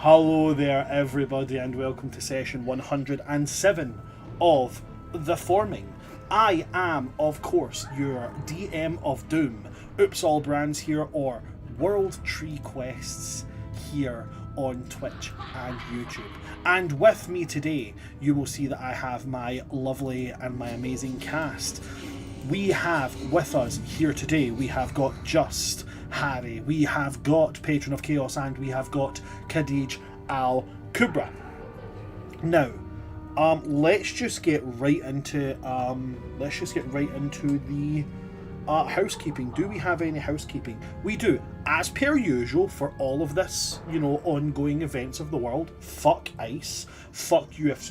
Hello there, everybody, and welcome to session 107 of The Forming. I am, of course, your DM of Doom, Oops All Brands here, or World Tree Quests here on Twitch and YouTube. And with me today, you will see that I have my lovely and my amazing cast. We have with us here today, we have got Just, Harry, we have got Patron of Chaos, and we have got Khadij Al Kubra. Now, let's just get right into the housekeeping. Do we have any housekeeping? We do. As per usual for all of this, ongoing events of the world, fuck ICE. Fuck you if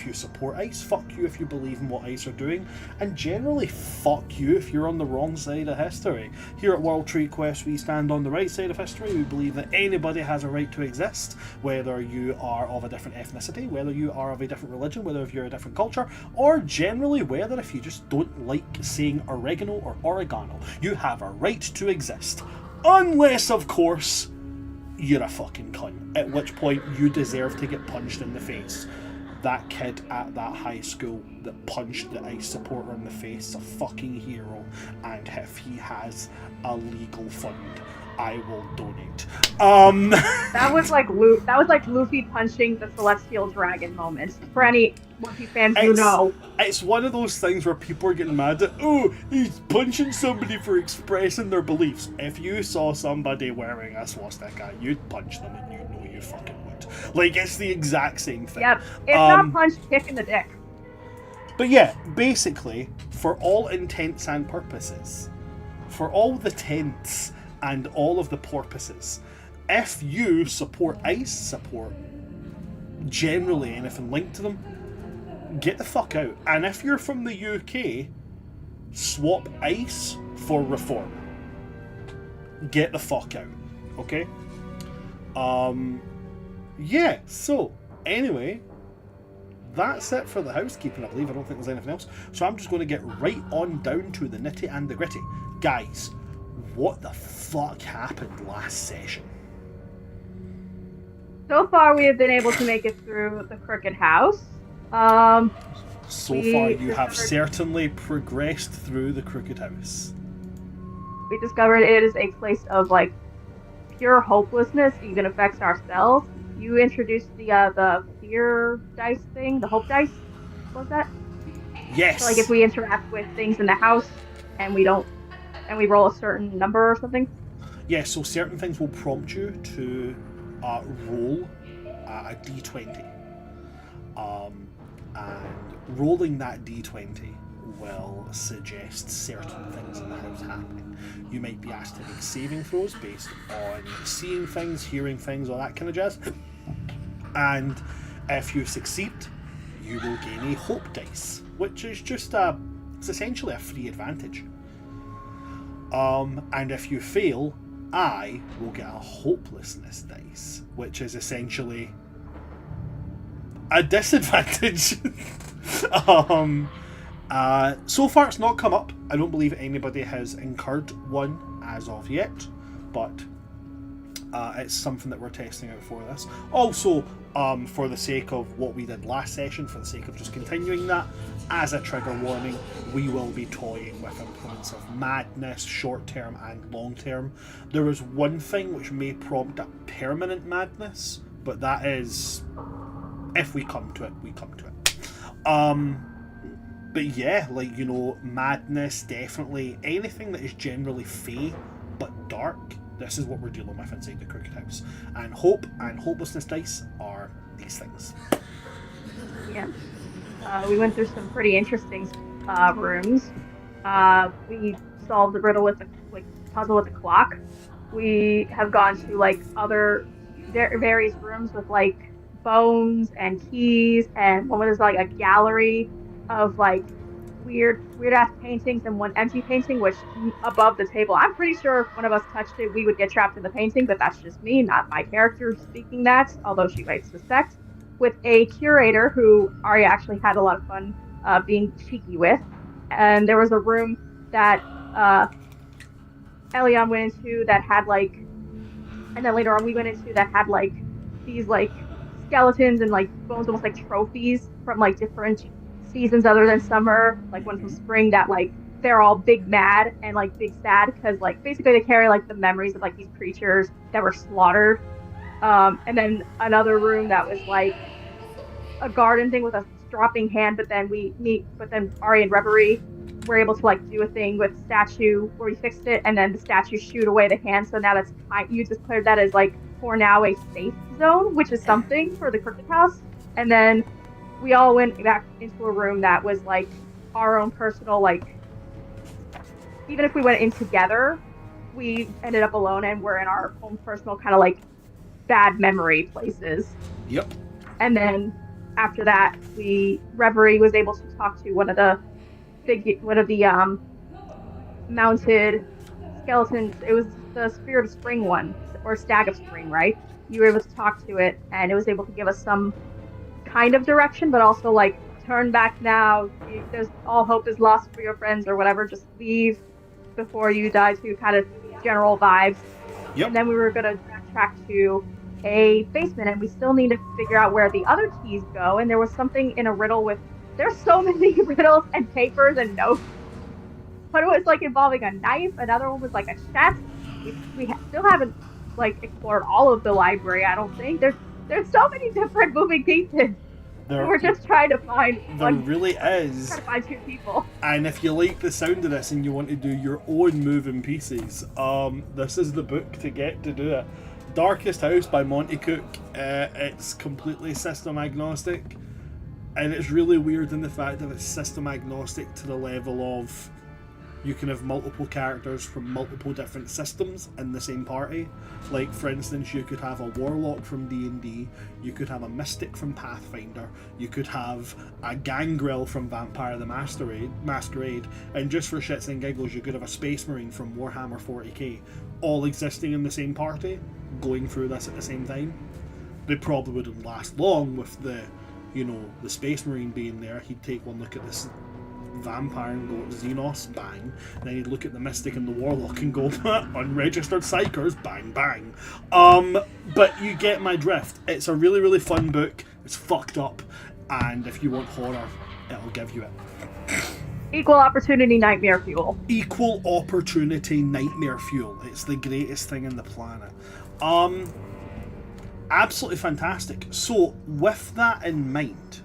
you support ICE. Fuck you if you believe in what ICE are doing. And generally, fuck you if you're on the wrong side of history. Here at World Tree Quest, we stand on the right side of history. We believe that anybody has a right to exist, whether you are of a different ethnicity, whether you are of a different religion, whether if you're a different culture, or generally whether if you just don't like saying oregano or oregano. You have a right to exist. Unless, of course, you're a fucking cunt, at which point you deserve to get punched in the face. That kid at that high school that punched the ICE supporter in the face is a fucking hero, and if he has a legal fund, I will donate. That was like Luffy punching the Celestial Dragon moment. For any One Piece fans, It's one of those things where people are getting mad at, oh, he's punching somebody for expressing their beliefs. If you saw somebody wearing a swastika, you'd punch them, and you know you fucking would. Like, it's the exact same thing. Yep, it's not punch, kick in the dick. But yeah, basically, for all intents and purposes, for all the tents and all of the porpoises, if you support ICE, support generally anything linked to them, get the fuck out. And if you're from the UK, swap ICE for reform. Get the fuck out. Okay? Yeah, so anyway, that's it for the housekeeping, I believe. I don't think there's anything else. So I'm just going to get right on down to the nitty and the gritty. Guys, what the fuck happened last session? So far, we have been able to make it through the Crooked House. So far, you have certainly progressed through the Crooked House. We discovered it is a place of, like, pure hopelessness, even affects our spells. You introduced the fear dice thing, the hope dice. What was that? Yes. So, like, if we interact with things in the house and we roll a certain number or something? Yeah, so certain things will prompt you to roll a d20. And rolling that d20 will suggest certain things in the house happening. You might be asked to make saving throws based on seeing things, hearing things, all that kind of jazz. And if you succeed, you will gain a hope dice, which is just it's essentially a free advantage. And if you fail, I will get a hopelessness dice, which is essentially a disadvantage. So far it's not come up. I don't believe anybody has incurred one as of yet, but it's something that we're testing out for this. Also, for the sake of what we did last session, for the sake of just continuing that, as a trigger warning, we will be toying with implements of madness, short-term and long-term. There is one thing which may prompt a permanent madness, but that is, if we come to it, we come to it. But yeah, like, madness, definitely anything that is generally fey but dark. This is what we're dealing with inside the Crooked House. And hope and hopelessness dice are these things. Yeah. We went through some pretty interesting rooms. We solved the riddle with the puzzle with the clock. We have gone to other various rooms with bones and keys, and one was a gallery of weird ass paintings and one empty painting which above the table. I'm pretty sure if one of us touched it we would get trapped in the painting, but that's just me, not my character speaking that, although she might suspect. With a curator who Arya actually had a lot of fun being cheeky with. And there was a room that Elion went into that had and then later on we went into that had these like skeletons and like bones, almost like trophies from like different seasons other than summer, like one from spring, that like they're all big mad and like big sad because like basically they carry like the memories of like these creatures that were slaughtered. And then another room that was like a garden thing with a dropping hand, but then Ari and Reverie were able to like do a thing with statue where we fixed it, and then the statue shoot away the hand. So now you declared that as like for now a safe zone, which is something for the Crooked House. And then we all went back into a room that was like our own personal like. Even if we went in together, we ended up alone and we're in our own personal kind of like bad memory places. Yep. And then after that, Reverie was able to talk to one of the mounted skeletons. It was the Spirit of Spring one, or Stag of Spring, right? You were able to talk to it, and it was able to give us some kind of direction, but also like turn back now. There's all hope is lost for your friends or whatever. Just leave before you die. To kind of general vibes. Yep. And then we were gonna backtrack to a basement, and we still need to figure out where the other keys go. And there was something in a riddle with. There's so many riddles and papers and notes. But it was like involving a knife. Another one was like a chest. We still haven't like explored all of the library. I don't think there's so many different moving pieces. We're just trying to find. There really is. Trying to find two people. And if you like the sound of this and you want to do your own moving pieces, this is the book to get to do it. Darkest House by Monte Cook. It's completely system agnostic, and it's really weird in the fact that it's system agnostic to the level of you can have multiple characters from multiple different systems in the same party. Like, for instance, you could have a warlock from D&D, you could have a mystic from Pathfinder, you could have a gangrel from Vampire the Masquerade, and just for shits and giggles, you could have a space marine from Warhammer 40k, all existing in the same party, going through this at the same time. They probably wouldn't last long with the space marine being there. He'd take one look at this vampire and go Xenos, bang. Then he'd look at the mystic and the warlock and go unregistered psychers, bang bang. But you get my drift. It's a really, really fun book. It's fucked up, and if you want horror, it'll give you it. Equal opportunity nightmare fuel. Equal opportunity nightmare fuel. It's the greatest thing on the planet. Absolutely fantastic. So with that in mind,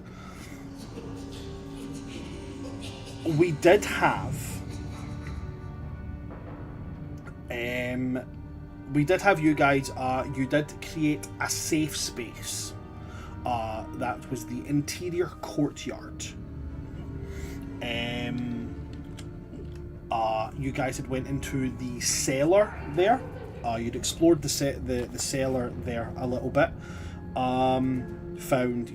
we did have you guys, you did create a safe space. That was the interior courtyard. You guys had went into the cellar there. You'd explored the cellar there a little bit. Found,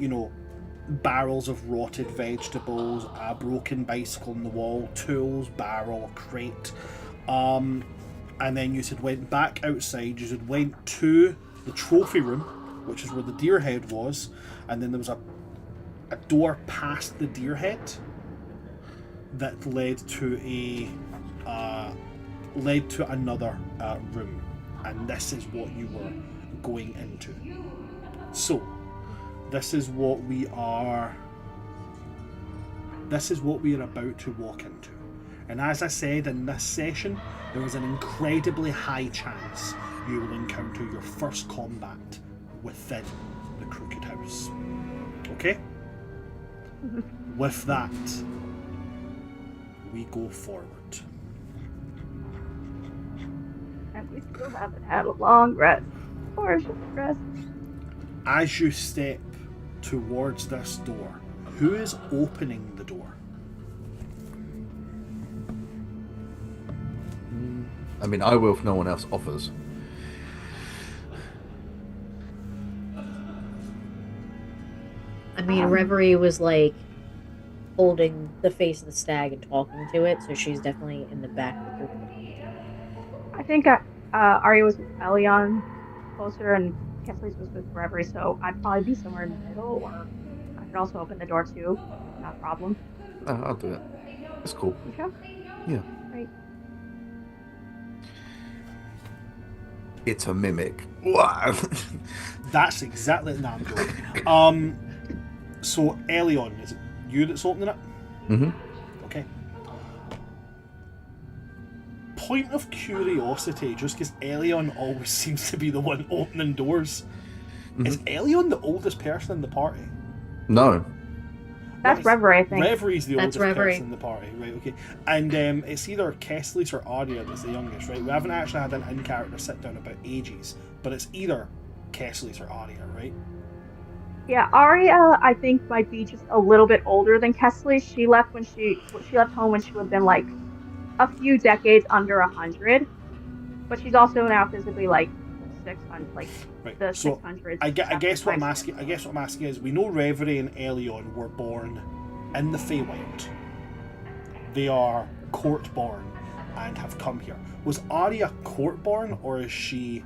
barrels of rotted vegetables, a broken bicycle on the wall, tools, barrel, crate. And then you had went back outside. You had went to the trophy room, which is where the deer head was, and then there was a door past the deer head that led to another room, and this is what you were going into. So this is what we are about to walk into. And as I said, in this session, there is an incredibly high chance you will encounter your first combat within the Crooked House. Okay? With that, we go forward. And we still haven't had a long rest. Or a short rest. As you step towards this door, who is opening the door? I mean, I will if no one else offers. I mean, Reverie was like holding the face of the stag and talking to it, so she's definitely in the back of the group. I think Arya was with Elion closer, and Kessler's was with Reverie, so I'd probably be somewhere in the middle, or I could also open the door too. Not a problem. I'll do it. That's cool. You sure? Yeah. Right. It's a mimic. Wow. That's exactly the name. So Elion, is it you that's opening it? Mm-hmm. Okay. Point of curiosity, just because Elion always seems to be the one opening doors. Is Elion the oldest person in the party? No. That's Reverie, I think. Reverie's the That's oldest Reverie. person in the party, right? Okay, and it's either Kesslis or Arya that's the youngest, right? We haven't actually had an in-character sit down about ages, but it's either Kesslis or Arya, right? Yeah, Arya, I think might be just a little bit older than Kesley. She left home when she would have been like a few decades under 100, but she's also now physically like 600, like Right. the So 600s. I guess what I'm asking is, we know Reverie and Elion were born in the Feywild. They are court-born and have come here. Was Arya court-born, or is she?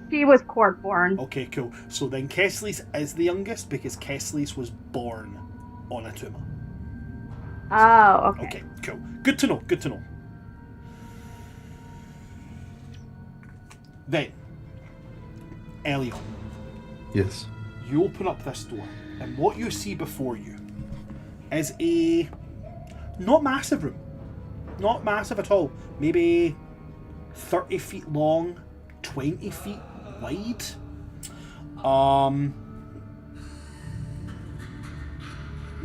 She was court-born. Okay, cool. So then Kesslis is the youngest because Kesslis was born on Atuma. Oh, okay. Okay, cool. Good to know. Good to know. Then, Elion, Yes. you open up this door, and what you see before you is a not massive room. Not massive at all. Maybe 30 feet long, 20 feet wide.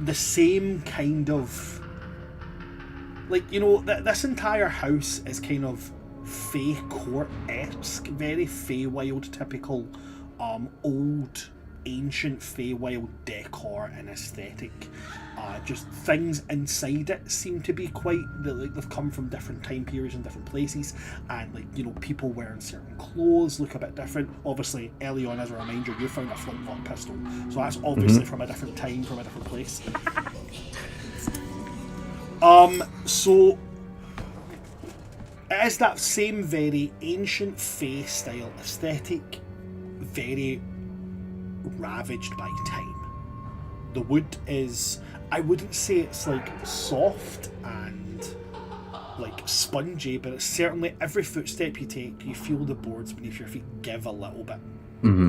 The same kind of, like, you know, this entire house is kind of Fey court-esque, very Feywild typical, old, ancient Feywild decor and aesthetic. Just things inside it seem to be quite, like, they've come from different time periods and different places, and, like, you know, people wearing certain clothes look a bit different. Obviously, Elion, as a reminder, you found a flintlock pistol, so that's obviously from a different time, from a different place. So it is that same very ancient Fey style aesthetic, very ravaged by time. The wood is, I wouldn't say it's like soft and like spongy, but it's certainly, every footstep you take, you feel the boards beneath your feet give a little bit.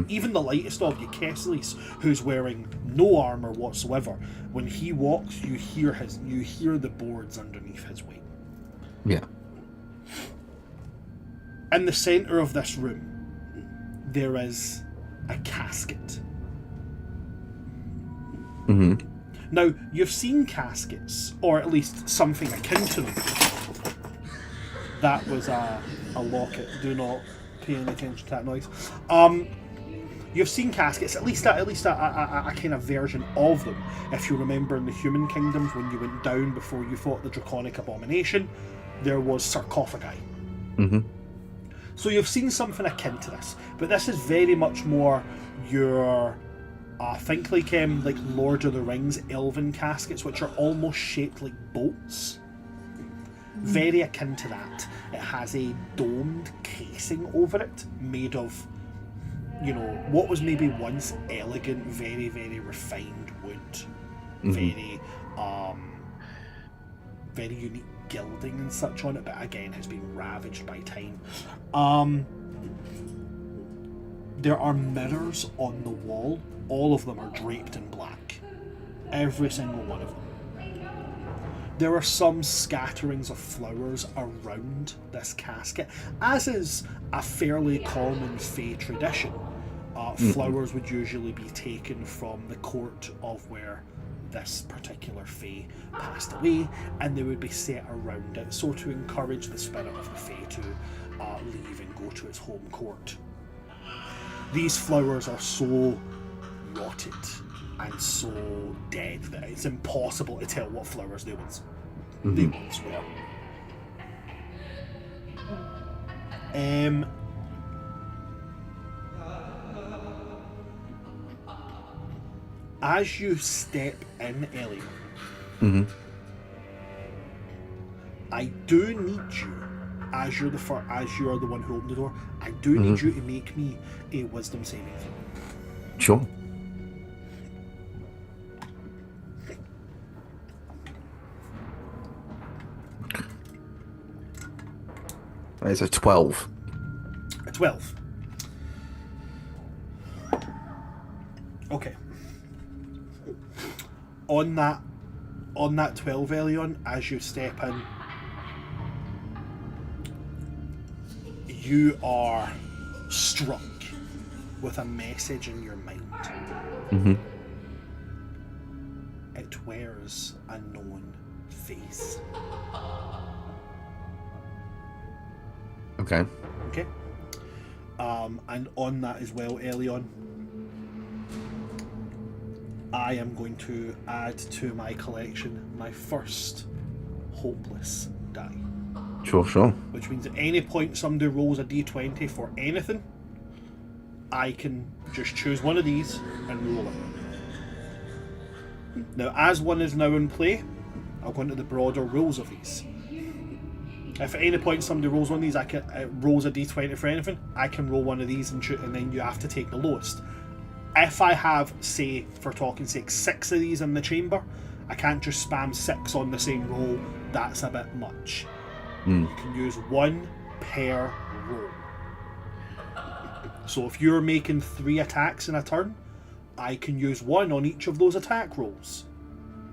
Even the lightest of you, Kesslis, who's wearing no armor whatsoever, when he walks, you hear the boards underneath his weight. Yeah. In the center of this room, there is a casket. Now, you've seen caskets, or at least something akin to them. That was a locket. Do not pay any attention to that noise. You've seen caskets, at least a kind of version of them. If you remember in the Human Kingdoms, when you went down before you fought the Draconic Abomination, there was sarcophagi. So you've seen something akin to this, but this is very much more your, think like Lord of the Rings elven caskets, which are almost shaped like boats. Very akin to that. It has a domed casing over it, made of, you know, what was maybe once elegant, very, very refined wood. Very, very unique gilding and such on it, but again has been ravaged by time. There are mirrors on the wall. All of them are draped in black. Every single one of them. There are some scatterings of flowers around this casket, as is a fairly common Fey tradition. Flowers would usually be taken from the court of where this particular Fey passed away, and they would be set around it, so to encourage the spirit of the Fey to leave and go to its home court. These flowers are so rotted and so dead that it's impossible to tell what flowers they once were. As you step in, Ellie, I do need you, as you're the one who opened the door, I do need you to make me a wisdom saving throw. Sure. It's a 12. A 12. on that 12, Elion, as you step in, you are struck with a message in your mind. Mm-hmm. It wears a known face. Okay. Okay? And on that as well, Elion, I am going to add to my collection my first hopeless die. Sure. Which means at any point somebody rolls a d20 for anything, I can just choose one of these and roll it. Now, as one is now in play, I'll go into the broader rules of these. If at any point somebody rolls one of these, rolls a d20 for anything, I can roll one of these and shoot, and then you have to take the lowest. If I have, say, for talking's sake, 6 of these in the chamber, I can't just spam 6 on the same roll. That's a bit much. You can use 1 per roll. So if you're making 3 attacks in a turn, I can use 1 on each of those attack rolls.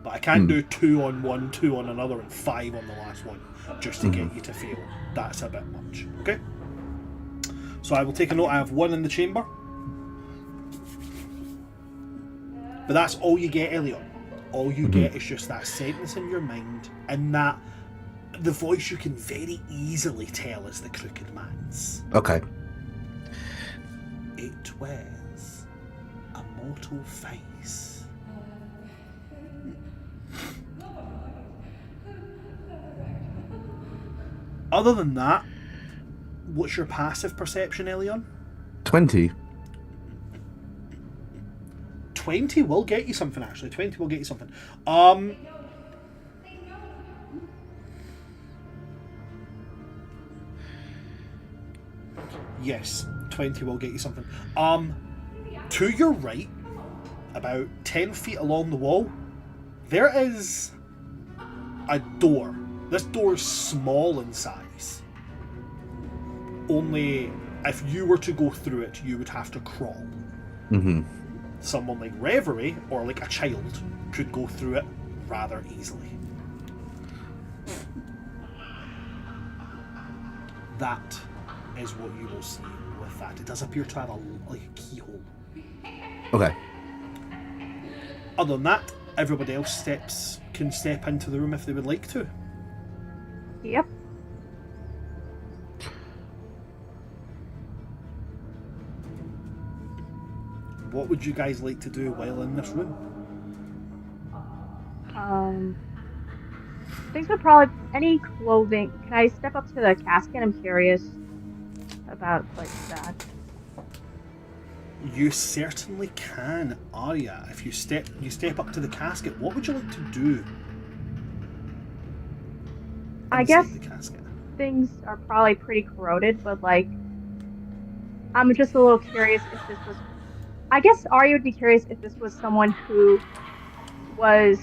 But I can't do 2 on one, 2 on another, and 5 on the last one, just to get you to fail. That's a bit much. Okay? So I will take a note. I have 1 in the chamber. But that's all you get, Elliot. All you get is just that sentence in your mind, and that the voice you can very easily tell is the Crooked Man's. Okay. It wears a mortal face. Other than that, what's your passive perception, Elion? 20. 20 will get you something, actually. 20 will get you something. Yes, 20 will get you something. To your right, about 10 feet along the wall, there is a door. This door is small in size. Only if you were to go through it, you would have to crawl. Mm-hmm. Someone like Reverie, or like a child, could go through it rather easily. That is what you will see with that. It does appear to have a keyhole. Okay. Other than that, everybody else can step into the room if they would like to. Yep. What would you guys like to do while in this room? Things would probably any clothing. Can I step up to the casket? I'm curious about like that. You certainly can, Arya. If you step up to the casket, what would you like to do? I inside guess the casket? things are probably pretty corroded, but like I'm just a little curious if this was. I guess Arya would be curious if this was someone who was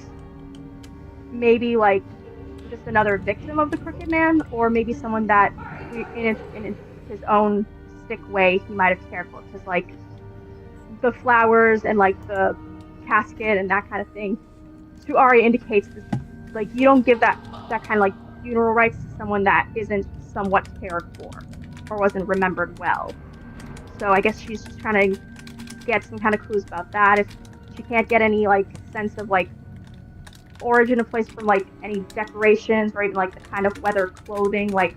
maybe like just another victim of the Crooked Man, or maybe someone that in his own sick way he might have cared for, because like the flowers and like the casket and that kind of thing to Arya indicates this, like you don't give that kind of like funeral rites to someone that isn't somewhat cared for or wasn't remembered well. So I guess she's just trying to get some kind of clues about that. If she can't get any like sense of like origin of place from like any decorations or even like the kind of weather clothing like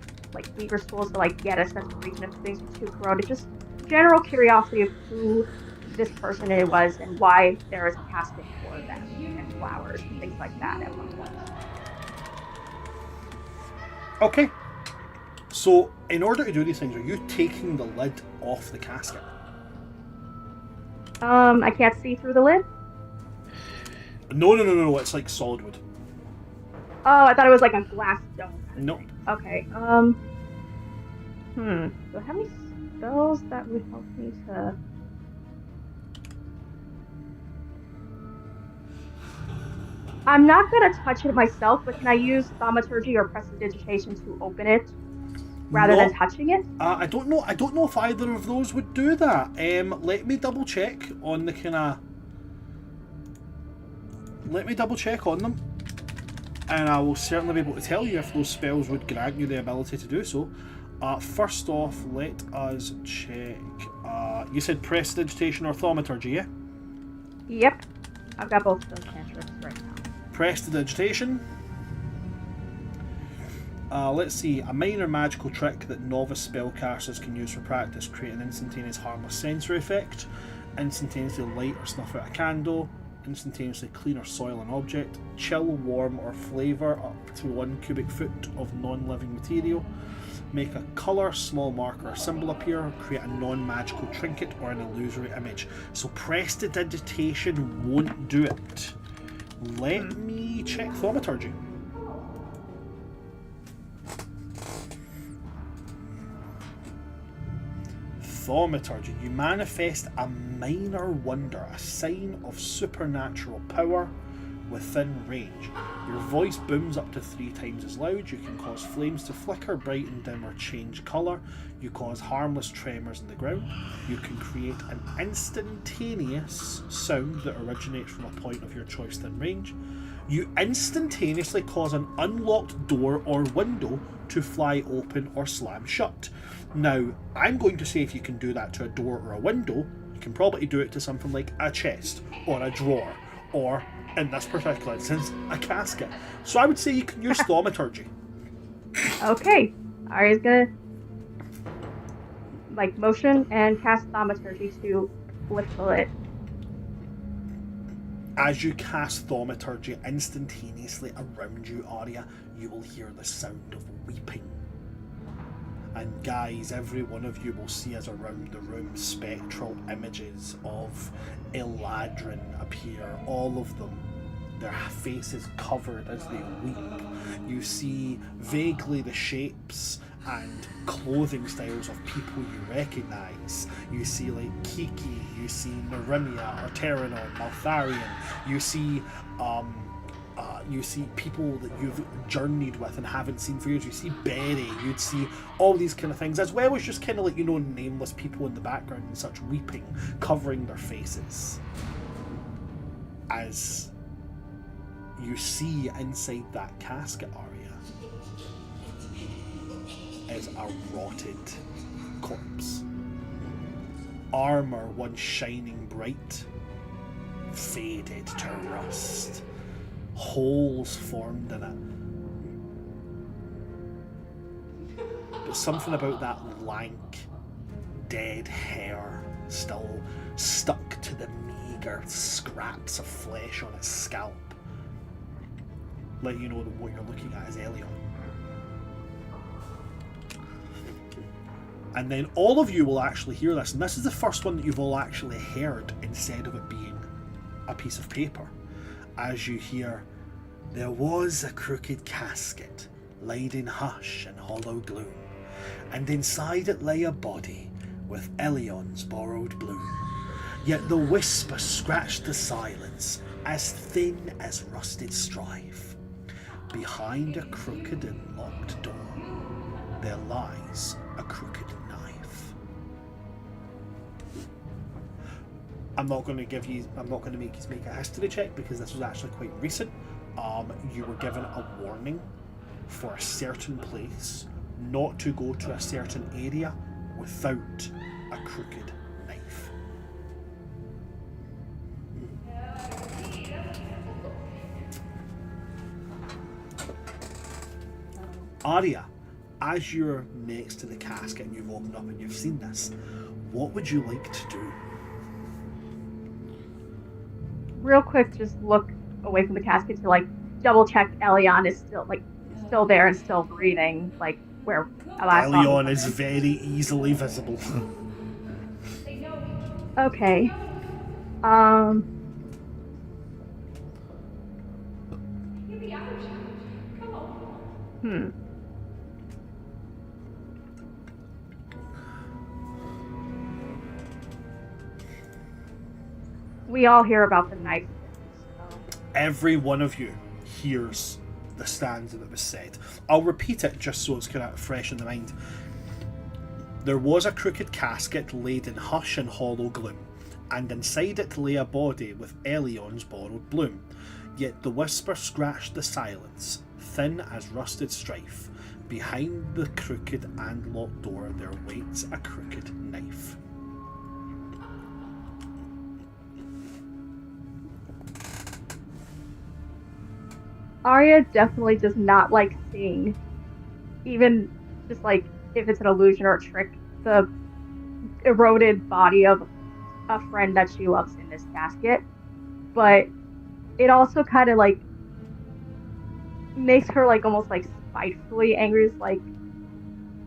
weaver schools to like get a sense of region if things were too corroded. Just general curiosity of who this person it was and why there is a casket for them and flowers and things like that at one point. Okay. So, in order to do these things, are you taking the lid off the casket? I can't see through the lid? No, it's like solid wood. Oh, I thought it was like a glass dome. No. Okay, do I have any spells that would help me to... I'm not gonna touch it myself, but can I use thaumaturgy or prestidigitation to open it rather than touching it? I don't know if either of those would do that. Let me double check on the kind of... let me double check on them, and I will certainly be able to tell you if those spells would grant you the ability to do so. First off, let us check. You said Prestidigitation or Thaumaturgy, yeah? Yep. I've got both of those cantrips right now. Prestidigitation. Let's see. A minor magical trick that novice spellcasters can use for practice. Create an instantaneous harmless sensory effect. Instantaneously light or snuff out a candle. Instantaneously clean or soil an object. Chill, warm, or flavour up to 1 cubic foot of non-living material. Make a colour, small marker, or symbol appear. Create a non-magical trinket or an illusory image. So Prestidigitation won't do it. Let me check Thaumaturgy. Thaumaturgy. You manifest a minor wonder, a sign of supernatural power within range. Your voice booms up to 3 times as loud. You can cause flames to flicker, brighten, dim, or change colour. You cause harmless tremors in the ground. You can create an instantaneous sound that originates from a point of your choice within range. You instantaneously cause an unlocked door or window to fly open or slam shut. Now, I'm going to say if you can do that to a door or a window, you can probably do it to something like a chest or a drawer or, in this particular instance, a casket. So I would say you can use Thaumaturgy. Okay. Arya's gonna motion and cast Thaumaturgy to lift the lid. As you cast Thaumaturgy instantaneously around you, Arya, you will hear the sound of weeping. And guys, every one of you will see as around the room spectral images of Eladrin appear, all of them, their faces covered as they weep. You see vaguely the shapes and clothing styles of people you recognise. You see like Kiki, you see Narimia, Arterinon, Maltharion, you see people that you've journeyed with and haven't seen for years. You see Berry, you'd see all these kind of things, as well as just kind of like, nameless people in the background and such weeping, covering their faces. As you see inside that casket, Arya, is a rotted corpse. Armour once shining bright, faded to rust. Holes formed in it. But something about that lank, dead hair still stuck to the meagre scraps of flesh on its scalp. Let you know that what you're looking at is Elion. And then all of you will actually hear this, and this is the first one that you've all actually heard instead of it being a piece of paper. As you hear, there was a crooked casket laid in hush and hollow gloom, and inside it lay a body with Elion's borrowed bloom. Yet the whisper scratched the silence, as thin as rusted strife. Behind a crooked and locked door, there lies a crooked knife. I'm not going to make you make a history check because this was actually quite recent. You were given a warning for a certain place not to go to a certain area without a crooked knife. Arya, as you're next to the casket and you've opened up and you've seen this, what would you like to do? Real quick, just look away from the casket to double check Elion is still there and still breathing, where Elion is very easily visible. Okay. We all hear about the knife. So. Every one of you hears the stanza that was said. I'll repeat it just so it's kind of fresh in the mind. There was a crooked casket laid in hush and hollow gloom, and inside it lay a body with Elion's borrowed bloom. Yet the whisper scratched the silence, thin as rusted strife. Behind the crooked and locked door there waits a crooked knife. Arya definitely does not like seeing, even just like if it's an illusion or a trick, the eroded body of a friend that she loves in this casket. But it also kind of like makes her like almost like spitefully angry, is like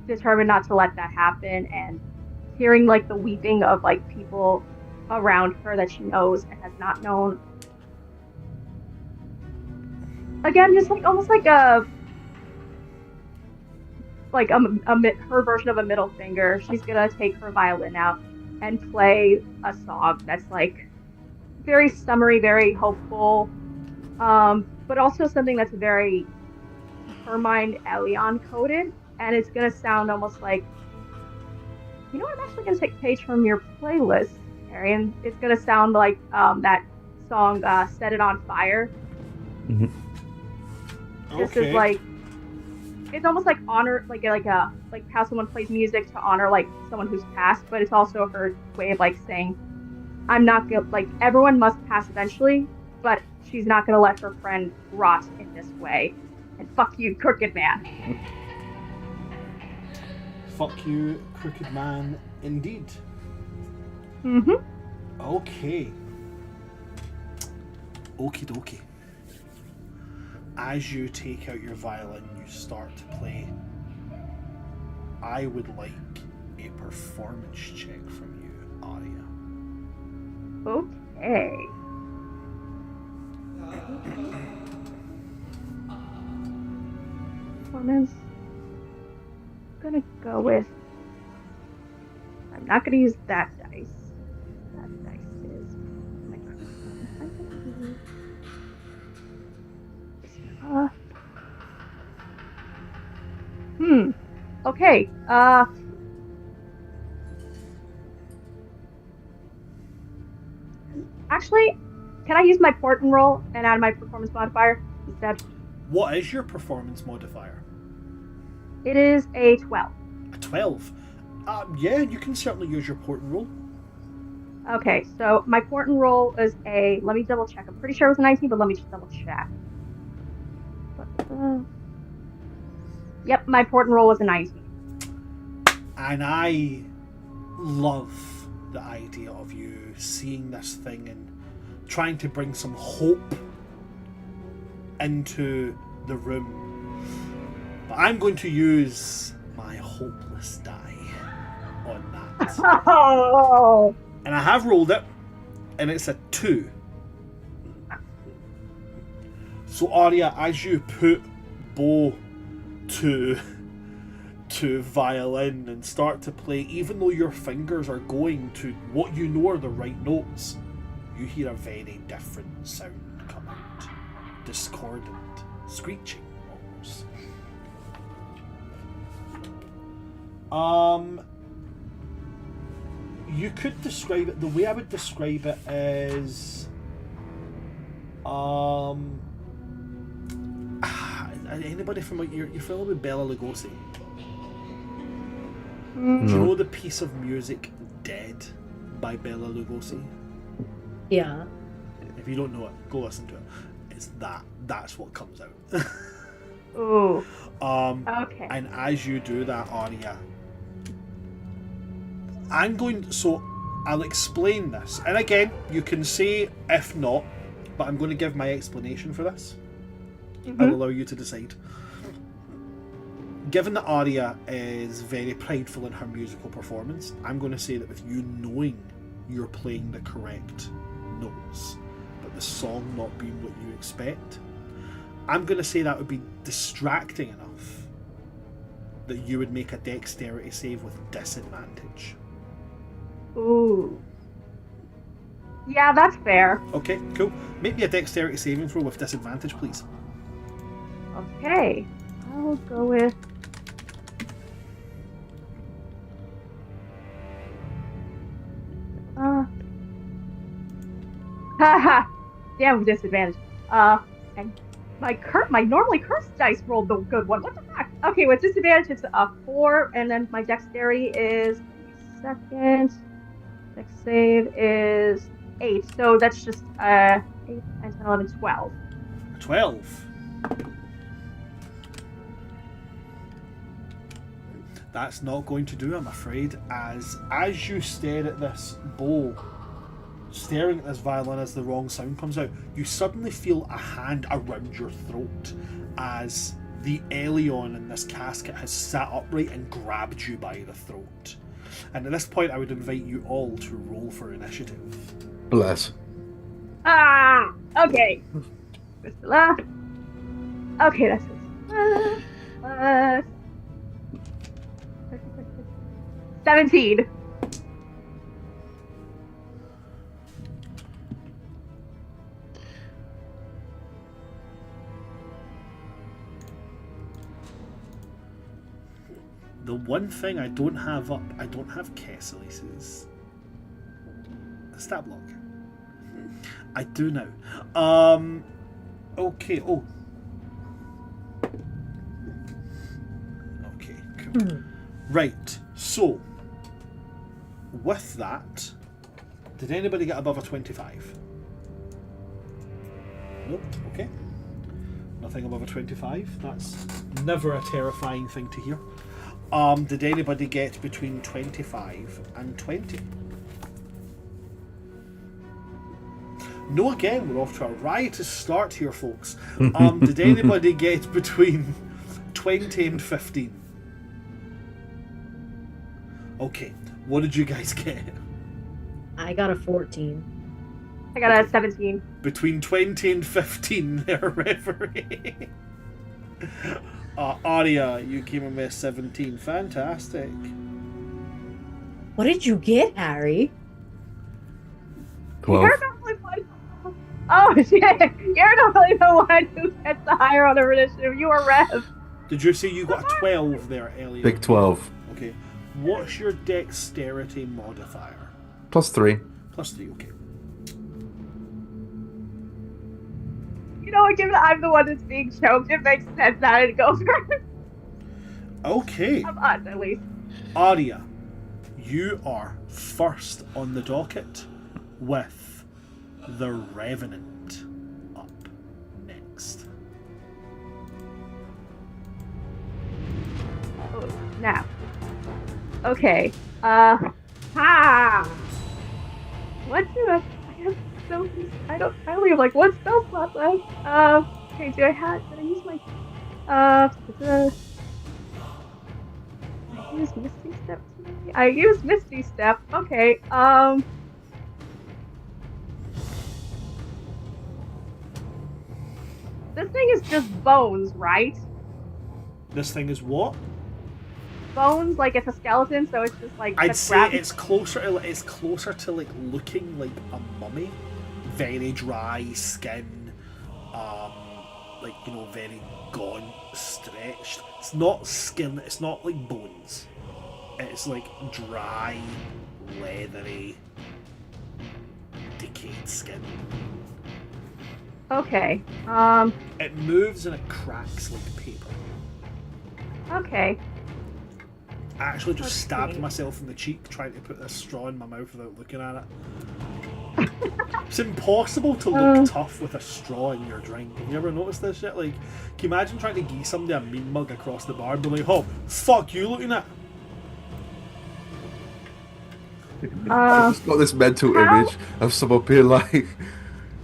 determined not to let that happen. And hearing like the weeping of like people around her that she knows and has not known. Again, just like almost like her version of a middle finger. She's gonna take her violin out and play a song that's like very summery, very hopeful, but also something that's very Hermione Elion coded, and it's gonna sound almost like, you know what, I'm actually gonna take a page from your playlist, Harry, and it's gonna sound like that song "Set It on Fire." Mm-hmm. This is like, it's almost like honor, like how someone plays music to honor like someone who's passed, but it's also her way of like saying, I'm not gonna, like, everyone must pass eventually, but she's not gonna let her friend rot in this way. And fuck you, crooked man. Fuck you, crooked man, indeed. Mm-hmm. Okay. Okie dokie. As you take out your violin, you start to play. I would like a performance check from you, Arya. Okay. Performance. I'm gonna go with. I'm not gonna use that dice. That dice is. Okay. Actually, can I use my port and roll and add my performance modifier instead? What is your performance modifier? It is a 12. A 12. Yeah, you can certainly use your port and roll. Okay, so my port and roll is a. Let me double check. I'm pretty sure it was a 19, but let me just double check. Yep, my port and roll was a 19. And I love the idea of you seeing this thing and trying to bring some hope into the room. But I'm going to use my hopeless die on that. Oh! And I have rolled it, and it's a 2. So Arya, as you put bow to violin and start to play, even though your fingers are going to what you know are the right notes, you hear a very different sound come out. Discordant, screeching almost. You could describe it, the way I would describe it is anybody from you're familiar with Bela Lugosi? Do you know the piece of music Dead by Bela Lugosi? Yeah. If you don't know it, go listen to it. It's that's what comes out. Ooh. Okay. And as you do that, Arya, I'll explain this. And again, you can say if not, but I'm going to give my explanation for this. I'll allow you to decide. Given that Arya is very prideful in her musical performance, I'm going to say that with you knowing you're playing the correct notes, but the song not being what you expect, I'm going to say that would be distracting enough that you would make a dexterity save with disadvantage. Ooh. Yeah, that's fair. Okay, cool. Make me a dexterity saving throw with disadvantage, please. Okay. I'll go with... Haha! Damn, disadvantage. And my normally cursed dice rolled the good one. What the fuck? Okay, with disadvantage it's a 4, and then my dexterity is, give me a second. Dex save is 8, so that's just 8, 9, 10, 11, 12. 12. That's not going to do, I'm afraid, as you stare at this bowl, staring at this violin as the wrong sound comes out, you suddenly feel a hand around your throat as the Elion in this casket has sat upright and grabbed you by the throat. And at this point, I would invite you all to roll for initiative. Bless. Okay. Priscilla. Okay, that's it. 17. The one thing I don't have up, I don't have Kesselice's stat block. I do now. Okay. Oh. Okay. Cool. Right. So, with that, did anybody get above a 25? Nope. Okay. Nothing above a 25. That's never a terrifying thing to hear. Did anybody get between 25 and 20? No, again, we're off to a riotous start here, folks. Did anybody get between 20 and 15? Okay, what did you guys get? I got a 14. I got a 17. Between 20 and 15 there, Reverie. Arya, you came in with 17. Fantastic. What did you get, Harry? 12. You're normally one. Oh shit! You're normally the one who gets the higher on the initiative. You are Rev. Did you say you got a 12 there, Elliot? Big 12. Okay. What's your dexterity modifier? +3. +3, okay. You know what? Given I'm the one that's being choked, it makes sense that it goes for Okay. of us at least. Arya, you are first on the docket with the Revenant up next. Oh, snap. Okay. What do I have spell? I only have like one spell slot left. Okay, did I use my I used Misty Step today? I used Misty Step. Okay. This thing is just bones, right? This thing is what? Bones, like it's a skeleton, so it's just like. I'd just say wrapped- it's closer to like looking like a mummy. Very dry skin, like, you know, very gaunt, stretched. It's not skin, it's not like bones. It's like dry, leathery, decayed skin. Okay. It moves and it cracks like paper. Okay. I actually just Let's stabbed see. myself in the cheek trying to put this straw in my mouth without looking at it. It's impossible to look tough with a straw in your drink. Have you ever noticed this shit? Like, can you imagine trying to give somebody a mean mug across the bar and be like, oh, fuck you looking at? I've just got this mental image of someone being like,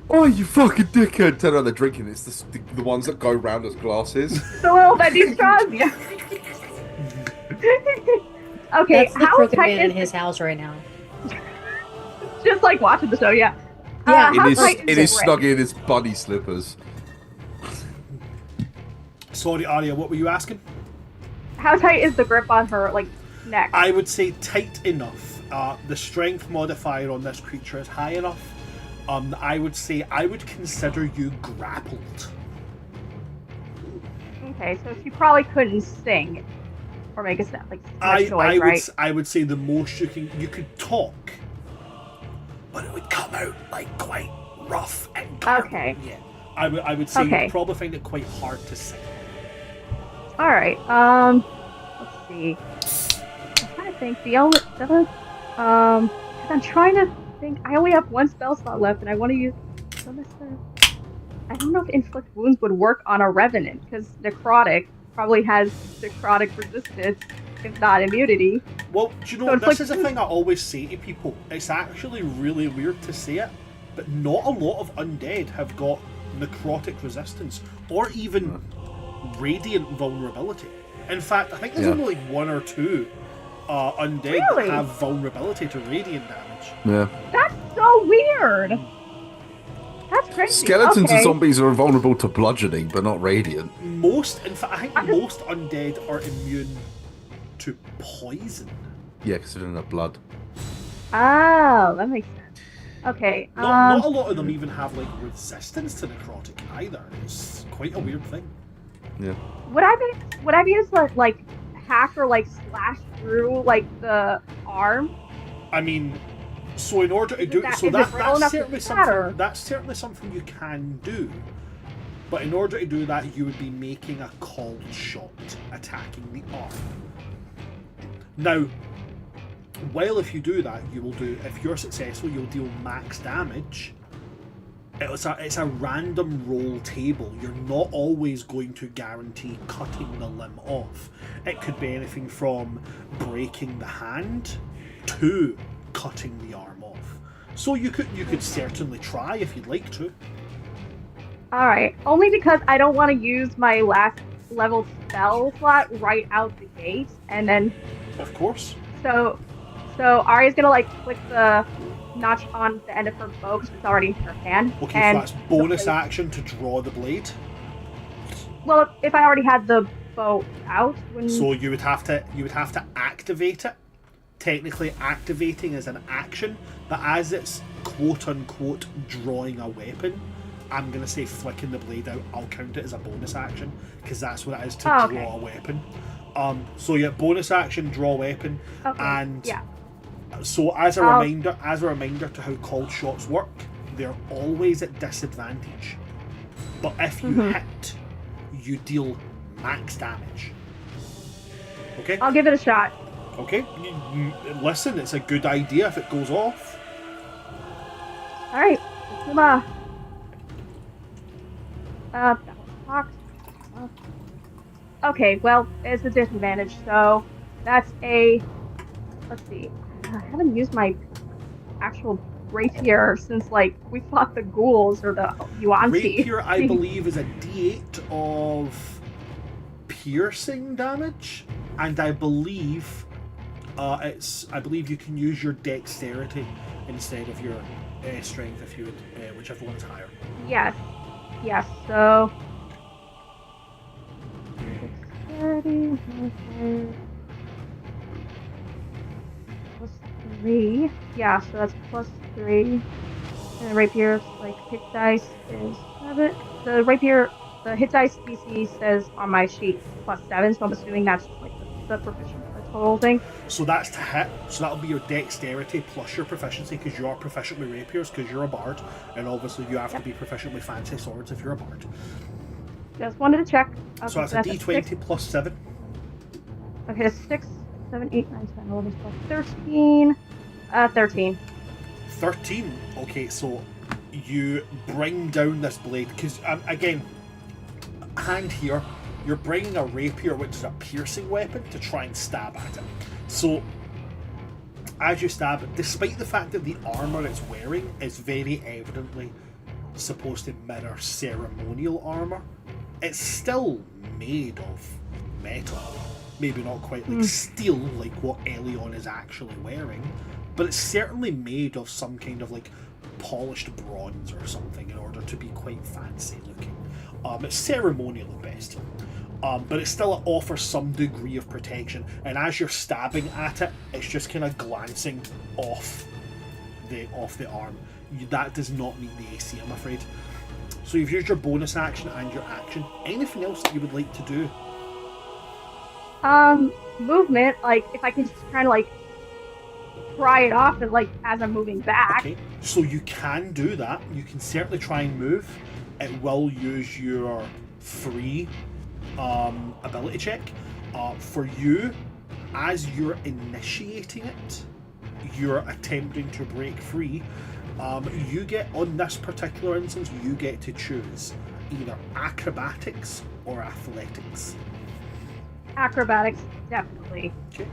oh, you fucking dickhead. Turn around, they're drinking. It's the ones that go round as glasses. The little bendy straws, yeah. Okay, That's the how crooked tight man in is his house right now. just like watching the show? Yeah. Yeah, how In his, tight in is his the snug grip? in his bunny slippers. Sorry, Arya, what were you asking? How tight is the grip on her like neck? I would say tight enough. The strength modifier on this creature is high enough. I would say I would consider you grappled. Okay, so she probably couldn't sing or make a sound like much noise, right? I would say the most you could talk, but it would come out like quite rough and garbled. Okay. Yeah. I would say Okay. you'd probably find it quite hard to say. All right. Let's see. I'm trying to think. Cause I'm trying to think. I only have one spell slot left, and I want to use. I don't know if inflict wounds would work on a revenant, because necrotic probably has necrotic resistance, if not immunity. Well, do you know, So it's this like- is a thing I always say to people. It's actually really weird to say it, but not a lot of undead have got necrotic resistance, or even radiant vulnerability. In fact, I think there's Yeah. only like one or two undead Really? that have vulnerability to radiant damage. Yeah. That's so weird. That's crazy. Skeletons okay. and zombies are vulnerable to bludgeoning, but not radiant. In fact, I think most undead are immune to poison. Yeah, because they don't have blood. Oh, that makes sense. Okay. Not a lot of them even have like resistance to necrotic either. It's quite a weird thing. Yeah. Would I be able to like hack or like slash through like the arm? I mean, so in order to do that- so is it that brittle enough to shatter? that's certainly something you can do. But in order to do that, you would be making a called shot, attacking the arm. Now, while if you do that, if you're successful, you'll deal max damage. It's a random roll table. You're not always going to guarantee cutting the limb off. It could be anything from breaking the hand to cutting the arm off. So you could certainly try if you'd like to. All right. Only because I don't want to use my last level spell slot right out the gate, and then Of course. so Ari's gonna like click the notch on the end of her bow because it's already in her hand. Okay, and so that's bonus the blade- action to draw the blade. Well, if I already had the bow out, when So you would have to activate it. Technically, activating is an action, but as it's quote unquote drawing a weapon, I'm gonna say flicking the blade out. I'll count it as a bonus action because that's what it is to Oh, okay. draw a weapon. So yeah, bonus action, draw weapon, okay, and yeah. so as a I'll- reminder to how called shots work, they're always at disadvantage. But if you Mhm. hit, you deal max damage. Okay? I'll give it a shot. Okay? Listen, it's a good idea if it goes off. All right, come on. Box. Okay, well, it's a disadvantage, so that's a. Let's see. I haven't used my actual rapier since like we fought the ghouls or the Yuan-Ti. Rapier, I believe, is a D8 of piercing damage, and I believe you can use your dexterity instead of your strength if you would, whichever one is higher. Yes. Yes. So. Dexterity, plus 3. Yeah, so that's plus 3. And the rapier's like hit dice is 7. The rapier, the hit dice DC says on my sheet plus 7, so I'm assuming that's like the proficiency, the total thing. So that's to hit. So that'll be your dexterity plus your proficiency because you are proficient with rapiers because you're a bard, and obviously you have to be proficient with fancy swords if you're a bard. Just wanted to check. Okay, So that's a D20 plus 7. Okay, that's 6, 7, 8, 9, 10, 11, 12, 13. 13. 13. Okay, so you bring down this blade because again, hand here, you're bringing a rapier, which is a piercing weapon, to try and stab at it. So as you stab it, despite the fact that the armor it's wearing is very evidently supposed to mirror ceremonial armor, it's still made of metal. Maybe not quite like steel, like what Elion is actually wearing, but it's certainly made of some kind of like polished bronze or something in order to be quite fancy looking. It's ceremonial at best, but it still offers some degree of protection. And as you're stabbing at it, it's just kind of glancing off the arm. That does not meet the AC, I'm afraid. So you've used your bonus action and your action. Anything else that you would like to do? Movement, like if I can just kind of like pry it off and like as I'm moving back. Okay, so you can do that. You can certainly try and move. it will use your free ability check. For you, as you're initiating it, you're attempting to break free. You get, on this particular instance, you get to choose either acrobatics or athletics. Acrobatics, definitely. Okay.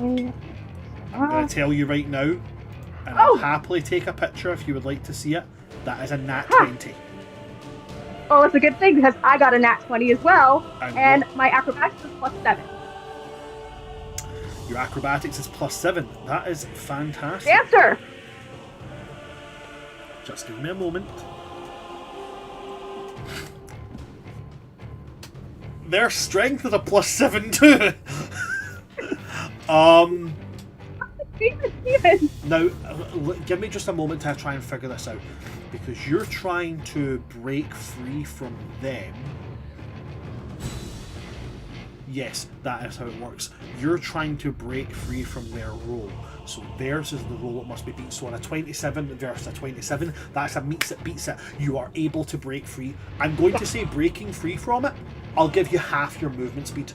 I'm going to tell you right now, and I'll happily take a picture if you would like to see it. That is a nat 20. Oh, it's a good thing because I got a nat 20 as well, and what? my acrobatics is +7. Your acrobatics is +7. That is fantastic. Dancer! Just give me a moment. Their strength is a +7 too. Now, give me just a moment to try and figure this out, because you're trying to break free from them. Yes, that is how it works. You're trying to break free from their roll. So theirs is the roll that must be beat. So on a 27 versus a 27, that's a meets it, beats it. You are able to break free. I'm going to say breaking free from it. I'll give you half your movement speed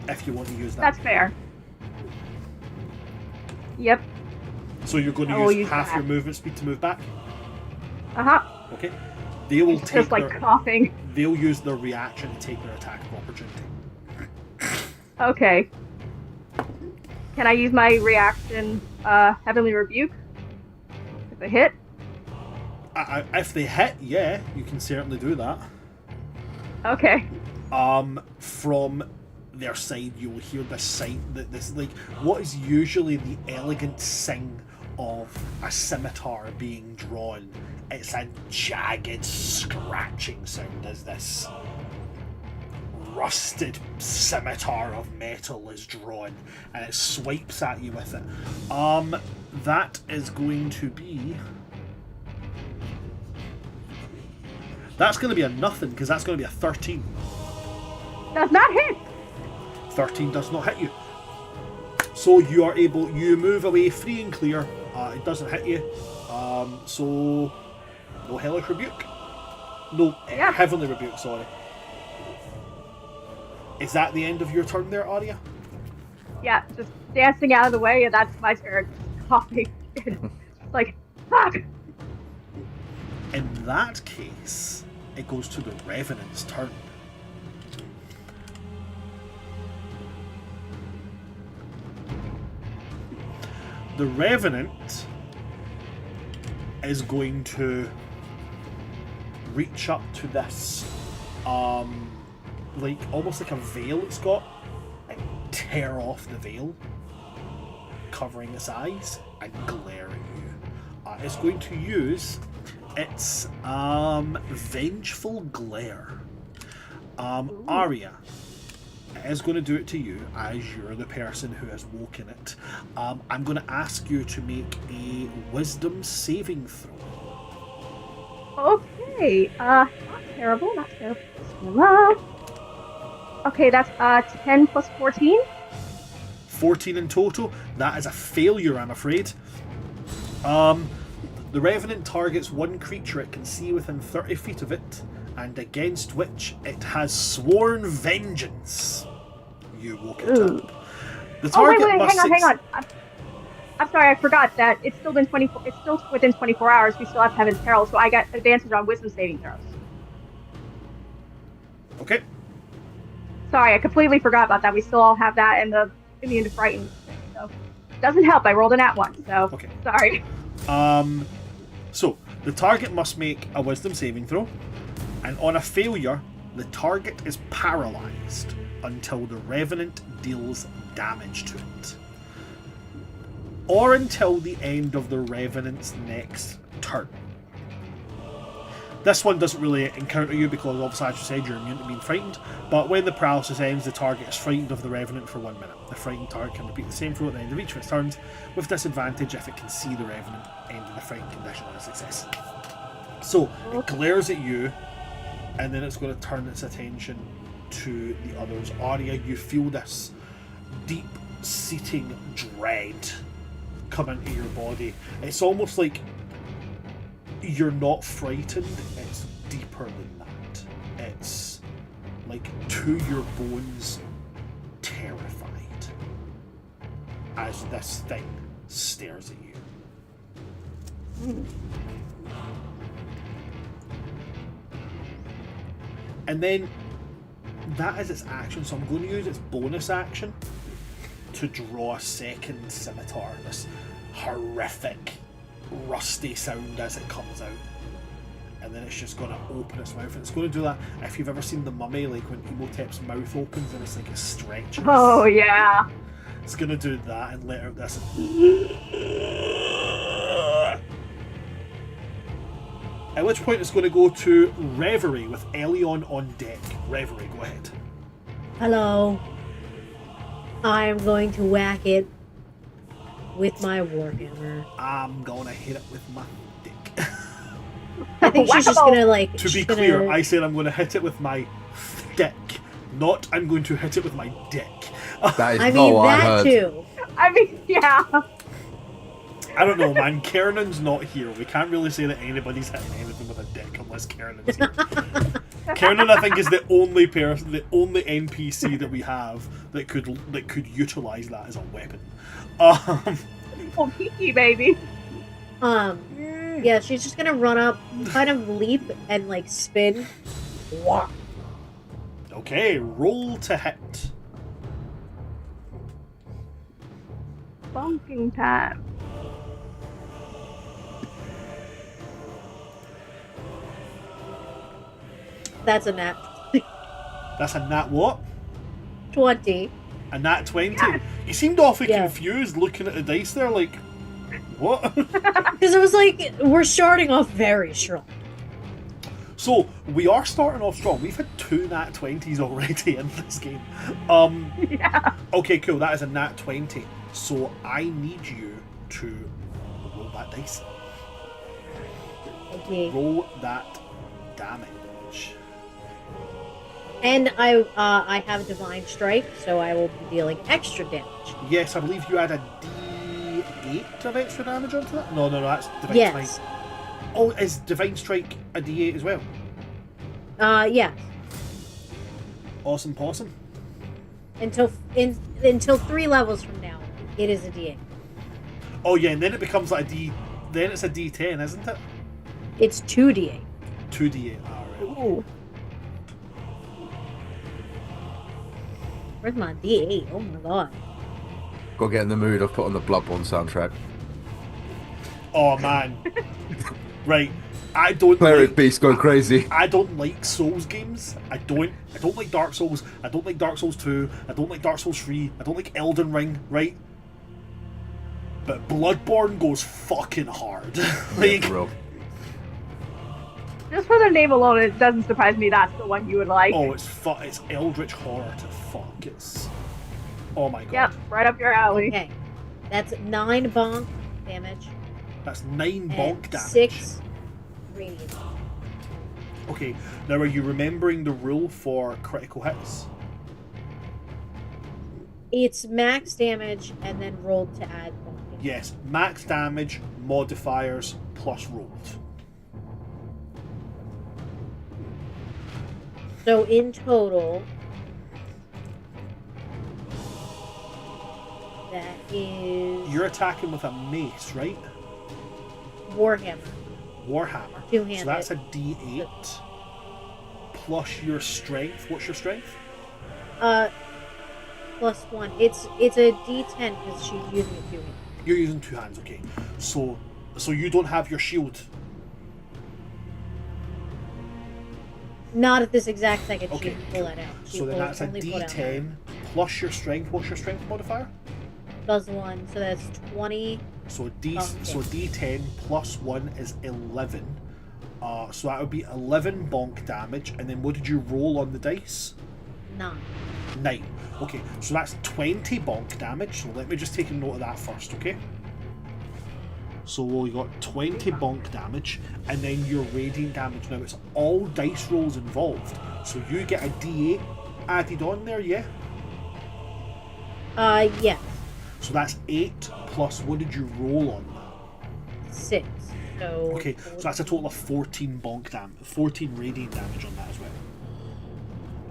if you want to use that. That's fair. Yep. So you're going to use half your movement speed to move back? Uh-huh. Okay. They will It's take just like coughing. They'll use their reaction to take their attack of opportunity. Okay. Can I use my reaction, Heavenly Rebuke? If I hit? If they hit, yeah, you can certainly do that. Okay. From their side, you will hear this like what is usually the elegant sing of a scimitar being drawn. It's a jagged, scratching sound as this rusted scimitar of metal is drawn, and it swipes at you with it. That is going to be. That's going to be a nothing, because that's going to be a 13. Does not hit! 13 does not hit you. So you are able, you move away free and clear. It doesn't hit you. So no Hellish Rebuke. No, Yeah. Heavenly Rebuke, sorry. Is that the end of your turn there, Arya? Yeah, just dancing out of the way, and that's my turn. Coughing. It's like, fuck! In that case, it goes to the Revenant's turn. The Revenant is going to reach up to this, like almost like a veil it's got, and tear off the veil, covering its eyes, and glare at you. It's going to use its vengeful glare. Arya is going to do it to you as you're the person who has woken it. I'm going to ask you to make a wisdom saving throw. Okay, not terrible, not terrible. Okay, that's 10 plus 14. 14 in total. That is a failure, I'm afraid. The Revenant targets one creature it can see within 30 feet of it, and against which it has sworn vengeance. You woke it up. The target wait, must hang on. I'm sorry, I forgot that it's still been 24. It's still within 24 hours. We still have Heaven's Peril, so I got advantage on Wisdom saving throws. Okay. Sorry, I completely forgot about that. We still all have that in the immune to frighten thing, so doesn't help. I rolled a nat 1, so Okay. sorry. So the target must make a wisdom saving throw, and on a failure, the target is paralyzed until the Revenant deals damage to it, or until the end of the Revenant's next turn. This one doesn't really encounter you because, obviously, as you said, you're immune to being frightened. But when the paralysis ends, the target is frightened of the Revenant for 1 minute. The frightened target can repeat the same throw at the end of each of its turns, with disadvantage if it can see the Revenant ending the frightened condition on a success. So, it glares at you, and then it's going to turn its attention to the others. Arya, you feel this deep-seating dread come into your body. It's almost like you're not frightened, it's deeper than that. It's like to your bones terrified as this thing stares at you. And then that is its action, so I'm going to use its bonus action to draw a second scimitar, this horrific rusty sound as it comes out. And then it's just going to open its mouth, and it's going to do that. If you've ever seen The Mummy, like when Imhotep's mouth opens and it's like it stretches. Oh yeah. It's going to do that and let out this. At which point it's going to go to Reverie with Elion on deck. Reverie, go ahead. Hello. I'm going to whack it with my warhammer. I'm going to hit it with my dick. I think she's just gonna like. To be she's clear, gonna- I said I'm going to hit it with my dick, not I'm going to hit it with my dick. That is I not mean what I that heard. too. I mean, yeah. I don't know, man. Kernan's not here. We can't really say that anybody's hitting anything with a dick unless Kernan's here. Kernan, I think, is the only person, the only NPC that we have that could utilize that as a weapon. Oh, Kiki, baby. Yeah, she's just gonna run up, kind of leap and like spin. Wah. Okay, roll to hit. Bonking time. That's a nat That's a nat what? 20. A nat 20? You seemed awfully Yeah. confused looking at the dice there, like, what? Because it was like we're starting off very strong. So, we are starting off strong. We've had 2 nat 20s already in this game. Yeah. Okay, cool, that is a nat 20. So, I need you to roll that dice. Okay. Roll that damage. And I have divine strike, so I will be dealing extra damage. Yes, I believe you add a d8 of extra damage onto that? No, that's divine Yes. strike. Oh, is divine strike a d8 as well? Yeah. Awesome possum. Until 3 levels from now, it is a D8. Oh yeah, and then it becomes like a d. Then it's a d10, isn't it? It's 2D8. 2d8. Alright. Ooh. Where's my D8? Oh my god. Gotta get in the mood. I've put on the Bloodborne soundtrack. Oh man. Right. I don't Cleric like, Beast going crazy. I don't like Souls games. I don't like Dark Souls. I don't like Dark Souls 2. I don't like Dark Souls 3. I don't like Elden Ring, right? But Bloodborne goes fucking hard. Like, Yeah, for real. Just for the name alone, it doesn't surprise me that's the one you would like. oh, it's Eldritch horror to fuck. It's oh my god. Yep, right up your alley. Okay. That's 9 bonk damage. That's 9 And bonk damage. 6 radiant. Okay, now are you remembering the rule for critical hits? It's max damage and then rolled to add bonk damage. Yes, max damage, modifiers, plus rolled. So in total, that is You're attacking with a mace, right? Warhammer. Warhammer. Two-handed. So that's a d8 plus your strength. What's your strength? Plus 1. It's a D10 because she's using it 2 hands. You're using 2 hands, okay. So you don't have your shield. Not at this exact second. Okay, She can pull that out. She So then will that's a only pull out d10 plus your strength. What's your strength modifier? plus 1, so that's 20. So Okay. so d10 plus 1 is 11. So that would be 11 bonk damage. And then what did you roll on the dice? 9. 9. Okay, so that's 20 bonk damage. So let me just take a note of that first, okay? So we got 20 bonk damage, and then your radiant damage. Now it's all dice rolls involved. So you get a d8 added on there, yeah? Yeah. So that's 8 plus what did you roll on that? 6. So Okay, so that's a total of 14 bonk 14 radiant damage on that as well.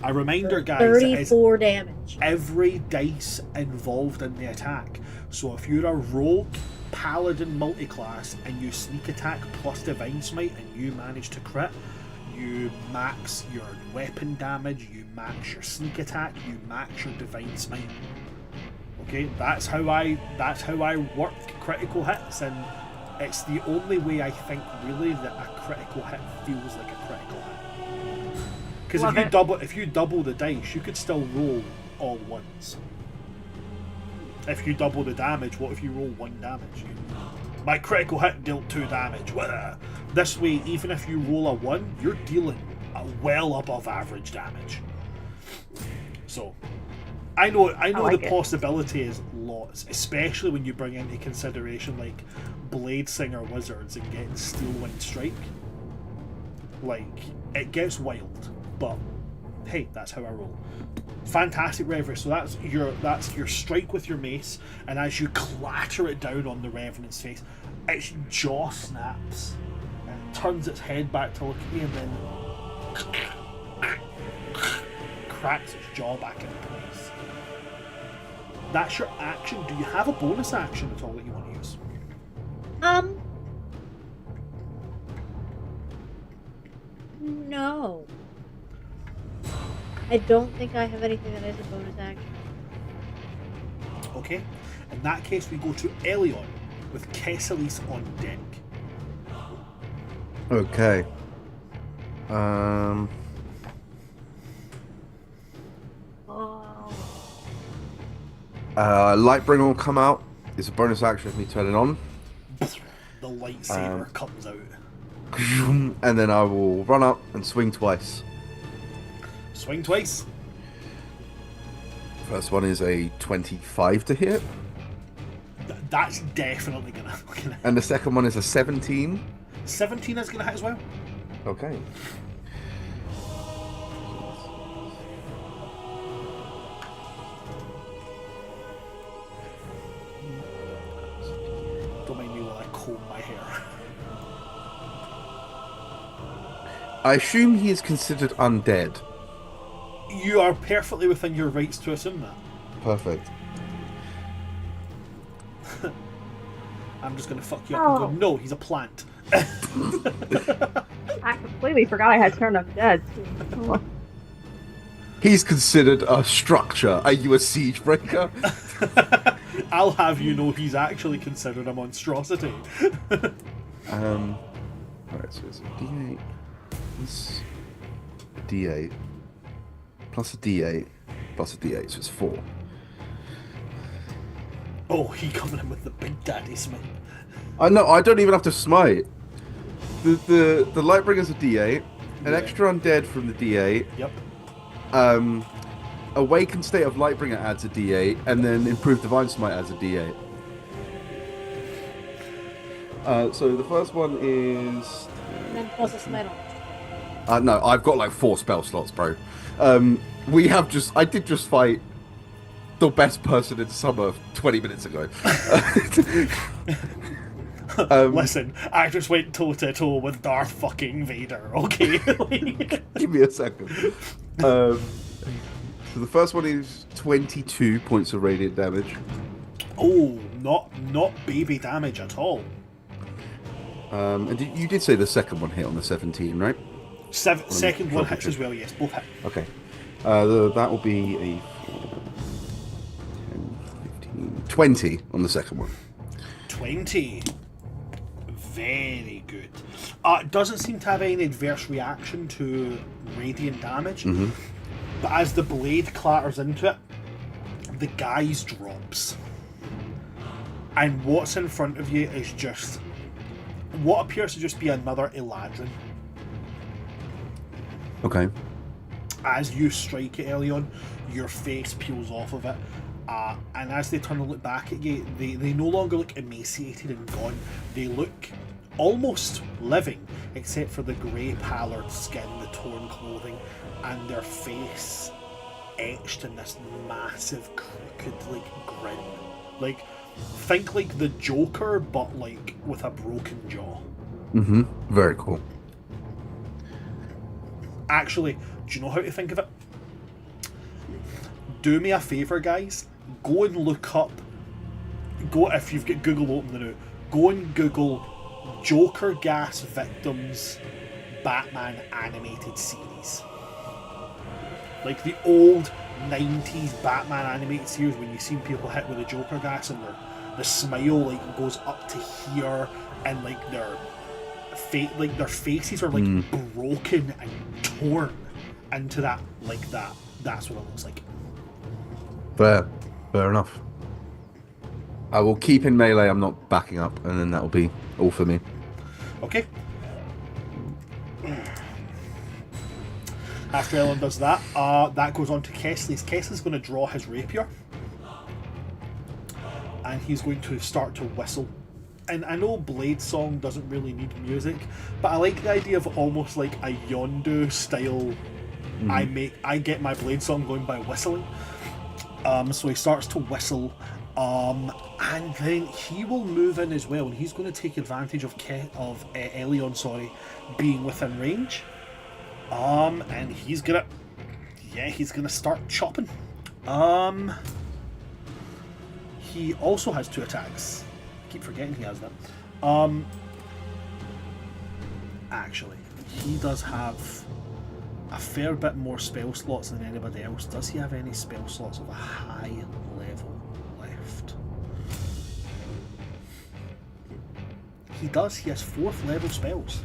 A reminder, guys, that is 34 damage. every dice involved in the attack. So if you're a rogue, paladin multiclass, and you sneak attack plus divine smite, and you manage to crit, you max your weapon damage, you max your sneak attack, you max your divine smite. Okay, that's how I work critical hits, and it's the only way I think really that a critical hit feels like a critical hit. Because if you double the dice, you could still roll all ones. If you double the damage, what if you roll 1 damage? My critical hit dealt 2 damage. This way, even if you roll a 1, you're dealing well above average damage. So, I know like the possibility is lots, especially when you bring into consideration like Blade Singer Wizards and getting Steel Wind Strike. Like, it gets wild, but hey, that's how I roll. Fantastic Reverie. So that's your strike with your mace, and as you clatter it down on the Revenant's face, its jaw snaps and turns its head back to look at you, and then cracks its jaw back into place. That's your action. Do you have a bonus action at all that you want to use? No. I don't think I have anything that is a bonus action. Okay. In that case, we go to Elion with Kesselis on deck. Okay. Lightbringer will come out. It's a bonus action if me turn it on. The lightsaber comes out. And then I will run up and swing twice. Swing twice. First one is a 25 to hit. That's definitely gonna fucking hit. And the second one is a 17. 17 is gonna hit as well. Okay. Don't mind me while I comb my hair. I assume he is considered undead. You are perfectly within your rights to assume that. Perfect. I'm just gonna fuck you up and go, no, he's a plant. I completely forgot I had turned up dead. He's considered a structure. Are you a siege breaker? I'll have you know he's actually considered a monstrosity. Alright, so it's a D8 plus a D8 plus a D8 plus a D8, so it's 4. Oh, he coming in with the big daddy smite. I know, I don't even have to smite. The Lightbringer's a D8, an extra undead from the D8. Yep. Awakened State of Lightbringer adds a D8, and then Improved Divine Smite adds a D8. So the first one is... And then plus a smite on. no, I've got like 4 spell slots, bro. I did just fight the best person in Summer 20 minutes ago. Listen, I just went toe to toe with Darth fucking Vader, okay? Give me a second. So the first one is 22 points of radiant damage. Oh, not baby damage at all. And you did say the second one hit on the 17, right? Second one hits as well, yes, both hit. Okay. That will be a 10, 15, 20 on the second one. 20. Very good. It doesn't seem to have any adverse reaction to radiant damage, but as the blade clatters into it, the guise drops. And what's in front of you is just what appears to just be another Eladrin. Okay. As you strike it, Elion, your face peels off of it. And as they turn to look back at you, they no longer look emaciated and gone. They look almost living, except for the grey pallid skin, the torn clothing, and their face etched in this massive, crooked, grin. Think like the Joker, but with a broken jaw. Mm-hmm. Very cool. Actually, do you know how to think of it? Do me a favour, guys. Go and look up. Go if you've got Google open now. Go and Google Joker Gas Victims Batman animated series. Like the old 90s Batman animated series when you seen people hit with the Joker gas and the smile like goes up to here and like their faces are like broken and torn into that like that. That's what it looks like. Fair enough. I will keep in melee. I'm not backing up, and then that'll be all for me. Okay. After Ellen does that, that goes on to Kesley's. Kesley's going to draw his rapier. And he's going to start to whistle. And I know Blade Song doesn't really need music, but I like the idea of almost like a Yondu style. I get my Blade Song going by whistling. So he starts to whistle. And then he will move in as well, and he's going to take advantage of Elion, being within range. And he's gonna start chopping. He also has 2 attacks. I keep forgetting he has that. Actually, he does have a fair bit more spell slots than anybody else. Does he have any spell slots of a high level left? He does. He has 4th level spells.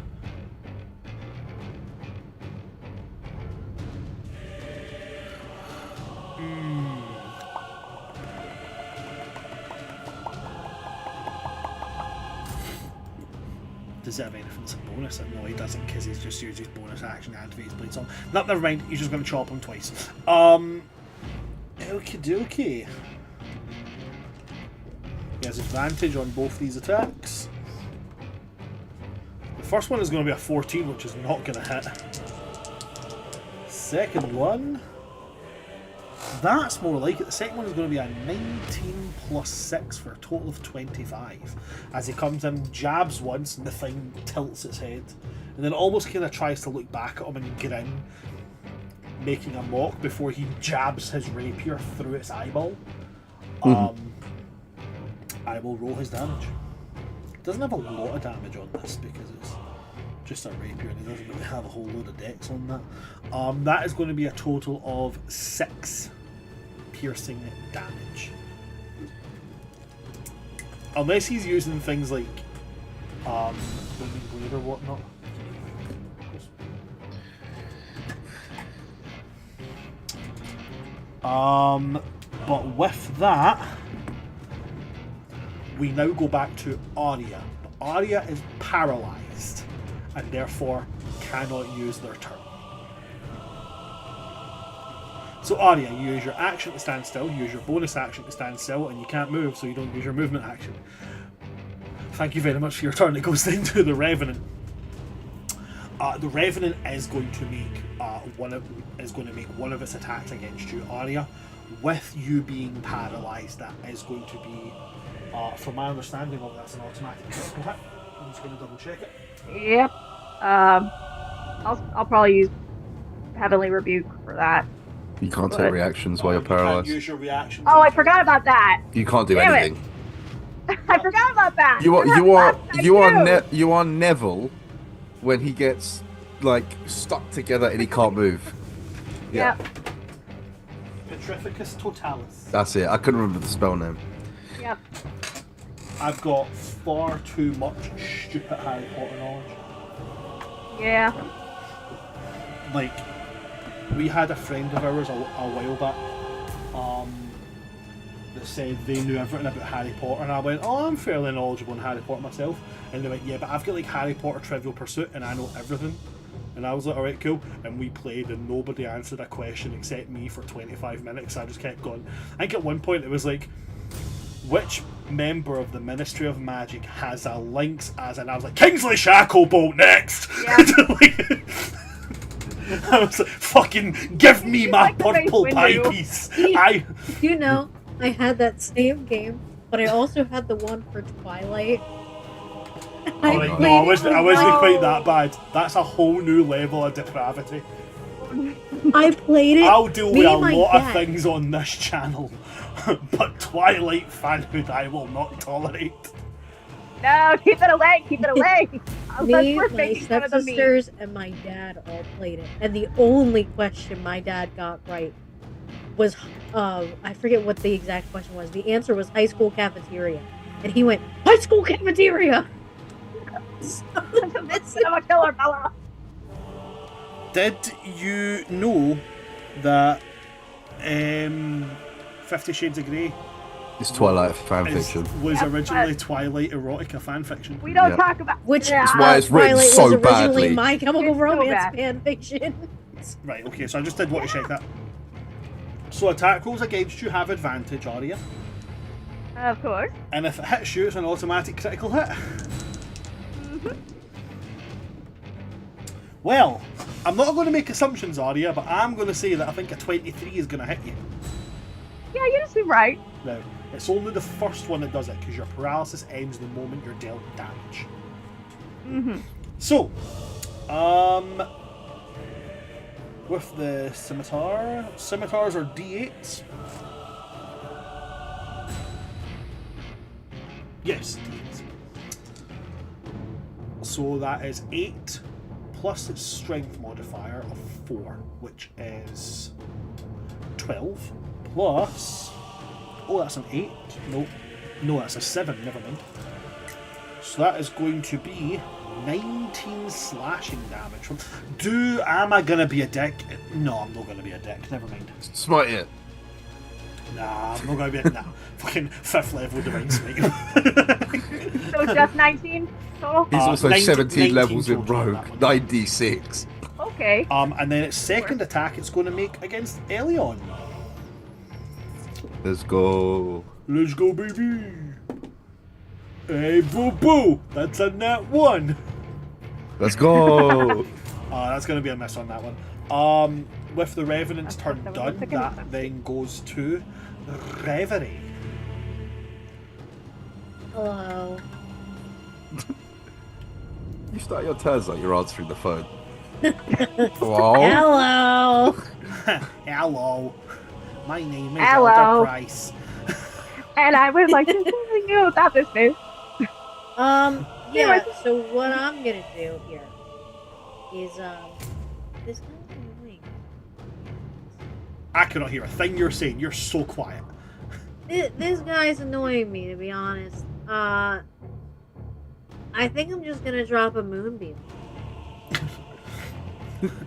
Does he have anything that's a bonus? No, he doesn't, because he's just used his bonus action to activate his Blade Song. No, never mind, he's just going to chop him twice. Okie dokie. He has advantage on both these attacks. The first one is going to be a 14, which is not going to hit. Second one, that's more like it. The second one is going to be a 19 plus 6 for a total of 25. As he comes in, jabs once, and the thing tilts its head. And then almost kind of tries to look back at him and grin, making a mock before he jabs his rapier through its eyeball. I will roll his damage. It doesn't have a lot of damage on this because it's just a rapier and he doesn't really have a whole load of dex on that. That is going to be a total of 6 piercing damage. Unless he's using things like Booming Blade or whatnot. But with that, we now go back to Arya. But Arya is paralyzed and therefore cannot use their turn. So Arya, you use your action to stand still, you use your bonus action to stand still, and you can't move, so you don't use your movement action. Thank you very much for your turn. It goes into the Revenant. The Revenant is going to make one of its attacks against you, Arya. With you being paralysed, that is going to be, from my understanding of that's an automatic critical hit. I'm just going to double check it. Yep. I'll probably use Heavenly Rebuke for that. You can't take reactions while you're You can't paralyzed. use your reactions. Oh, I forgot about that. You can't do Damn it. anything. I forgot about that. You are Neville when he gets like stuck together and he can't move. Yeah. Yep. Petrificus Totalis. That's it. I couldn't remember the spell name. Yep. I've got far too much stupid Harry Potter knowledge. Yeah. Like, we had a friend of ours a while back that said they knew everything about Harry Potter, and I went, oh, I'm fairly knowledgeable in Harry Potter myself. And they went, yeah, but I've got like Harry Potter Trivial Pursuit and I know everything. And I was like, alright, cool. And we played and nobody answered a question except me for 25 minutes. I just kept going. I think at one point it was like, which member of the Ministry of Magic has a Lynx as, and I was like, Kingsley Shacklebolt next! Yeah. I was like, fucking give me my Like the purple Mace pie Windu. piece! You know, I had that same game, but I also had the one for Twilight. Oh, right, no, I wasn't quite that bad. That's a whole new level of depravity. I played it. I'll deal Me with a and my lot of dad- things on this channel, but Twilight fanhood I will not tolerate. No, keep it away, keep it away. Me, We're my making fun of the meme. stepsisters, and my dad all played it. And the only question my dad got right was, I forget what the exact question was. The answer was high school cafeteria. And he went, high school cafeteria! So that's I'm a killer fella. Did you know that 50 Shades of Grey It's Twilight fanfiction. was originally Twilight erotica fanfiction? We don't Yeah. talk about Which That's why it's written Twilight so was originally badly. My Chemical It's so Romance bad. fan fiction. Right, okay, so I just did want to check that. So attack rolls against you have advantage, Arya. Of course. And if it hits you, it's an automatic critical hit. Well, I'm not going to make assumptions, Arya, but I'm going to say that I think a 23 is going to hit you. Yeah, you just seem right. Now, it's only the first one that does it, because your paralysis ends the moment you're dealt damage. So, with the scimitar, scimitars are d8s. Yes, d8s. So that is 8 plus its strength modifier of 4, which is 12, plus... Oh, that's an 8. No, that's a 7, never mind. So that is going to be 19 slashing damage from... Am I gonna be a dick? No, I'm not gonna be a dick, never mind. Smite it. Nah, I'm not gonna be a... Nah, fucking 5th level Divine Smite. So just 19 total? He's also 19 17 levels in total on Rogue. that one. 96. Okay. And then its second attack it's going to make against Elion. Let's go. Let's go, baby! Hey, boo boo! That's a nat 1! Let's go. That's going to be a miss on that one. With the Revenant's turn That was done, a second that miss. then goes to Reverie. Hello. You start your turns like you're answering the phone. Hello? Hello. Hello. My name is Hello. Elder Price. And I would like to tell you about this news. Yeah, so what I'm gonna do here is, this guy's annoying. I cannot hear a thing you're saying. You're so quiet. This guy's annoying me, to be honest. I think I'm just gonna drop a moonbeam.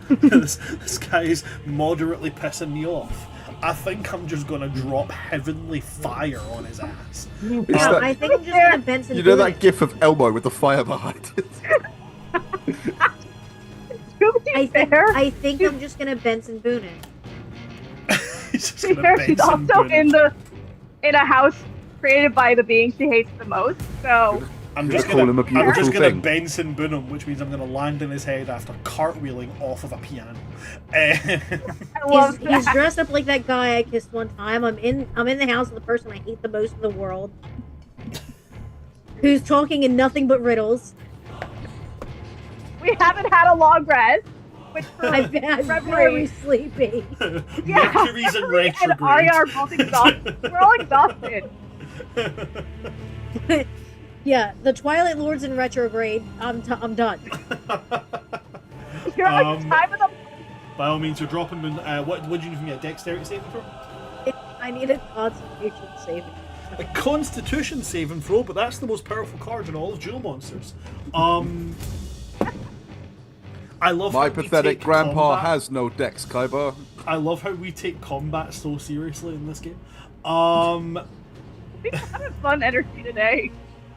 this guy is moderately pissing me off. I think I'm just gonna drop heavenly fire on his ass. It's No, that- I think I'm just gonna Benson. you know Boone that it. gif of Elmo with the fire behind it? To be fair, I think I'm just gonna Benson Boone it. He's just to be gonna fair, bend she's some also boon. in a house created by the being she hates the most. So I'm You're just gonna gonna, call him a I'm just beautiful gonna thing. Benson boon him, which means I'm gonna land in his head after cartwheeling off of a piano. I love He's that. dressed up like that guy I kissed one time. I'm in the house of the person I hate the most in the world, who's talking in nothing but riddles. We haven't had a long rest, which for I'm very sleepy. Yeah, Mercury's in Reverie and Arya retrograde. are both exhausted. We're all exhausted. Yeah, the Twilight Lord's in retrograde. I'm done. You're like the time of the By all means, you're dropping moon. What do you need from me? A dexterity saving throw? I need a Constitution saving. A Constitution saving throw, but that's the most powerful card in all of Duel Monsters. I love My how we pathetic take grandpa combat- has no dex, Kaiba. I love how we take combat so seriously in this game. We've had a fun energy today,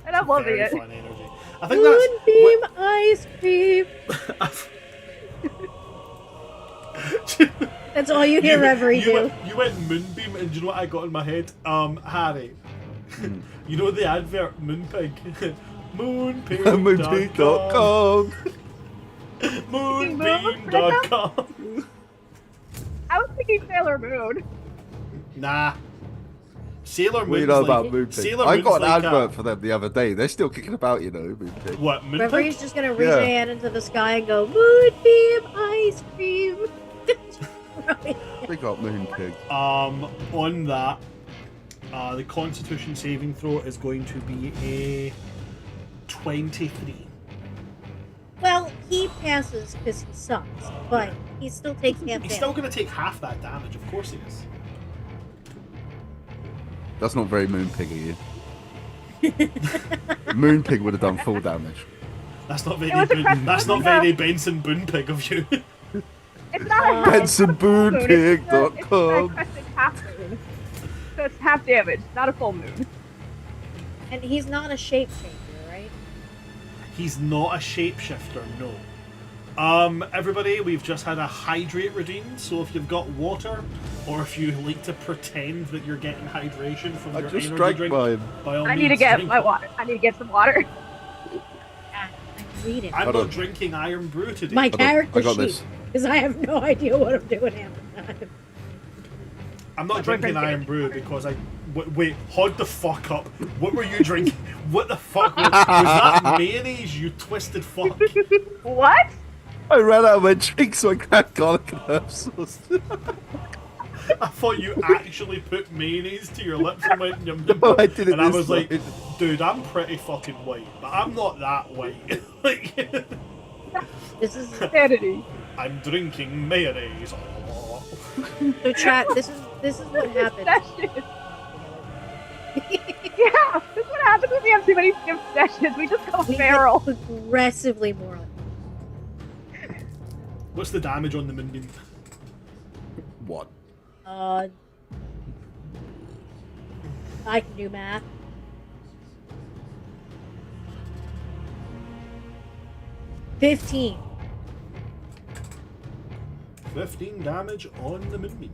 and I'm loving Very it. fun energy. I think that's. Moonbeam ice cream. That's all you hear Reverie do. You went Moonbeam, and do you know what I got in my head? Harry. You know the advert Moonpig? Moonpig. Moonpig.com. Moonbeam.com. I was thinking Sailor Moon. Nah. Sailor What do you Moon's know like, about Moonpig? Sailor I Moon's got an like advert for them the other day. They're still kicking about, you know, Moonpig. what, Remember, he's Moonpig? just gonna reach Yeah. a hand into the sky and go, Moonbeam ice cream. They got Moonpig. On that, the Constitution saving throw is going to be a 23. Well, he passes because he sucks, but he still takes half He's damage. still going to take half that damage, of course he is. That's not very Moonpig of you. Moonpig would have done full damage. That's not very, It was a crack- that's not very Benson Boonpig of you. It's not a BensonBoonpig.com. It's a crescent half moon. So it's half damage, not a full moon. And he's not a shape changer, right? He's not a shapeshifter, no. Everybody, we've just had a hydrate redeemed, so if you've got water, or if you like to pretend that you're getting hydration from I your just energy drank drink, mine. by all I need to means, get drink my it. water. I need to get some water. I'm reading. I'm Hold not on. drinking Iron Brew today. My I character got sheet, this. because I have no idea what I'm doing half the time. I'm not That's what drinking I'm Iron drinking. Brew because wait, hold the fuck up. What were you drinking? What the fuck was that mayonnaise, you twisted fuck? What? I ran out of my drink, so I grabbed garlic and herb sauce. I thought you actually put mayonnaise to your lips and went yum yum. No, I did it and I this was like, way. dude, I'm pretty fucking white, but I'm not that white. Like, This is Sanity. I'm drinking mayonnaise. so chat. This is what happens. That shit. Yeah, this is what happens when we have too many skip sessions. We just go We feral. get progressively more. What's the damage on the moonbeam? What? I can do math. 15. 15 damage on the moonbeam.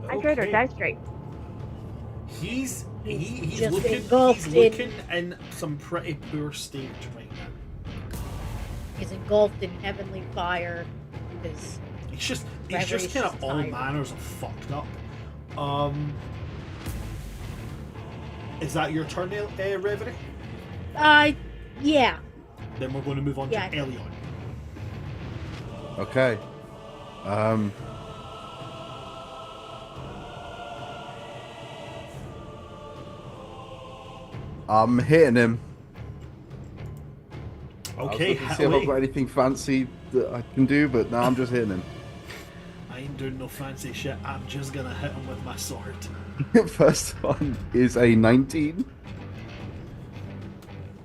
Hydrate or die straight. He's He's just looking engulfed in some pretty poor state right now. He's engulfed in heavenly fire. He's He's just Reverie kind of is all tired. manners of fucked up. Is that your turn, Reverie? yeah. Then we're going to move on Yeah. to Elion. Okay. I'm hitting him. Okay, I was looking to hit see if I've away. got anything fancy that I can do, but now I'm just hitting him. I ain't doing no fancy shit. I'm just gonna hit him with my sword. First one is a 19.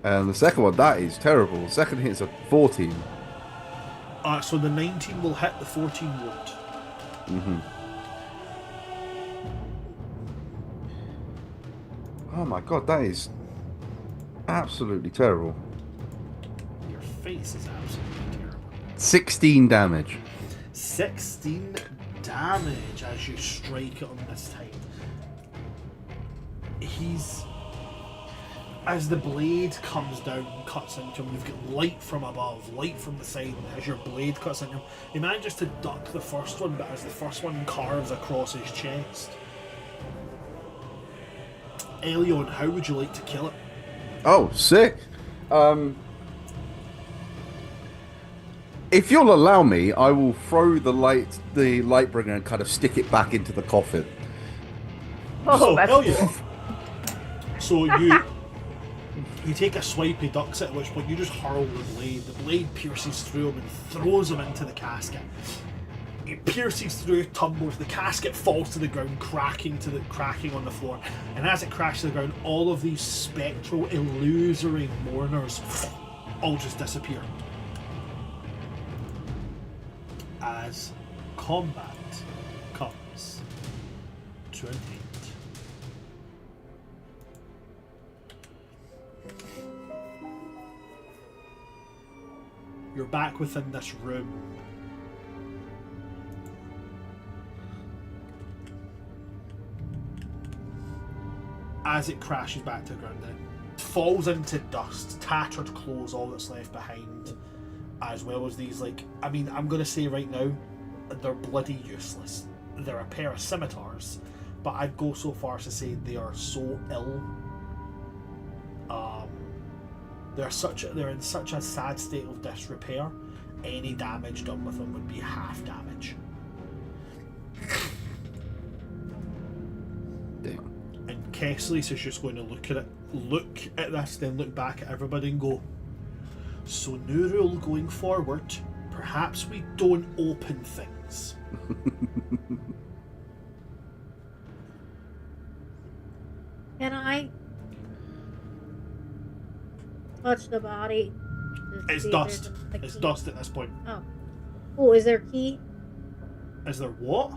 And the second one, that is terrible. The second hit is a 14. So the 19 will hit, the 14 won't. Oh my god, that is absolutely terrible. Your face is absolutely terrible. 16 damage. 16 damage as you strike it on this time. As the blade comes down and cuts into him, you've got light from above, light from the side, and as your blade cuts into him, he manages to duck the first one, but as the first one carves across his chest. Elion, how would you like to kill it? Oh, sick. If you'll allow me, I will throw the light bringer and kind of stick it back into the coffin. Oh, that's hell cool. yeah. So you take a swipe, he ducks it, at which point you just hurl the blade. The blade pierces through him and throws him into the casket. It pierces through, tumbles, the casket falls to the ground, cracking on the floor. And as it crashes to the ground, all of these spectral, illusory mourners all just disappear. As combat comes to an end. You're back within this room. As it crashes back to the ground, it falls into dust, tattered clothes, all that's left behind. as well as these, like, I mean, I'm going to say right now, they're bloody useless. They're a pair of scimitars, but I'd go so far as to say they are so ill. They're in such a sad state of disrepair. Any damage done with them would be half damage. Damn. And Kesslis is just going to look at this, then look back at everybody and go, so new rule going forward, perhaps we don't open things. Can I touch the body? to It's see if dust. there's It's key? dust at this point. Oh. Oh, is there a key? Is there what?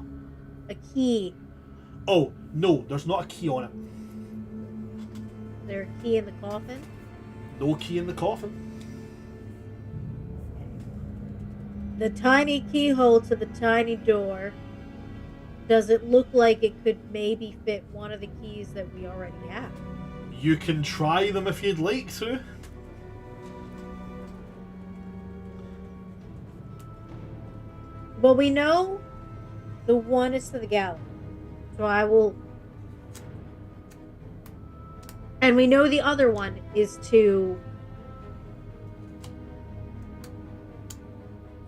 A key. Oh, no, there's not a key on it. Is there a key in the coffin? No key in the coffin. The tiny keyhole to the tiny door. Does it look like it could maybe fit one of the keys that we already have? You can try them if you'd like to. Well, we know the one is to the gallery. So I will... And we know the other one is to...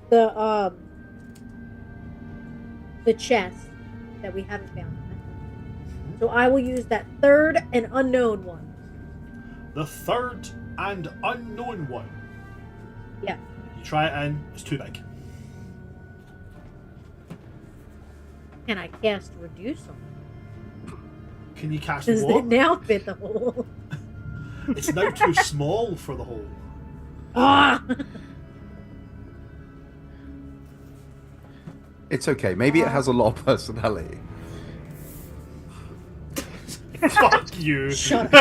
the chest that we haven't found yet. So I will use that third and unknown one. The third and unknown one. Yeah. You try it in, it's too big. Can I cast reduce on it? Can you cast Does what? it now fit the hole? It's now too small for the hole. Ah! It's okay. Maybe it has a lot of personality. Fuck you. Shut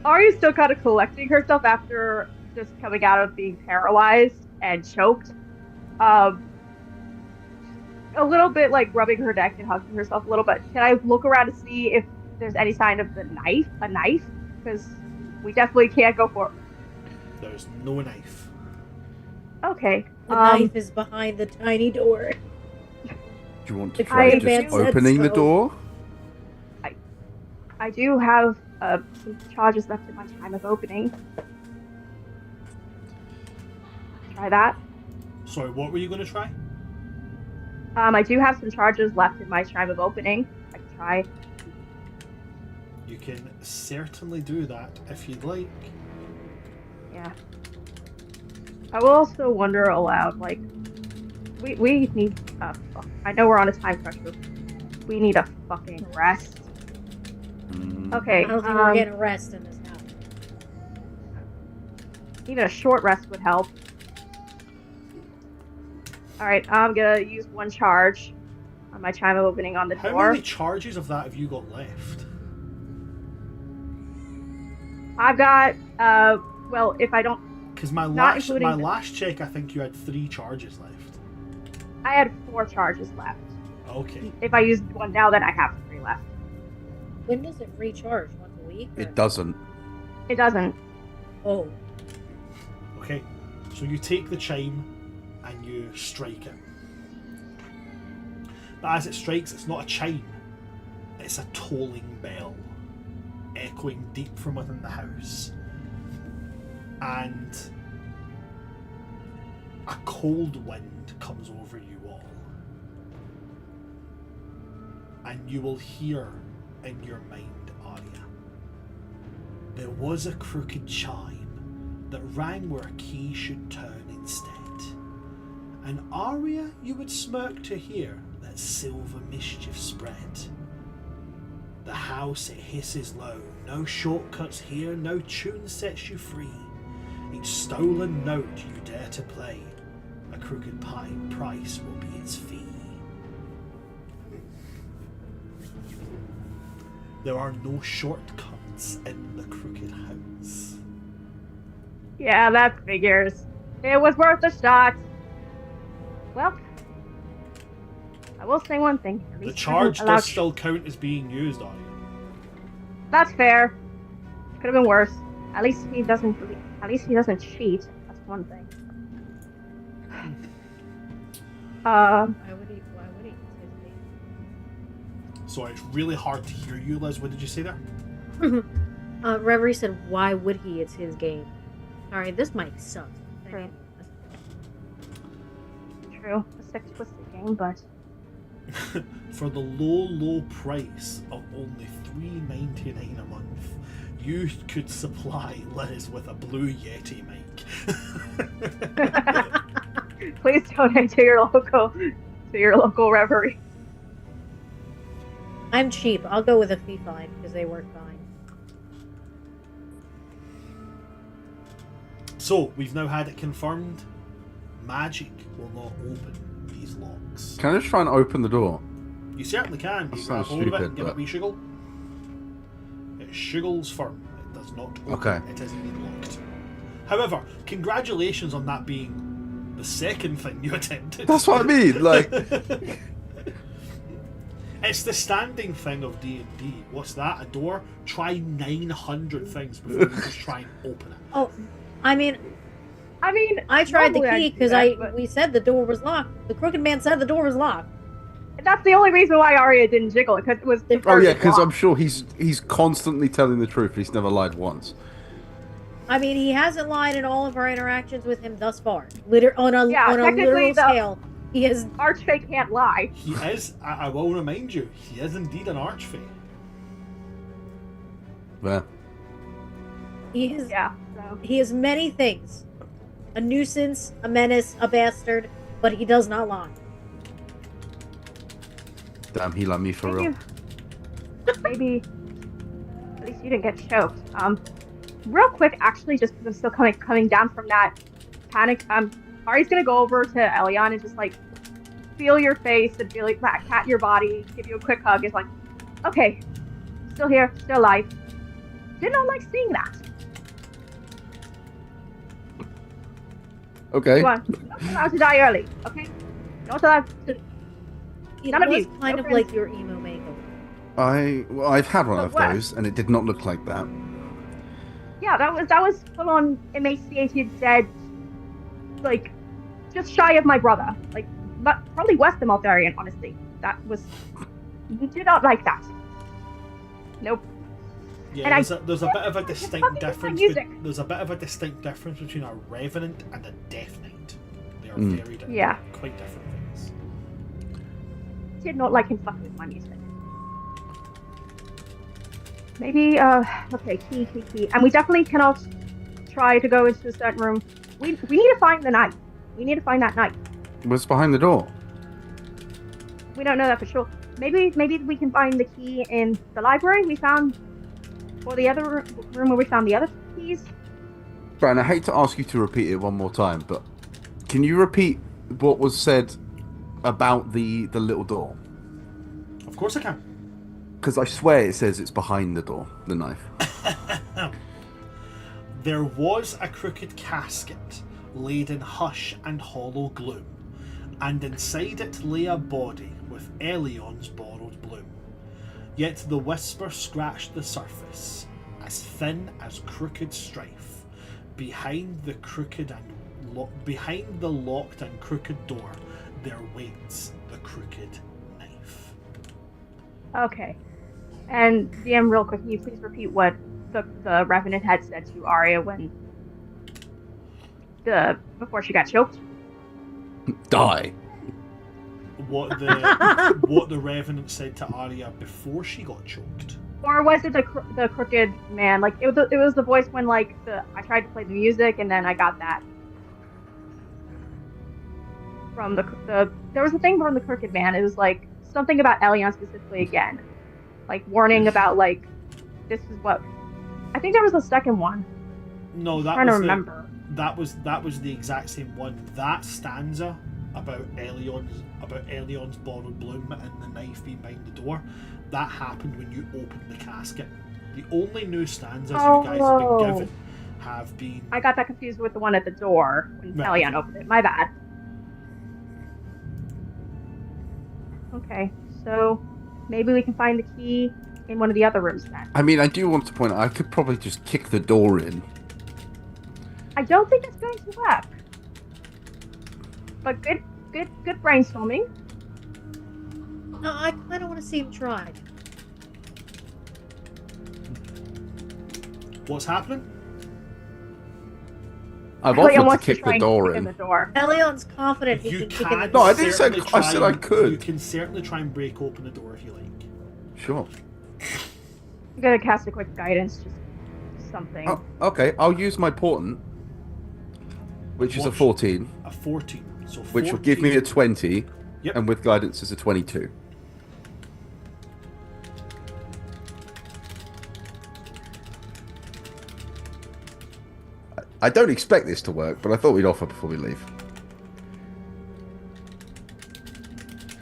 Arya's still kind of collecting herself after just coming out of being paralyzed and choked. A little bit like rubbing her neck and hugging herself a little bit. Can I look around to see if there's any sign of a knife? Because we definitely can't go for it. There's no knife. Okay. The knife is behind the tiny door. Do you want to The try Craven just said opening the so. door? I do have some charges left in my time of opening. Try that. Sorry, what were you going to try? I do have some charges left in my time of opening. I can try. You can certainly do that if you'd like. Yeah. I will also wonder aloud, like, we need I know we're on a time pressure. We need a fucking rest. Okay. I don't think we're getting rest in this house. Even a short rest would help. Alright, I'm gonna use one charge on my chime of opening on the How door. many charges of that have you got left? I've got, well, if I don't... Because my Not last including the- last check, I think you had 3 charges left. I had 4 charges left. Okay. If I use one now, then I have 3 left. When does it recharge? Once a week? or- It doesn't. It doesn't. Oh. Okay. So you take the chime and you strike it. But as it strikes, it's not a chime. It's a tolling bell, echoing deep from within the house. And a cold wind comes over you all. And you will hear in your mind, Arya, there was a crooked chime that rang where a key should turn instead. And Arya, you would smirk to hear that silver mischief spread. The house it hisses low, no shortcuts here, no tune sets you free. Each stolen note you dare to play, a crooked price will be its fee. There are no shortcuts in the crooked house. Yeah, that figures. It was worth a shot. Well, I will say one thing. At The least charge allowed- does still count as being used, Arya. That's fair. Could have been worse. At least he doesn't cheat. That's one thing. Why would he? Why would he? It's his Sorry, it's really hard to hear you, Liz. What did you say there? game. Reverie said, "Why would he? It's his game." All right, this mic sucks. True. True. A sick, twisted game, but For the low price of only $3.99 a month, you could supply Liz with a Blue Yeti mic. please donate to your local Reverie. I'm cheap. I'll go with a fee fine because they work fine. So, we've now had it confirmed. Magic will not open these locks. Can I just try and open the door? You certainly can. That You grab sounds hold of it and stupid, give it a but- wee shiggle. It shiggles firm. It does not open. Okay. It is indeed locked. However, congratulations on that being the second thing you attempted. That's what I mean. Like, It's the standing thing of D&D. What's that? A door? Try 900 things before you just try and open it. Oh, I mean, I tried the normally key do because that, but we said the door was locked. The crooked man said the door was locked. that's the only reason why Arya didn't jiggle, because it was the oh yeah, first because I'm block. sure he's constantly telling the truth. He's never lied once. I mean, he hasn't lied in all of our interactions with him thus far. On a technically literal the- scale, he has. Archfey can't lie. He is, I will remind you, he is indeed an archfey. Yeah. He is. Yeah. So He is many things: a nuisance, a menace, a bastard, but he does not lie. Damn, he like me for real. maybe at least you didn't get choked. Real quick, actually, just because I'm still coming down from that panic. Ari's gonna go over to Elion and just like feel your face and feel like pat your body, give you a quick hug. It's like, okay, still here, still alive. Did not like seeing that. Okay. Come on, not allowed to die early, okay? Not allowed to. It None of was you. kind No of friends. like your emo mango. I've had one But of what? those, and it did not look like that. Yeah, that was full on emaciated, dead, like just shy of my brother. Like probably worse than Maltharian, honestly. That was you did not like that. Nope. Yeah, And there's a bit of a it's distinct fucking difference. music. There's a bit of a distinct difference between a revenant and a death knight. They are Mm. very different. Yeah. Quite different things. Did not like him fucking with my music. Maybe okay, key. And we definitely cannot try to go into a certain room. We need to find the knight. We need to find that knight. What's behind the door? We don't know that for sure. Maybe we can find the key in the library we found, or the other room where we found the other keys. Brian, I hate to ask you to repeat it one more time, but can you repeat what was said about the little door? Of course I can. Because I swear it says it's behind the door, the knife. There was a crooked casket laid in hush and hollow gloom, and inside it lay a body with Elion's borrowed bloom. Yet the whisper scratched the surface, as thin as crooked strife. Behind the locked and crooked door, there waits the crooked knife. Okay. And DM, real quick, can you please repeat what the Revenant had said to Arya before she got choked? Die. What the Revenant said to Arya before she got choked. Or was it the crooked man? Like it was the voice when like I tried to play the music and then I got that from there was a thing from the crooked man. It was like something about Elion specifically again, like warning about like this is what I think there was a second one. No, that I'm trying was to remember. that was the exact same one. That stanza about Elion's borrowed bloom and the knife being behind the door, that happened when you opened the casket. The only new stanzas you guys have been given have been. I got that confused with the one at the door when Right. Elion opened it. My bad. Okay, so maybe we can find the key in one of the other rooms then. I mean, I do want to point out, I could probably just kick the door in. I don't think it's going to work. But good brainstorming. No, I kind of want to see him try. What's happening? I've Elliot offered to wants kick try the and door kick in. the door. Elion's confident he You can kick in can. the No, I didn't say- certainly I said I try- could. You can certainly try and break open the door if you like. Sure. I'm gonna cast a quick guidance, just something. Oh, okay, I'll use my portent, which is a Watch. 14, A 14. So which will give me a 20, Yep. and with guidance is a 22. I don't expect this to work, but I thought we'd offer before we leave.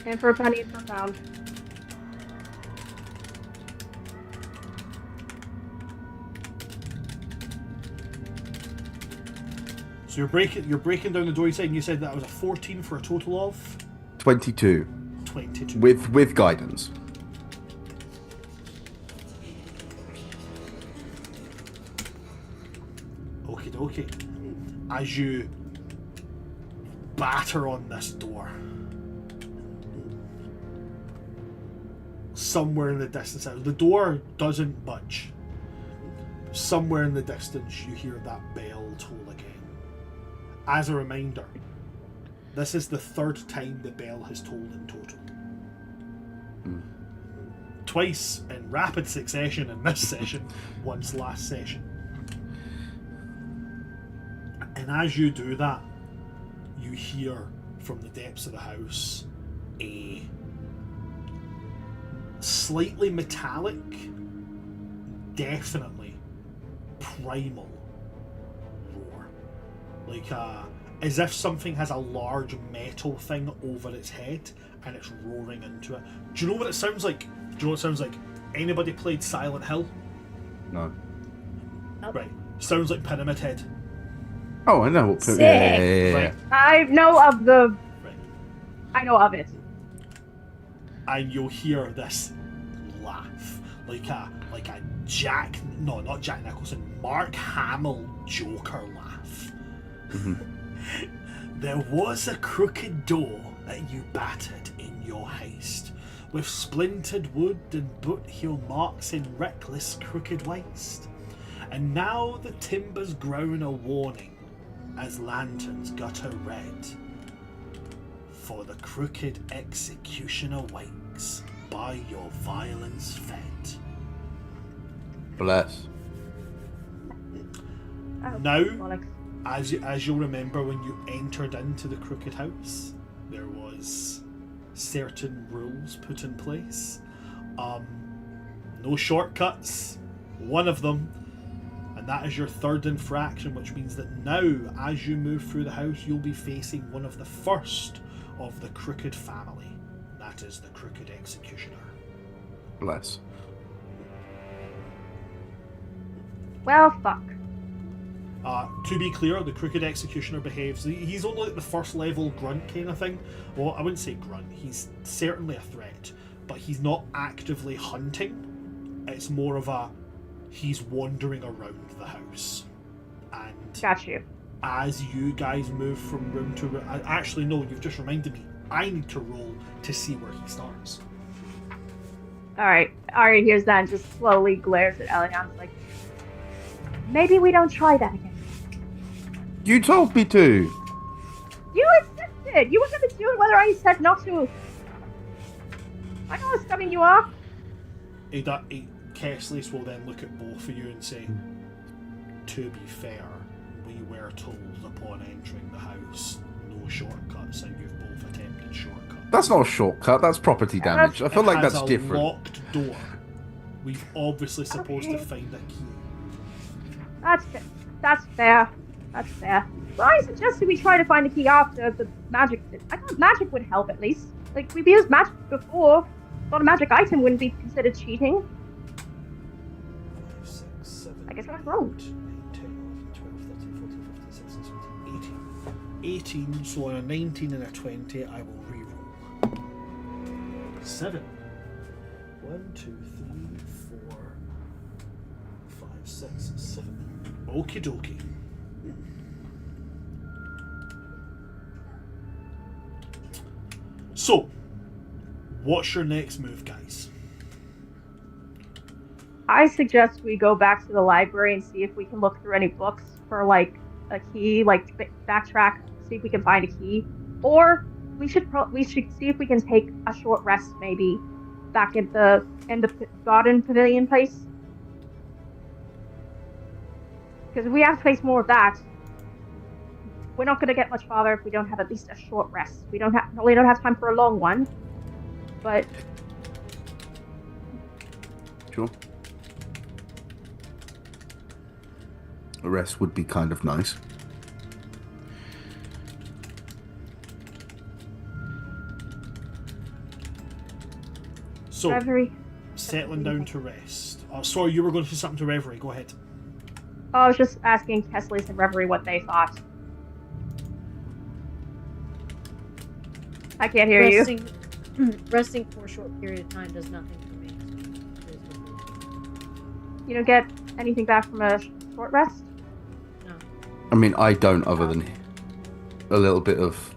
And for a penny, it's not found. So you're breaking down the door. You said that was a 14 for a total of 22, 22. with guidance. Okie dokie. As you batter on this door, somewhere in the distance, the door doesn't budge. Somewhere in the distance, you hear that bell toll again. As a reminder, this is the third time the bell has tolled in total. Twice in rapid succession in this session, once last session. And as you do that, you hear from the depths of the house a slightly metallic, definitely primal roar. Like as if something has a large metal thing over its head and it's roaring into it. Do you know what it sounds like? Do you know what it sounds like? Anybody played Silent Hill? No. Right. Sounds like Pyramid Head. Oh, I know. Sick. Yeah. Right. I know of the. Right. I know of it. And you'll hear this laugh, like a Jack, no, not Jack Nicholson, Mark Hamill Joker laugh. There was a crooked door that you battered in your haste, with splintered wood and boot heel marks in reckless crooked waste. And now the timbers groan a warning, as lanterns gutter red. For the crooked executioner wakes, by your violence fed. Bless. Oh, Now, bollocks. as you'll remember, when you entered into the crooked house, there was certain rules put in place. No shortcuts. One of them, and that is your third infraction, which means that now, as you move through the house, you'll be facing one of the first of the crooked family. That is the crooked executioner. Bless. Well, fuck. To be clear, the crooked executioner behaves. He's only like the first level grunt kind of thing. Well, I wouldn't say grunt. He's certainly a threat, but he's not actively hunting. It's more of a he's wandering around the house. And Got you. as you guys move from room to room, actually no, you've just reminded me. I need to roll to see where he starts. Alright, here's that and just slowly glares at Elian's like, maybe we don't try that again. You told me to. You insisted! You were gonna do it whether I said not to. I know how scummy you are. Kesslis will then look at both of you and say, to be fair, we were told upon entering the house, no shortcuts, and you've both attempted shortcuts. That's not a shortcut. That's property damage. I feel like that's It has a different. locked door. We've obviously supposed to Okay. find a key. That's fair. That's fair. Well, I suggested we try to find a key after the magic. I thought magic would help at least. Like, we've used magic before. Thought a magic item wouldn't be considered cheating. 5, 6, 7, I guess I was wrong. 8, 9, 10, 11, 12, 13, 14, 15, 16, 17, 18. 18, so on a 19 and a 20, I will re-roll. 7. 1, 2, 3, 4, 5, 6, 7. Okie dokie. So, what's your next move, guys? I suggest we go back to the library and see if we can look through any books for like a key, like backtrack, see if we can find a key, or we should see if we can take a short rest maybe back in the garden pavilion place, because if we have to face more of that, we're not going to get much farther if we don't have at least a short rest. We don't have time for a long one, but Sure. A rest would be kind of nice. So, Reverie. settling down to rest. Oh, sorry, you were going to say something to Reverie. Go ahead. Oh, I was just asking Kesslys and Reverie what they thought. I can't hear you. Resting for a short period of time does nothing for me. You don't get anything back from a short rest? No. I mean, I don't, other than a little bit of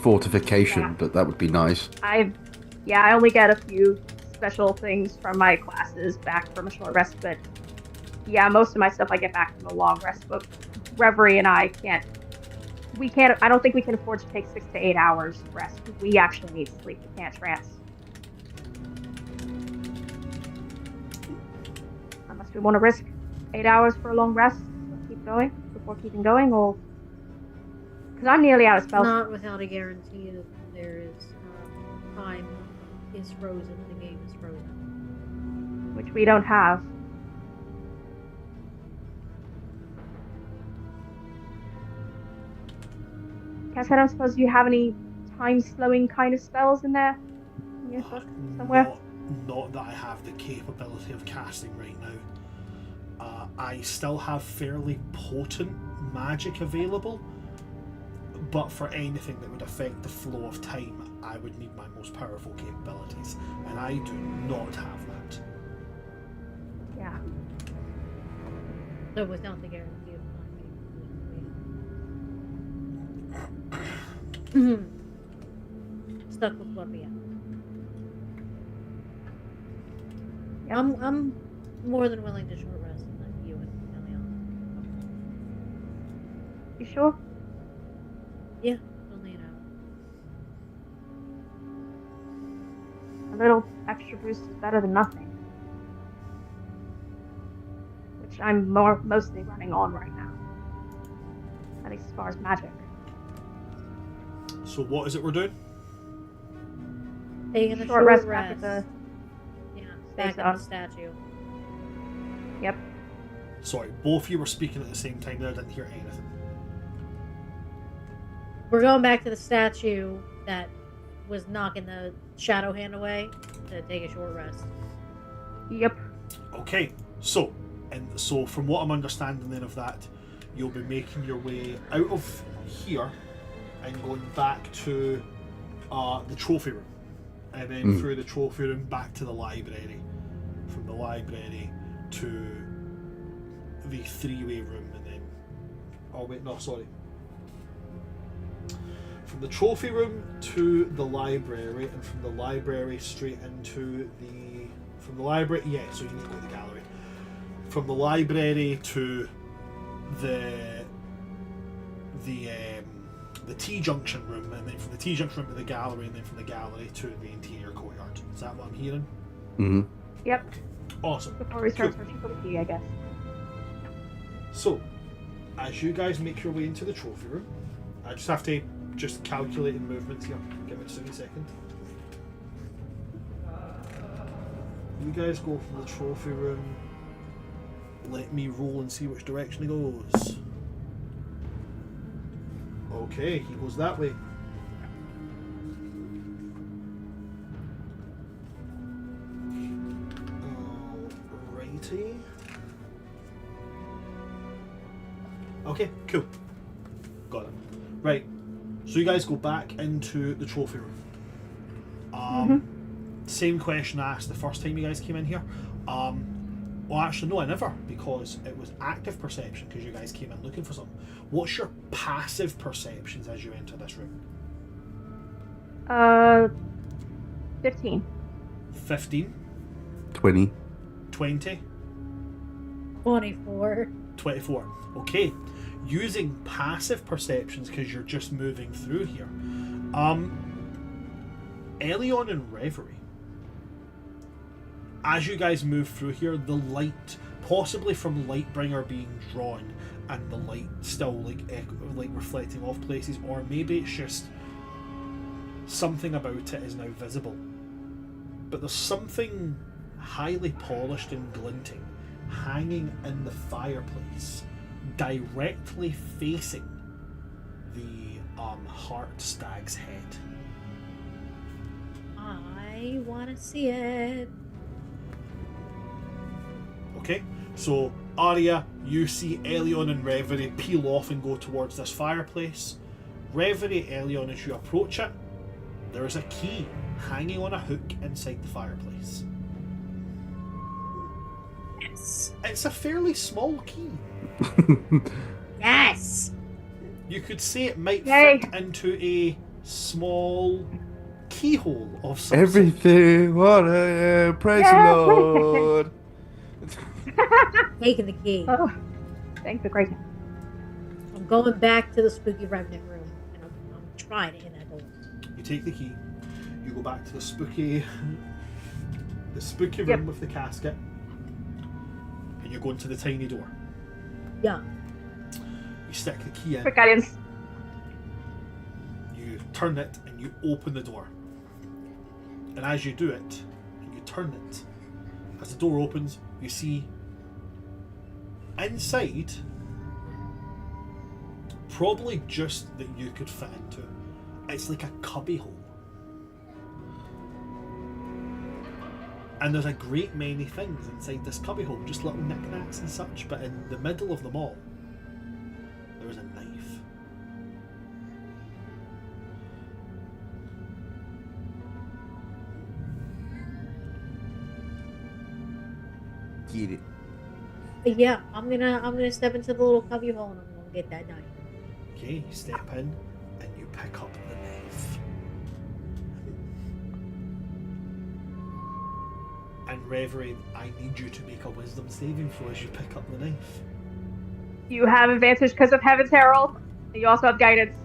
fortification, Yeah. but that would be nice. I only get a few special things from my classes back from a short rest, but yeah, most of my stuff I get back from a long rest. But Reverie and I can't. I don't think we can afford to take 6 to 8 hours rest. We actually need sleep. We can't trance. Unless we want to risk 8 hours for a long rest, keep going before keeping going, or because I'm nearly out of spells. Not without a guarantee that there is time is frozen. The game is frozen. Which we don't have. Cass, I don't suppose you have any time-slowing kind of spells in there? In your book somewhere? Not that I have the capability of casting right now. I still have fairly potent magic available, but for anything that would affect the flow of time, I would need my most powerful capabilities, and I do not have that. Yeah. So without the guarantee of time. Stuck with what we have. Yep. I'm more than willing to short rest and let you and Eliana. You sure? Yeah, only an hour. A little extra boost is better than nothing. Which I'm mostly running on right now. At least as far as magic. So what is it we're doing? Taking a Short rest back at the... back space at on. the statue. Yep. Sorry, both of you were speaking at the same time there, I didn't hear anything. We're going back to the statue that was knocking the shadow hand away to take a short rest. Yep. Okay, so from what I'm understanding then of that, you'll be making your way out of here and going back to the trophy room, and then through the trophy room back to the library, from the library to the three-way room, and then from the trophy room to the library, and from the library straight into so you need to go to the gallery. From the library to the T-junction room, and then from the T-junction room to the gallery, and then from the gallery to the interior courtyard. Is that what I'm hearing? Mm-hmm. Yep. Awesome. Before we start searching for the key, I guess. So, as you guys make your way into the trophy room, I just have to calculate in movements here. Give me just a second. You guys go from the trophy room. Let me roll and see which direction he goes. Okay, he goes that way. Alrighty. Okay, cool. Got it. Right. So you guys go back into the trophy room. Same question I asked the first time you guys came in here. Well, actually, no, I never, because it was active perception, because you guys came in looking for something. What's your passive perceptions as you enter this room? 15. 15, 20. 20, 24. 24. Okay, using passive perceptions, because you're just moving through here. Elion and Reverie. As you guys move through here, the light, possibly from Lightbringer being drawn, and the light still like reflecting off places, or maybe it's just something about it is now visible. But there's something highly polished and glinting hanging in the fireplace, directly facing the Heart Stag's head. I want to see it. Okay, so Arya, you see Elion and Reverie peel off and go towards this fireplace. Reverie, Elion, as you approach it, there is a key hanging on a hook inside the fireplace. Yes. It's a fairly small key. Yes. You could say it might Yay. fit into a small keyhole of some Everything, what I am, praise Yeah. the Lord. Taking the key. Oh, thank the great. I'm going back to the spooky remnant room, and I'm trying to hit that door. You take the key, you go back to the spooky room Yep. with the casket, and you go into the tiny door. Yeah. You stick the key in, Quick guidance. you turn it, and you open the door. And as you do it, and you turn it, as the door opens, you see inside, probably just that you could fit into, it's like a cubby hole. And there's a great many things inside this cubby hole, just little knickknacks and such, but in the middle of them all, there is a knife. Get it. Yeah, I'm gonna step into the little cubby hole and I'm gonna get that knife. Okay, you step in and you pick up the knife. And Reverie, I need you to make a wisdom saving throw as you pick up the knife. You have advantage because of Heaven's Herald. And you also have guidance.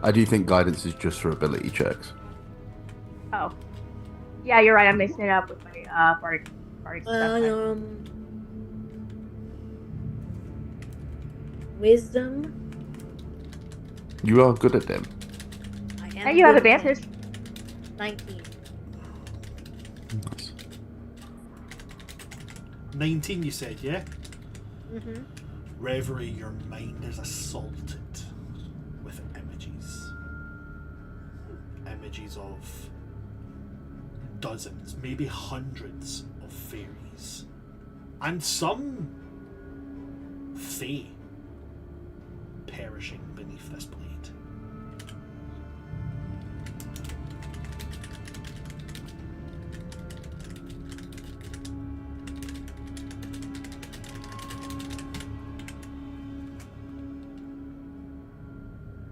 I do think guidance is just for ability checks. Oh. Yeah, you're right. I'm mixing it up with my bardic stuff. Wisdom. You are good at them. I am And you have good at advantage. 19. Nice. 19, you said, yeah? Mm-hmm. Reverie, your mind is assaulted with images. Images of dozens, maybe hundreds of fairies. And some fae perishing beneath this blade.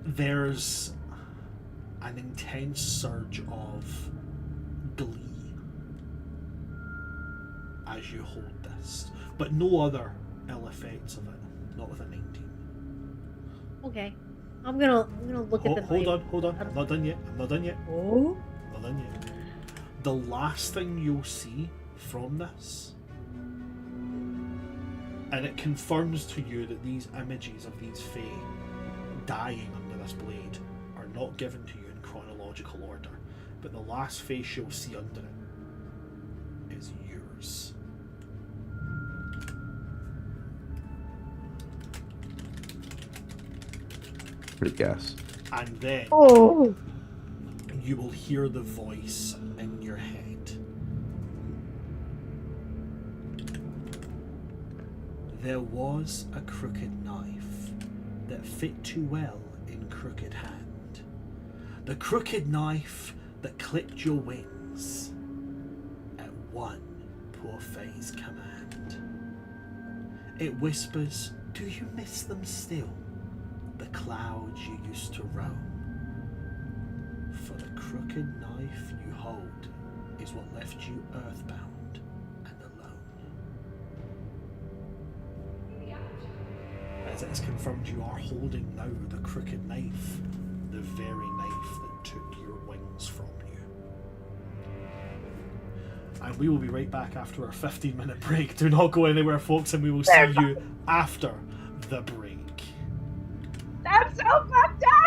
There's an intense surge of glee as you hold this, but no other ill effects of it. Not with a 19. Okay. I'm gonna look at the Hold knife. on. I'm not done yet. Oh. Not done yet. The last thing you'll see from this, and it confirms to you that these images of these fae dying under this blade are not given to you in chronological order, but the last face you'll see under it is yours. Pretty gas. And then Oh. you will hear the voice in your head. There was a crooked knife that fit too well in crooked hand. The crooked knife that clipped your wings at one poor Fae's command. It whispers, do you miss them still? The clouds you used to roam. For the crooked knife you hold is what left you earthbound and alone. As it is confirmed, you are holding now the crooked knife, the very knife that took your wings from you. And we will be right back after our 15-minute break. Do not go anywhere, folks, and we will see you after the break. That's so fucked up!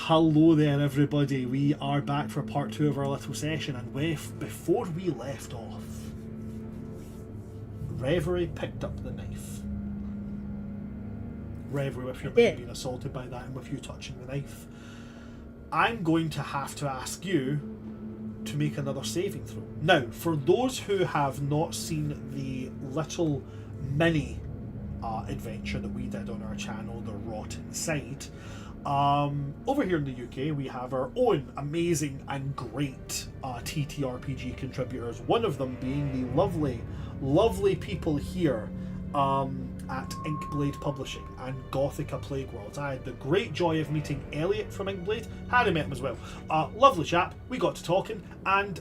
Hello there, everybody. We are back for part 2 of our little session, and before we left off, Reverie picked up the knife. Reverie, with your mind being assaulted by that and with you touching the knife, I'm going to have to ask you to make another saving throw. Now, for those who have not seen the little mini adventure that we did on our channel, The Rotten Side, over here in the UK we have our own amazing and great TTRPG contributors, one of them being the lovely people here at Inkblade Publishing and Gothica Plague Worlds. I had the great joy of meeting Elliot from Inkblade. Harry met him as well. Lovely chap. We got to talking, and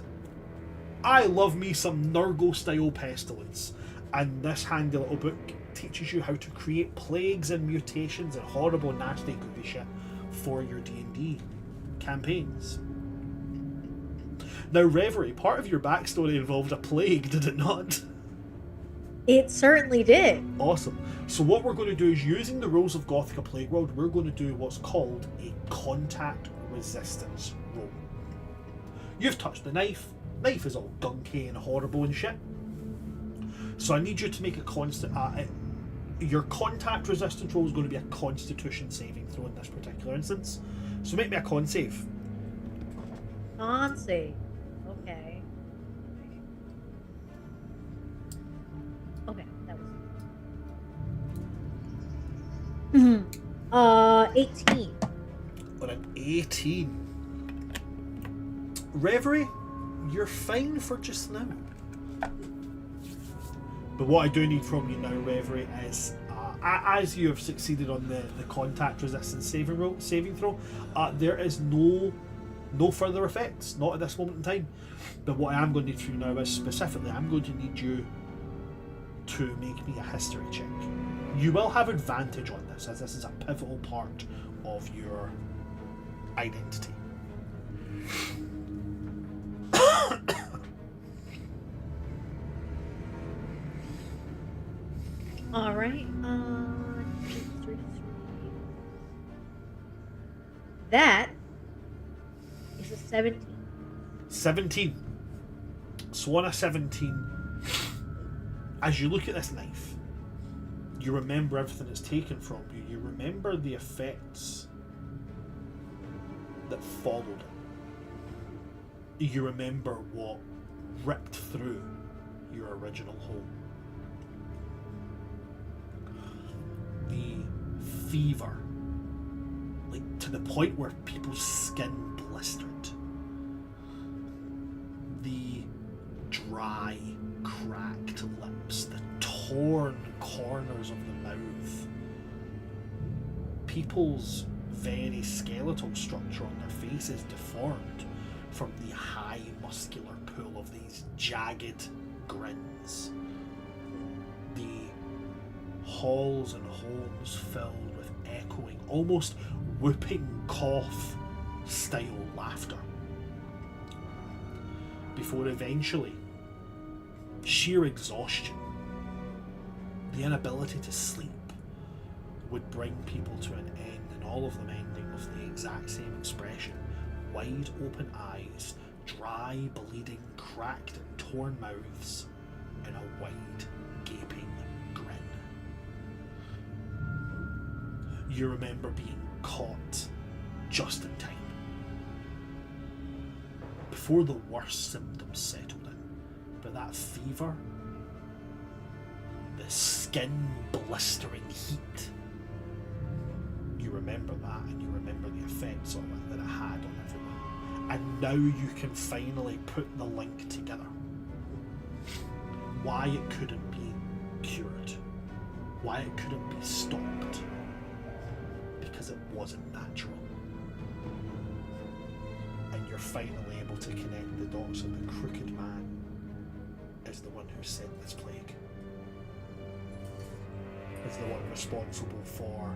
I love me some Nurgle style pestilence, and this handy little book teaches you how to create plagues and mutations and horrible, nasty, goofy shit for your D&D campaigns. Now, Reverie, part of your backstory involved a plague, did it not? It certainly did. Awesome. So what we're going to do is, using the rules of Gothica Plague World, we're going to do what's called a contact resistance roll. You've touched the knife. Knife is all gunky and horrible and shit. So I need you to make a constant... your contact resistance roll is going to be a Constitution saving throw in this particular instance. So make me a con save. Con save. Okay. Okay, that was... 18. On an 18. Reverie, you're fine for just now. But what I do need from you now, Reverie, is as you have succeeded on the contact resistance saving throw, there is no further effects, not at this moment in time. But what I am going to need from you now is, specifically, I'm going to need you to make me a history check. You will have advantage on this, as this is a pivotal part of your identity. All right. That is a 17. 17. So on a 17, as you look at this knife, you remember everything that's taken from you. You remember the effects that followed it. You remember what ripped through your original home. The fever, like to the point where people's skin blistered. The dry, cracked lips, the torn corners of the mouth. People's very skeletal structure on their faces deformed from the high muscular pull of these jagged grins. The halls and homes filled with echoing, almost whooping cough style laughter. Before eventually, sheer exhaustion, the inability to sleep, would bring people to an end, and all of them ending with the exact same expression: wide open eyes, dry, bleeding, cracked and torn mouths, and a wide, gaping grin. You remember being caught just in time, before the worst symptoms settled in. But that fever, the skin blistering heat, you remember that, and you remember the effects of it that it had on everyone. And now you can finally put the link together. Why it couldn't be cured. Why it couldn't be stopped. Because it wasn't natural. And you're finally able to connect the dots, and the crooked man is the one who sent this plague. Is the one responsible for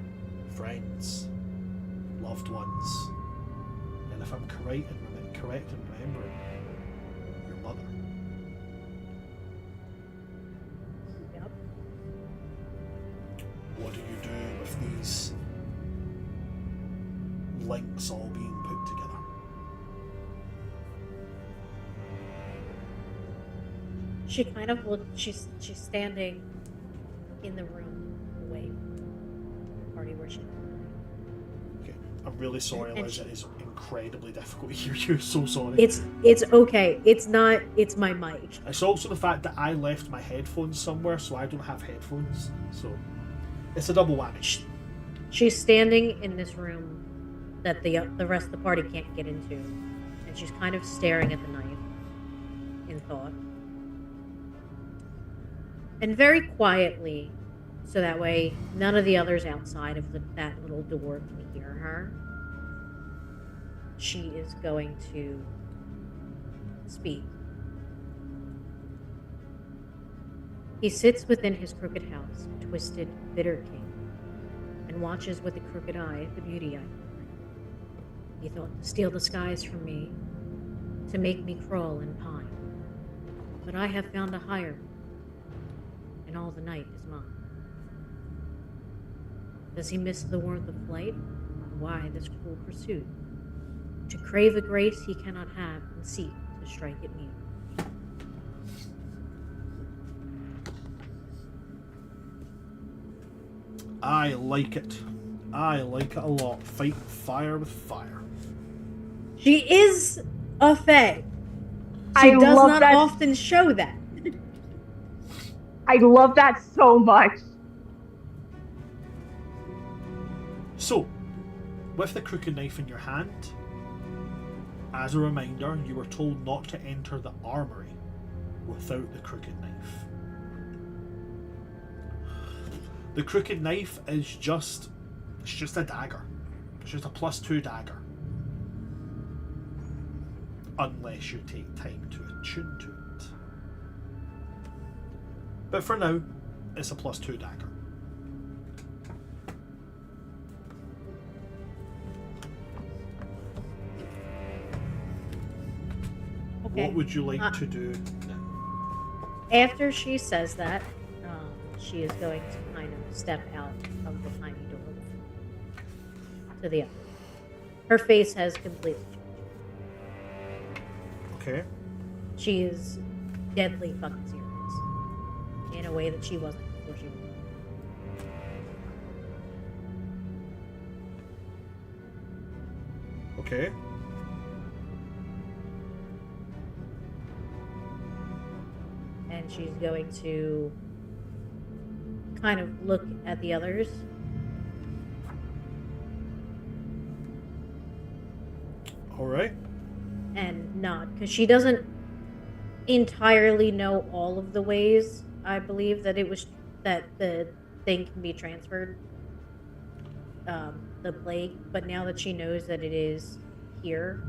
friends, loved ones, and if I'm correct in remembering, your mother. Yep. What do you do with these links all being She kind of looked. She's standing in the room away from the party where she. Okay. I'm really sorry, And Liz. It is incredibly difficult to hear you. So sorry. It's okay. It's not. It's my mic. It's also the fact that I left my headphones somewhere, so I don't have headphones. So it's a double whammy. She's standing in this room that the rest of the party can't get into, and she's kind of staring at the knife in thought. And very quietly, so that way none of the others outside of that little door can hear her, she is going to speak. He sits within his crooked house, twisted, bitter king, and watches with a crooked eye the beauty I bring. He thought to steal the skies from me, to make me crawl and pine. But I have found a higher, and all the night is mine. Does he miss the warmth of flight? Why this cruel pursuit? To crave a grace he cannot have, and seek to strike it mute. I like it. I like it a lot. Fight fire with fire. She is a fae. I She does love not that. often show that. I love that so much. So, with the crooked knife in your hand, as a reminder, you were told not to enter the armory without the crooked knife. The crooked knife is just a dagger. It's just a +2 dagger. Unless you take time to attune to it. But for now, it's a +2 dagger. Okay. What would you like to do now? After she says that, she is going to kind of step out of the tiny door to the other. Her face has completely changed. Okay. She is deadly fucking serious in a way that she wasn't before she was. Okay. And she's going to kind of look at the others. All right. And nod, because she doesn't entirely know all of the ways, I believe, that the thing can be transferred, the plague, but now that she knows that it is here,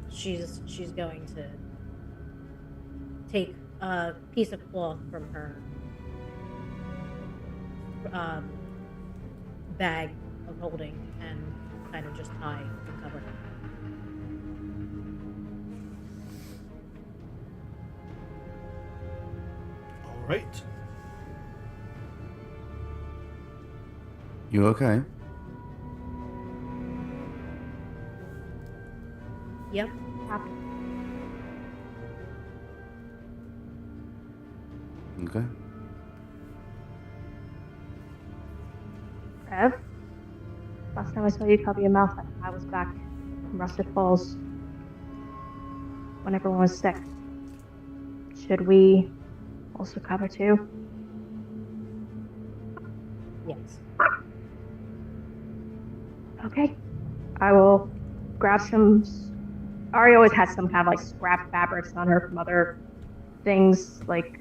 she's going to take a piece of cloth from her bag of holding and kind of just tie and cover her. All right. You okay? Yep. Happy. Okay. Rev, last time I saw you cover your mouth, I was back in Rusted Falls when everyone was sick. Should we also cover too? Yes. Okay. I will grab some. Ari always has some kind of like scrap fabrics on her from other things, like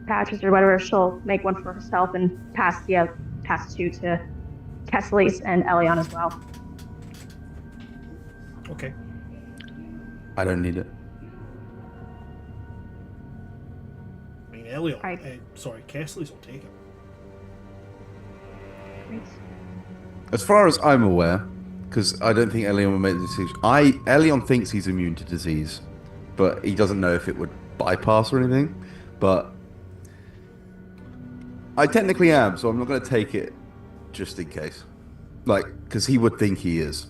patches or whatever. She'll make one for herself and pass two to Kesselis and Elion as well. Okay. I don't need it. I mean, Elliot. Right. Sorry, Kessley's will take it. Great. As far as I'm aware, because I don't think Elion will make the decision. Elion thinks he's immune to disease, but he doesn't know if it would bypass or anything. But I technically am, so I'm not going to take it just in case. Like, because he would think he is.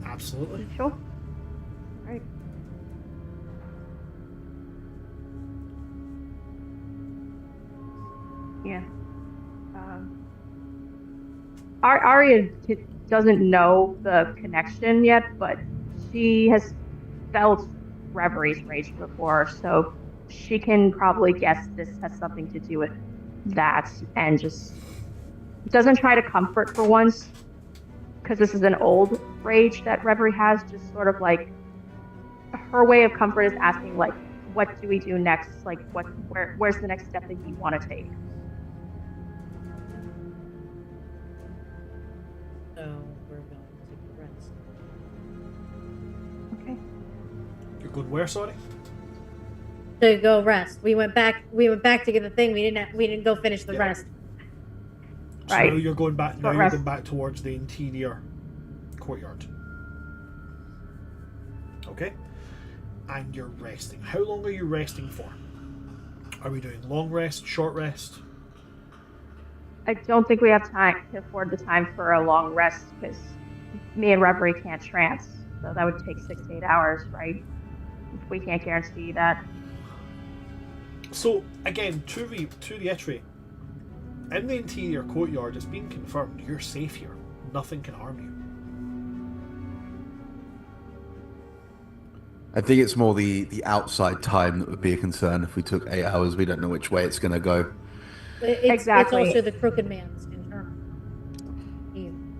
Absolutely. Sure. Right. Yeah. Arya doesn't know the connection yet, but she has felt Reveries rage before, so she can probably guess this has something to do with that, and just doesn't try to comfort for once, because this is an old rage that Reverie has. Just sort of like her way of comfort is asking, like, what do we do next? Like, where's the next step that you want to take? So we're going to rest. Okay. You're going where, sorry? To go rest. We went back to get the thing. We didn't go finish the Yeah. rest. So Right. now you're going back. Now Short you're rest. going back towards the interior courtyard. Okay, and you're resting. How long are you resting for? Are we doing long rest, short rest? I don't think we have time to afford the time for a long rest because me and Reverie can't trance, so that would take 6 to 8 hours, right? We can't guarantee that. So again, to reiterate, in the interior courtyard, it's been confirmed you're safe here. Nothing can harm you. I think it's more the outside time that would be a concern. If we took 8 hours, we don't know which way it's going to go. Exactly. It's also the crooked man's internal.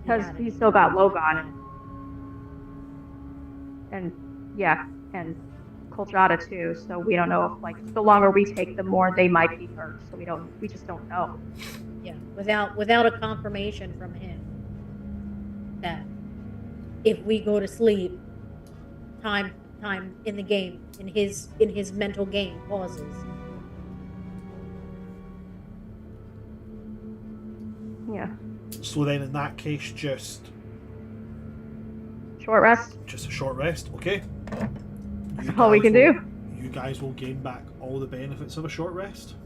Because he's still got Logon and yeah, and Kolchata too. So we don't know if, like, the longer we take, the more they might be hurt. So we just don't know. Yeah, without a confirmation from him that if we go to sleep, time in the game, in his mental game pauses. Yeah. So then, in that case, just Short rest. a short rest, okay? That's all we can do. You guys will gain back all the benefits of a short rest.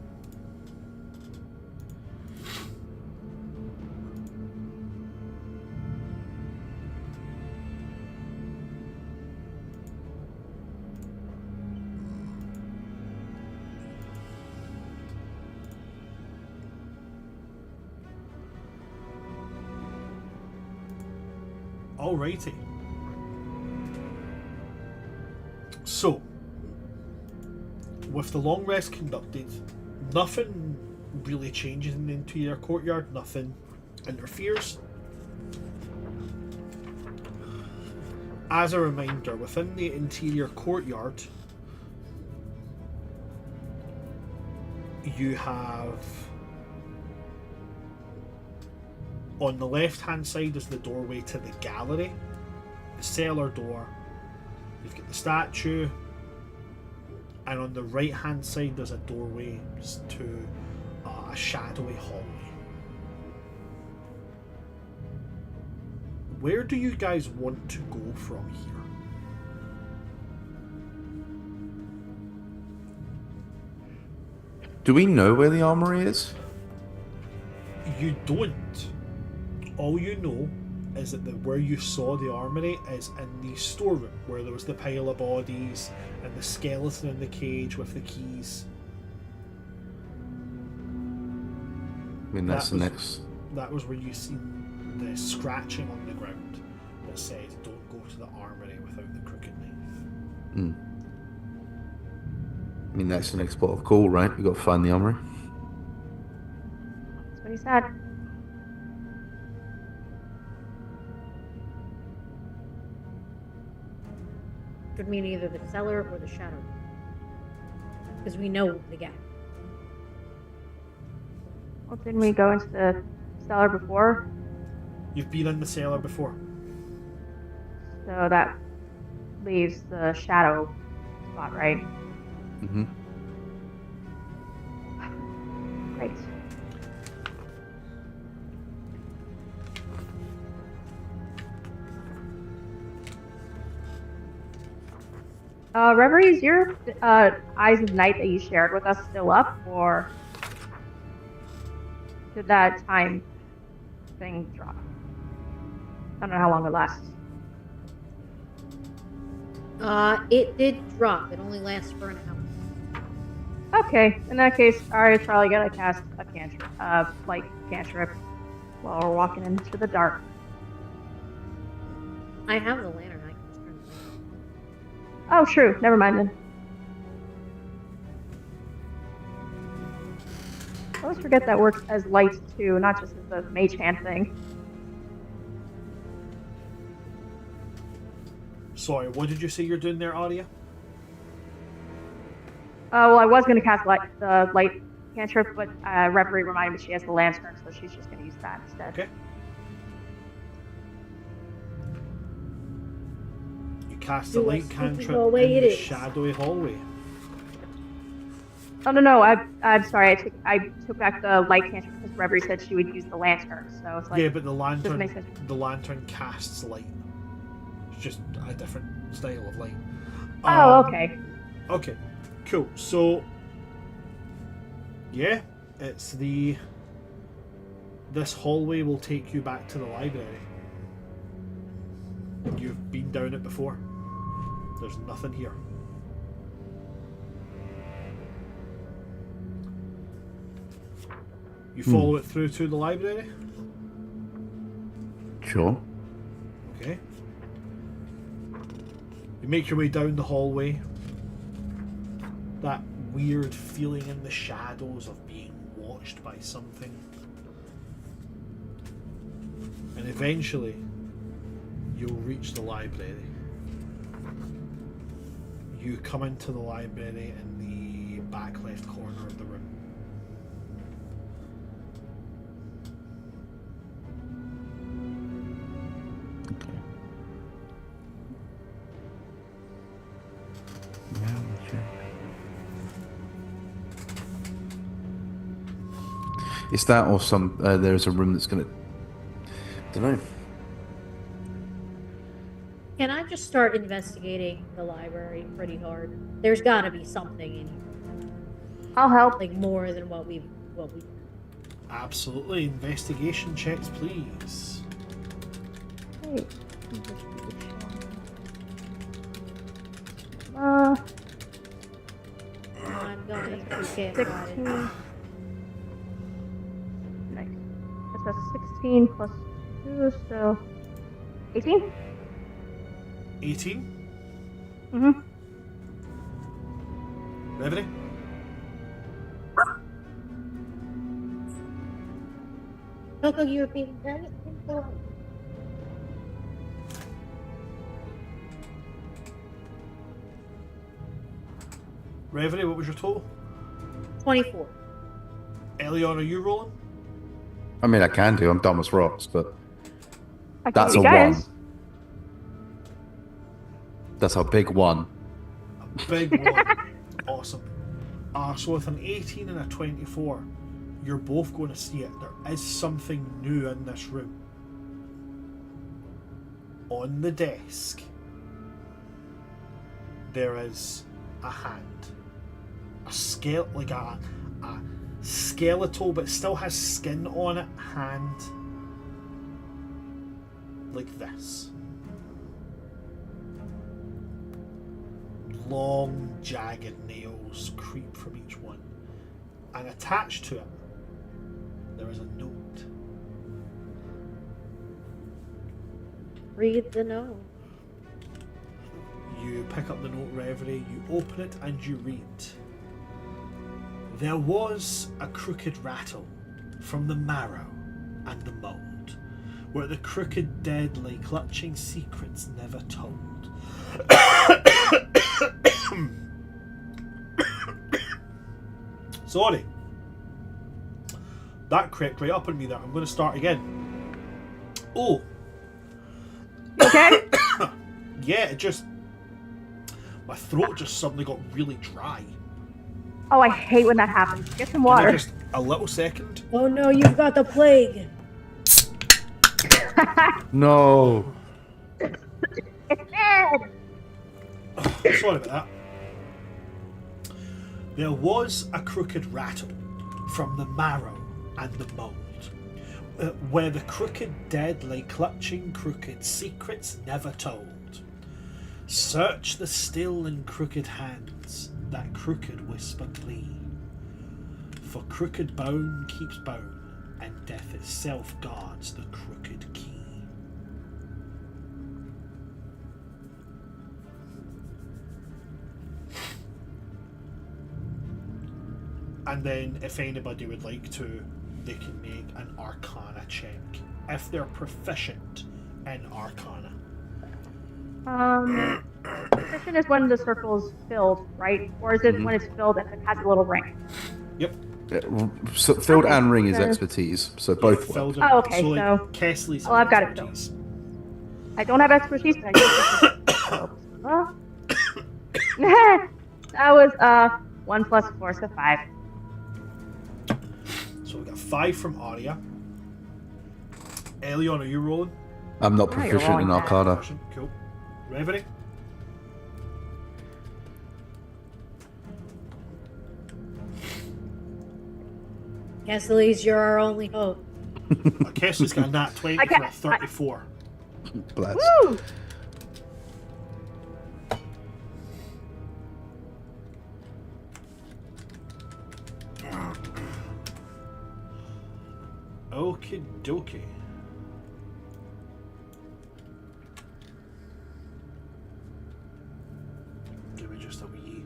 Alrighty. So, with the long rest conducted, nothing really changes in the interior courtyard, nothing interferes. As a reminder, within the interior courtyard, you have, on the left hand side is the doorway to the gallery, the cellar door, you've got the statue, and on the right hand side there's a doorway to a shadowy hallway. Where do you guys want to go from here? Do we know where the armory is? You don't. All you know is that where you saw the armory is in the storeroom, where there was the pile of bodies and the skeleton in the cage with the keys. I mean, that's That the was- next. That was where you seen the scratching on the ground that said, "Don't go to the armory without the crooked knife." I mean, that's the next port of call, right? We got to find the armory. That's what he said. Could mean either the cellar or the shadow. Because we know the gap. Well, didn't we go into the cellar before? You've been in the cellar before. So that leaves the shadow spot, right? Mm-hmm. Great. Reverie, is your Eyes of Night that you shared with us still up, or did that time thing drop? I don't know how long it lasts. It did drop. It only lasts for an hour. Okay, in that case, Arya's probably gonna cast a cantrip, light cantrip, while we're walking into the dark. I have the lantern. I can just turn the light Oh, true. Never mind then. I always forget that works as light too, not just as the mage hand thing. Sorry, what did you say you're doing there, Arya? Well, I was gonna cast the light cantrip, but Reverie reminded me she has the lantern, so she's just gonna use that instead. Okay. You cast the Do a light spooky cantrip hallway in it the is. shadowy hallway. Oh no, I'm sorry. I took back the light cantrip because Reverie said she would use the lantern, so it's like Yeah, but the doesn't make sense. lantern casts light. It's just a different style of light. Oh, okay. Okay, cool. So, yeah, it's this hallway will take you back to the library. You've been down it before. There's nothing here. You follow it through to the library? Sure. Okay. You make your way down the hallway. That weird feeling in the shadows of being watched by something. And eventually, you'll reach the library. You come into the library in the back left corner of the room. Okay. Yeah, we'll check. Is that or some? There's a room that's gonna. Don't know. Can I just start investigating the library pretty hard? There's got to be something in here, I'll help. like more than what we. Absolutely. Investigation checks, please. Hey. I'm going to get 16. Nice. That's a 16 plus 2, so 18? 18. Mm-hmm. Reverie? Coco, you're being very important. Reverie, what was your total? 24. Elion, are you rolling? I mean, I can do. I'm dumb as rocks, but I can that's give a you guys. 1. That's a big 1. A big one. Awesome. So with an 18 and a 24, you're both going to see it. There is something new in this room. On the desk, there is a hand. Like a skeletal, but still has skin on it, hand. Like this. Long, jagged nails creep from each one. And attached to it, there is a note. Read the note. You pick up the note, Reverie, you open it, and you read. There was a crooked rattle from the marrow and the mould, where the crooked dead lay clutching secrets never told. Sorry. That crept right up on me there. I'm going to start again. Oh. Okay? Yeah, it just... My throat just suddenly got really dry. Oh, I hate when that happens. Get some Give me water. just a little second. Oh no, you've got the plague. No. It's dead! Sorry about that. There was a crooked rattle from the marrow and the mould, where the crooked dead lay clutching crooked secrets never told. Search the still and crooked hands that crooked whisper plea. For crooked bone keeps bone, and death itself guards the crooked key. And then, if anybody would like to, they can make an Arcana check if they're proficient in Arcana. Proficient is when the circle's filled, right? Or is it when it's filled and it has a little ring? Yep. So filled Okay, and ring is so- expertise, so both work. Filled Oh, okay, like, so- Kesley's I've got it expertise. I don't have expertise, but I do. That was 1 plus 4, so 5. So we got 5 from Arya. Elion, are you rolling? I'm not Oh, you're proficient in rolling Arcana. Cool. Reverie? Cassidy's, you're our only hope. Kesley's got a nat 20 I for a can't- 34. Bless. Woo! Okie dokie. Give me just a wee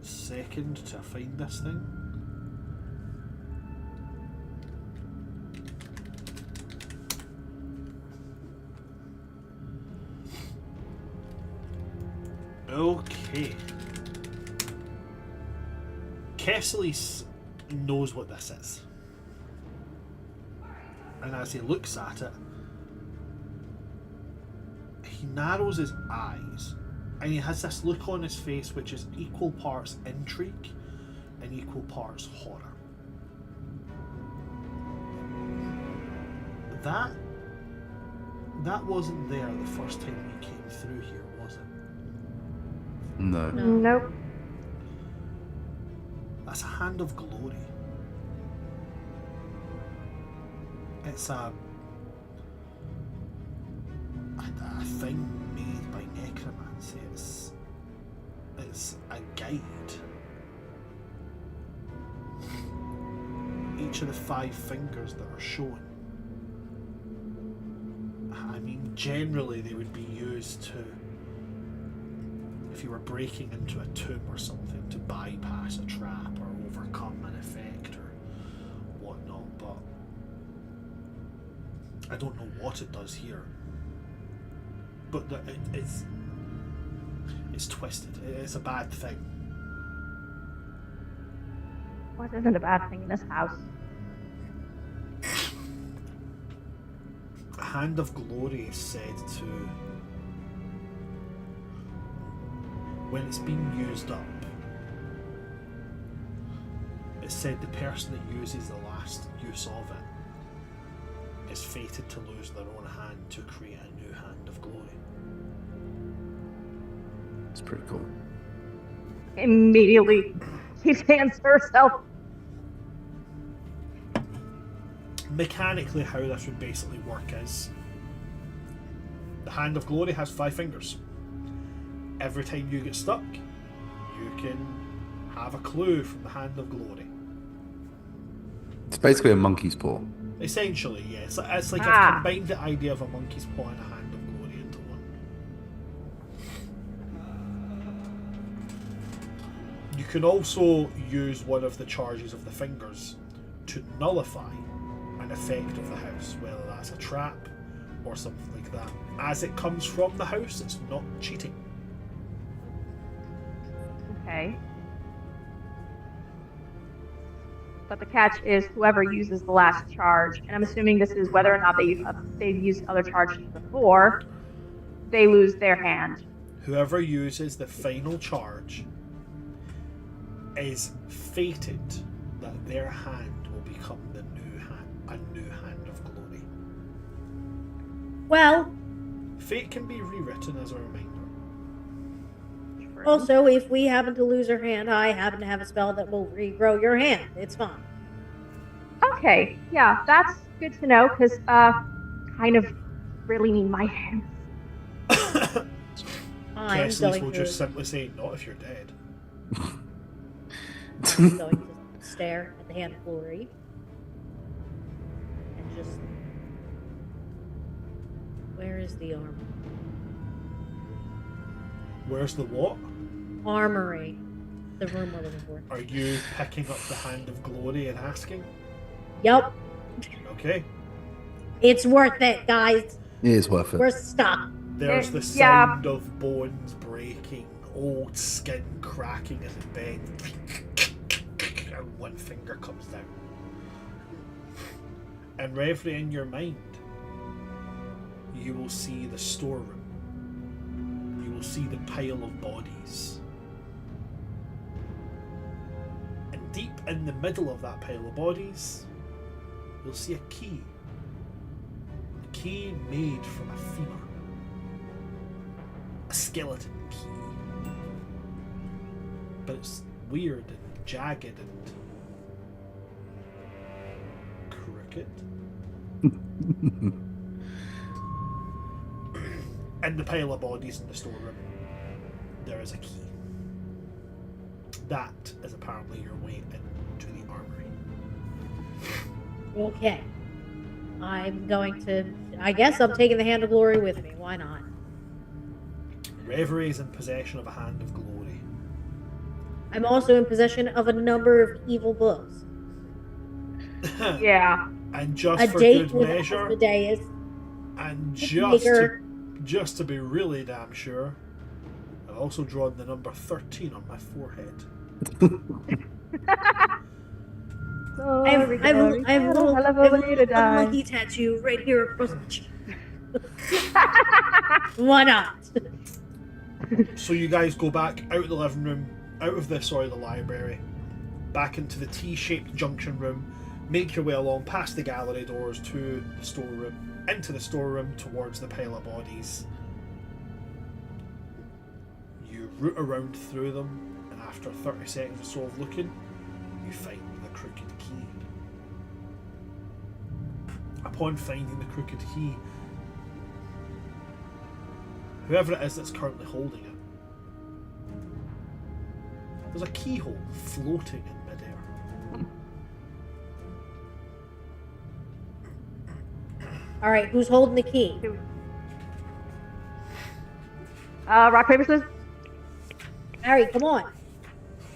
second to find this thing. Okay. Kessler knows what this is. And as he looks at it, he narrows his eyes and he has this look on his face which is equal parts intrigue and equal parts horror. That wasn't there the first time we came through here, was it? No. Nope. That's a hand of glory. It's a thing made by necromancy. It's a guide. Each of the 5 fingers that are shown. I mean, generally they would be used to, if you were breaking into a tomb or something, to bypass a trap or overcome an effect or whatnot, but I don't know what it does here. But it's twisted. It's a bad thing. What isn't a bad thing in this house? A hand of glory is said to, when it's been used up, it's said the person that uses the last use of it is fated to lose their own hand to create a new hand of glory. It's pretty cool. Immediately, she hands herself. Mechanically, how this would basically work is the hand of glory has 5 fingers. Every time you get stuck, you can have a clue from the hand of glory. It's basically a monkey's paw. Essentially, yes. It's like I've combined the idea of a monkey's paw and a hand of glory into one. You can also use one of the charges of the fingers to nullify an effect of the house, whether that's a trap or something like that. As it comes from the house, it's not cheating. Okay. But the catch is whoever uses the last charge, and I'm assuming this is whether or not they've used other charges before, they lose their hand. Whoever uses the final charge is fated that their hand will become the new hand, a new hand of glory. Well, Fate can be rewritten as a reminder. also, if we happen to lose our hand, I happen to have a spell that will regrow your hand. It's fine. Okay, yeah, that's good to know, because kind of really need my hands. I'm Kessler's going will to, just simply say, not if you're dead. I'm going to stare at the hand of glory and just. Where is the armor? Where's the what? Armory. The room we're looking for. Are you picking up the hand of glory and asking? Yep. Okay. It's worth it, guys. It is worth it. We're stuck. There's the Yeah. sound of bones breaking, old skin cracking as it bends, and one finger comes down. And Reverie, in your mind, you will see the storeroom. You will see the pile of bodies. And deep in the middle of that pile of bodies, you'll see a key. A key made from a femur. A skeleton key. But it's weird and jagged and crooked. In the pile of bodies in the storeroom, there is a key. That is apparently your way into the armory. Okay. I'm going to. I guess I'm taking the hand of glory with me. Why not? Reverie is in possession of a hand of glory. I'm also in possession of a number of evil books. Yeah. And just A for date good with measure, Asmodeus. and Maker. just to be really damn sure, I've also drawn the number 13 on my forehead. I have a little monkey tattoo right here across the cheek. Why not? So you guys go back out of the living room, out of the library, back into the T-shaped junction room, make your way along past the gallery doors to the storeroom, into the storeroom towards the pile of bodies. You root around through them, and after 30 seconds or so of looking, you find the crooked key. Upon finding the crooked key, whoever it is that's currently holding it, there's a keyhole floating in midair. All right, who's holding the key? Rock, paper, scissors. Harry, come on.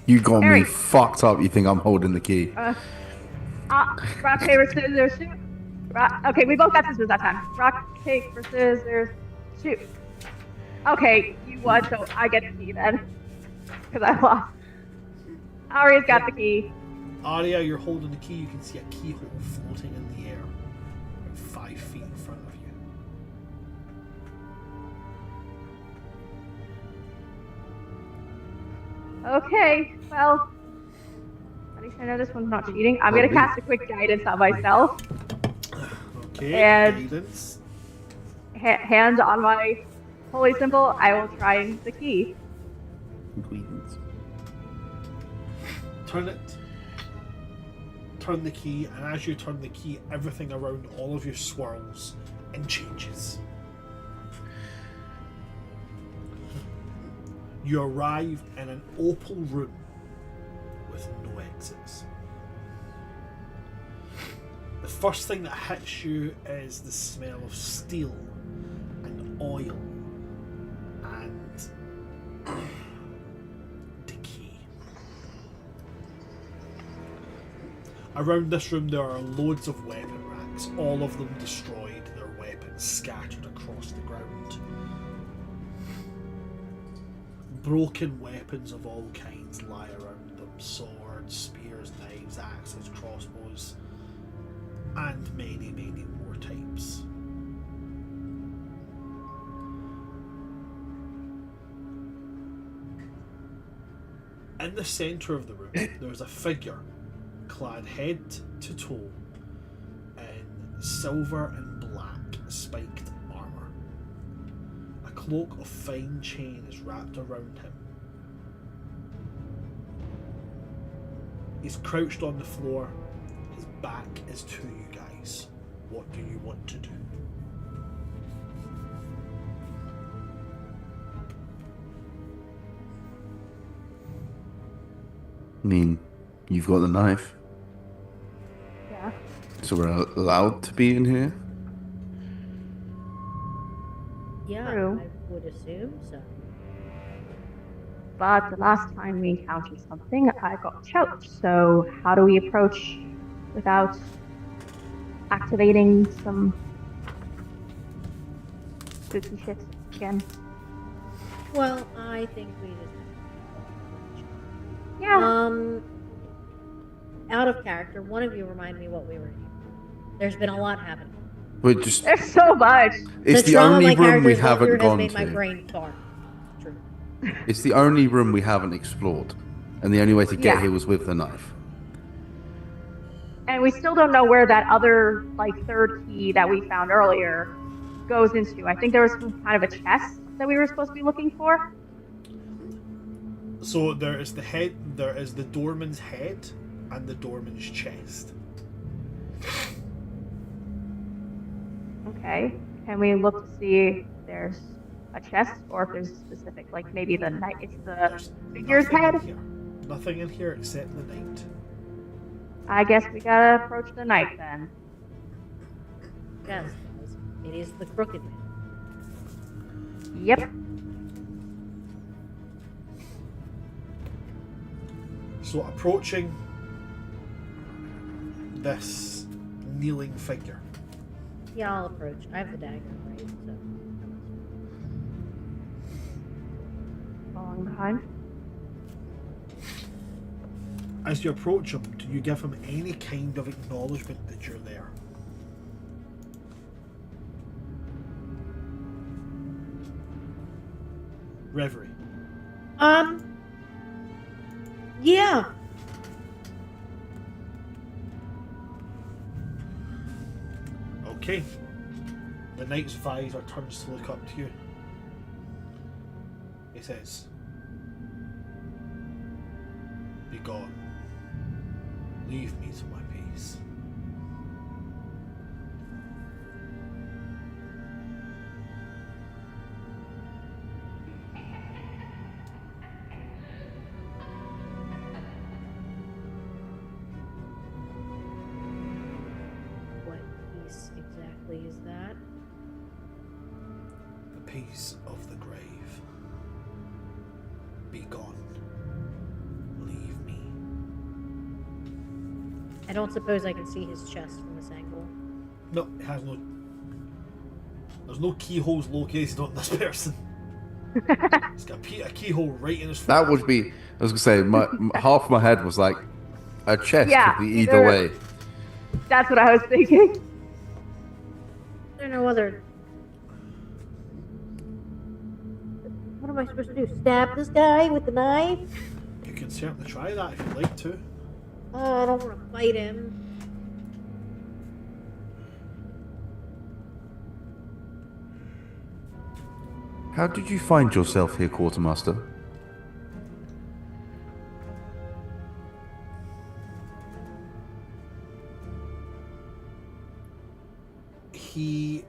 You got me Harry. fucked up. You think I'm holding the key? Rock, paper, scissors, shoot. Okay, we both got scissors that time. Rock, paper, scissors, shoot. Okay, you won, so I get the key then. Because I lost. Aria's got the key. Arya, you're holding the key. You can see a keyhole floating in the air, about 5 feet in front of you. Okay, well, at least I know this one's not cheating. I'm gonna cast a quick guidance on myself. Okay, And- guidance. Hand on my holy symbol, I will try the key. Turn it. Turn the key, and as you turn the key, everything around all of you swirls and changes. You arrive in an opal room with no exits. The first thing that hits you is the smell of steel and oil and decay. Around this room there are loads of weapon racks, all of them destroyed, their weapons scattered across the ground. Broken weapons of all kinds lie around them: swords, spears, knives, axes, crossbows, and many, many more types. In the centre of the room, there's a figure clad head to toe in silver and black spiked armour. A cloak of fine chain is wrapped around him. He's crouched on the floor. His back is to you guys. What do you want to do? I mean, you've got the knife, Yeah. so we're allowed to be in here. Yeah, True. I would assume so. But the last time we encountered something, I got choked. So how do we approach without activating some spooky shit again? Well, I think we just. Yeah. Out of character, one of you remind me what we were in. There's been a lot happening. We're just. There's so much. It's the trauma only my room character we is going through haven't has gone made my to. brain fart. True. It's the only room we haven't explored, and the only way to get Yeah. here was with the knife. And we still don't know where that other, like, third key that we found earlier goes into. I think there was some kind of a chest that we were supposed to be looking for. So there is the doorman's head and the doorman's chest. Okay. Can we look to see if there's a chest or if there's a specific, like maybe the knight, it's the There's figure's nothing head? in here. Nothing in here except the knight. I guess we gotta approach the knight then. Yes, it is the crooked man. Yep. So approaching this kneeling figure. Yeah, I'll approach. I have the dagger, right? So. Following behind. As you approach him, do you give him any kind of acknowledgement that you're there? Reverie. Yeah. Okay. The knight's visor turns to look up to you. He says, "Be gone. Leave me to my peace." What piece exactly is that? The peace of the grave. Be gone. Leave me. I don't suppose I can see his chest from this angle. No, it has no. There's no keyholes located on this person. He's got a keyhole right in his That forehead. would be. I was gonna say, half my head was like, a chest Yeah, could be either way. That's what I was thinking. There are no other. What am I supposed to do? Stab this guy with the knife? You can certainly try that if you'd like to. Oh, I don't want to fight him. How did you find yourself here, Quartermaster? He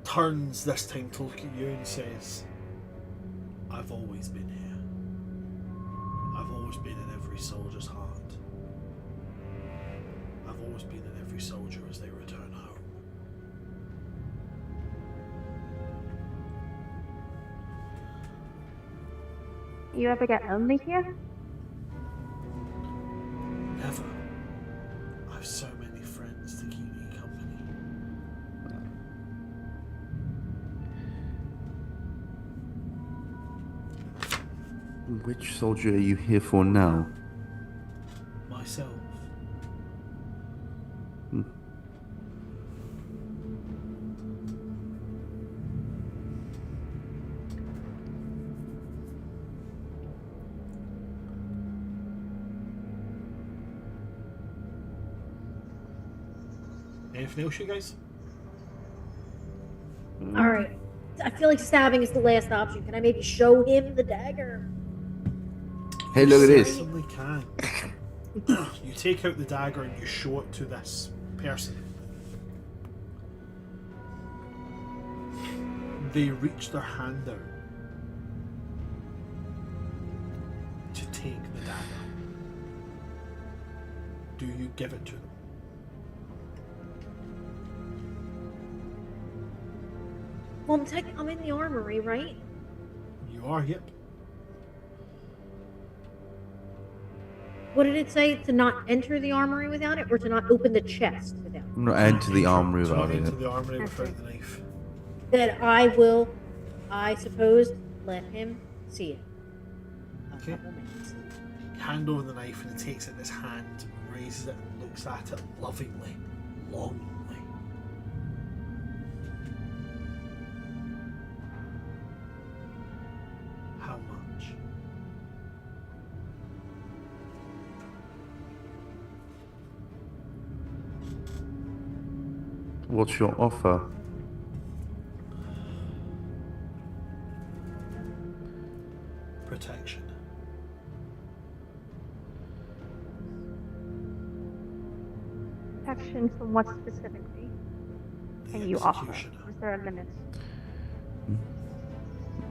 turns this time to look at you and says, "I've always been here. I've always been in every soldier's heart. I've always been in every soldier as they return home." You ever get lonely here? Never. I've so many friends to keep me company. Which soldier are you here for now? Myself. Anything else, you guys? Alright. I feel like stabbing is the last option. Can I maybe show him the dagger? Hey, look at this. Certainly can. You take out the dagger and you show it to this person. They reach their hand out to take the dagger. give it to them. Well, I'm in the armory, right? You are, yep. What did it say? To not enter the armory without it, or to not open the chest without it? I'm not enter the armory To not without enter it. the armory without the knife. That I will, I suppose, let him see it. A Okay. couple minutes. Hand over the knife, and he takes it in his hand, raises it, and looks at it lovingly, longingly. How much? What's your offer? Protection. Protection from what specifically The can you offer? executioner. Is there a limit?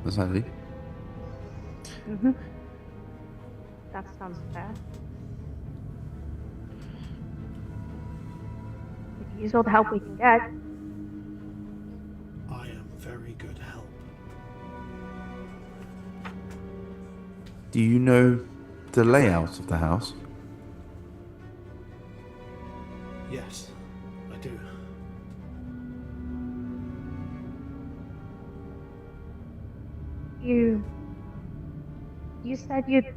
Exactly. Mm-hmm. That sounds fair. We can use all the help we can get. I am very good help. Do you know the layout of the house? Yes, I do. You said you'd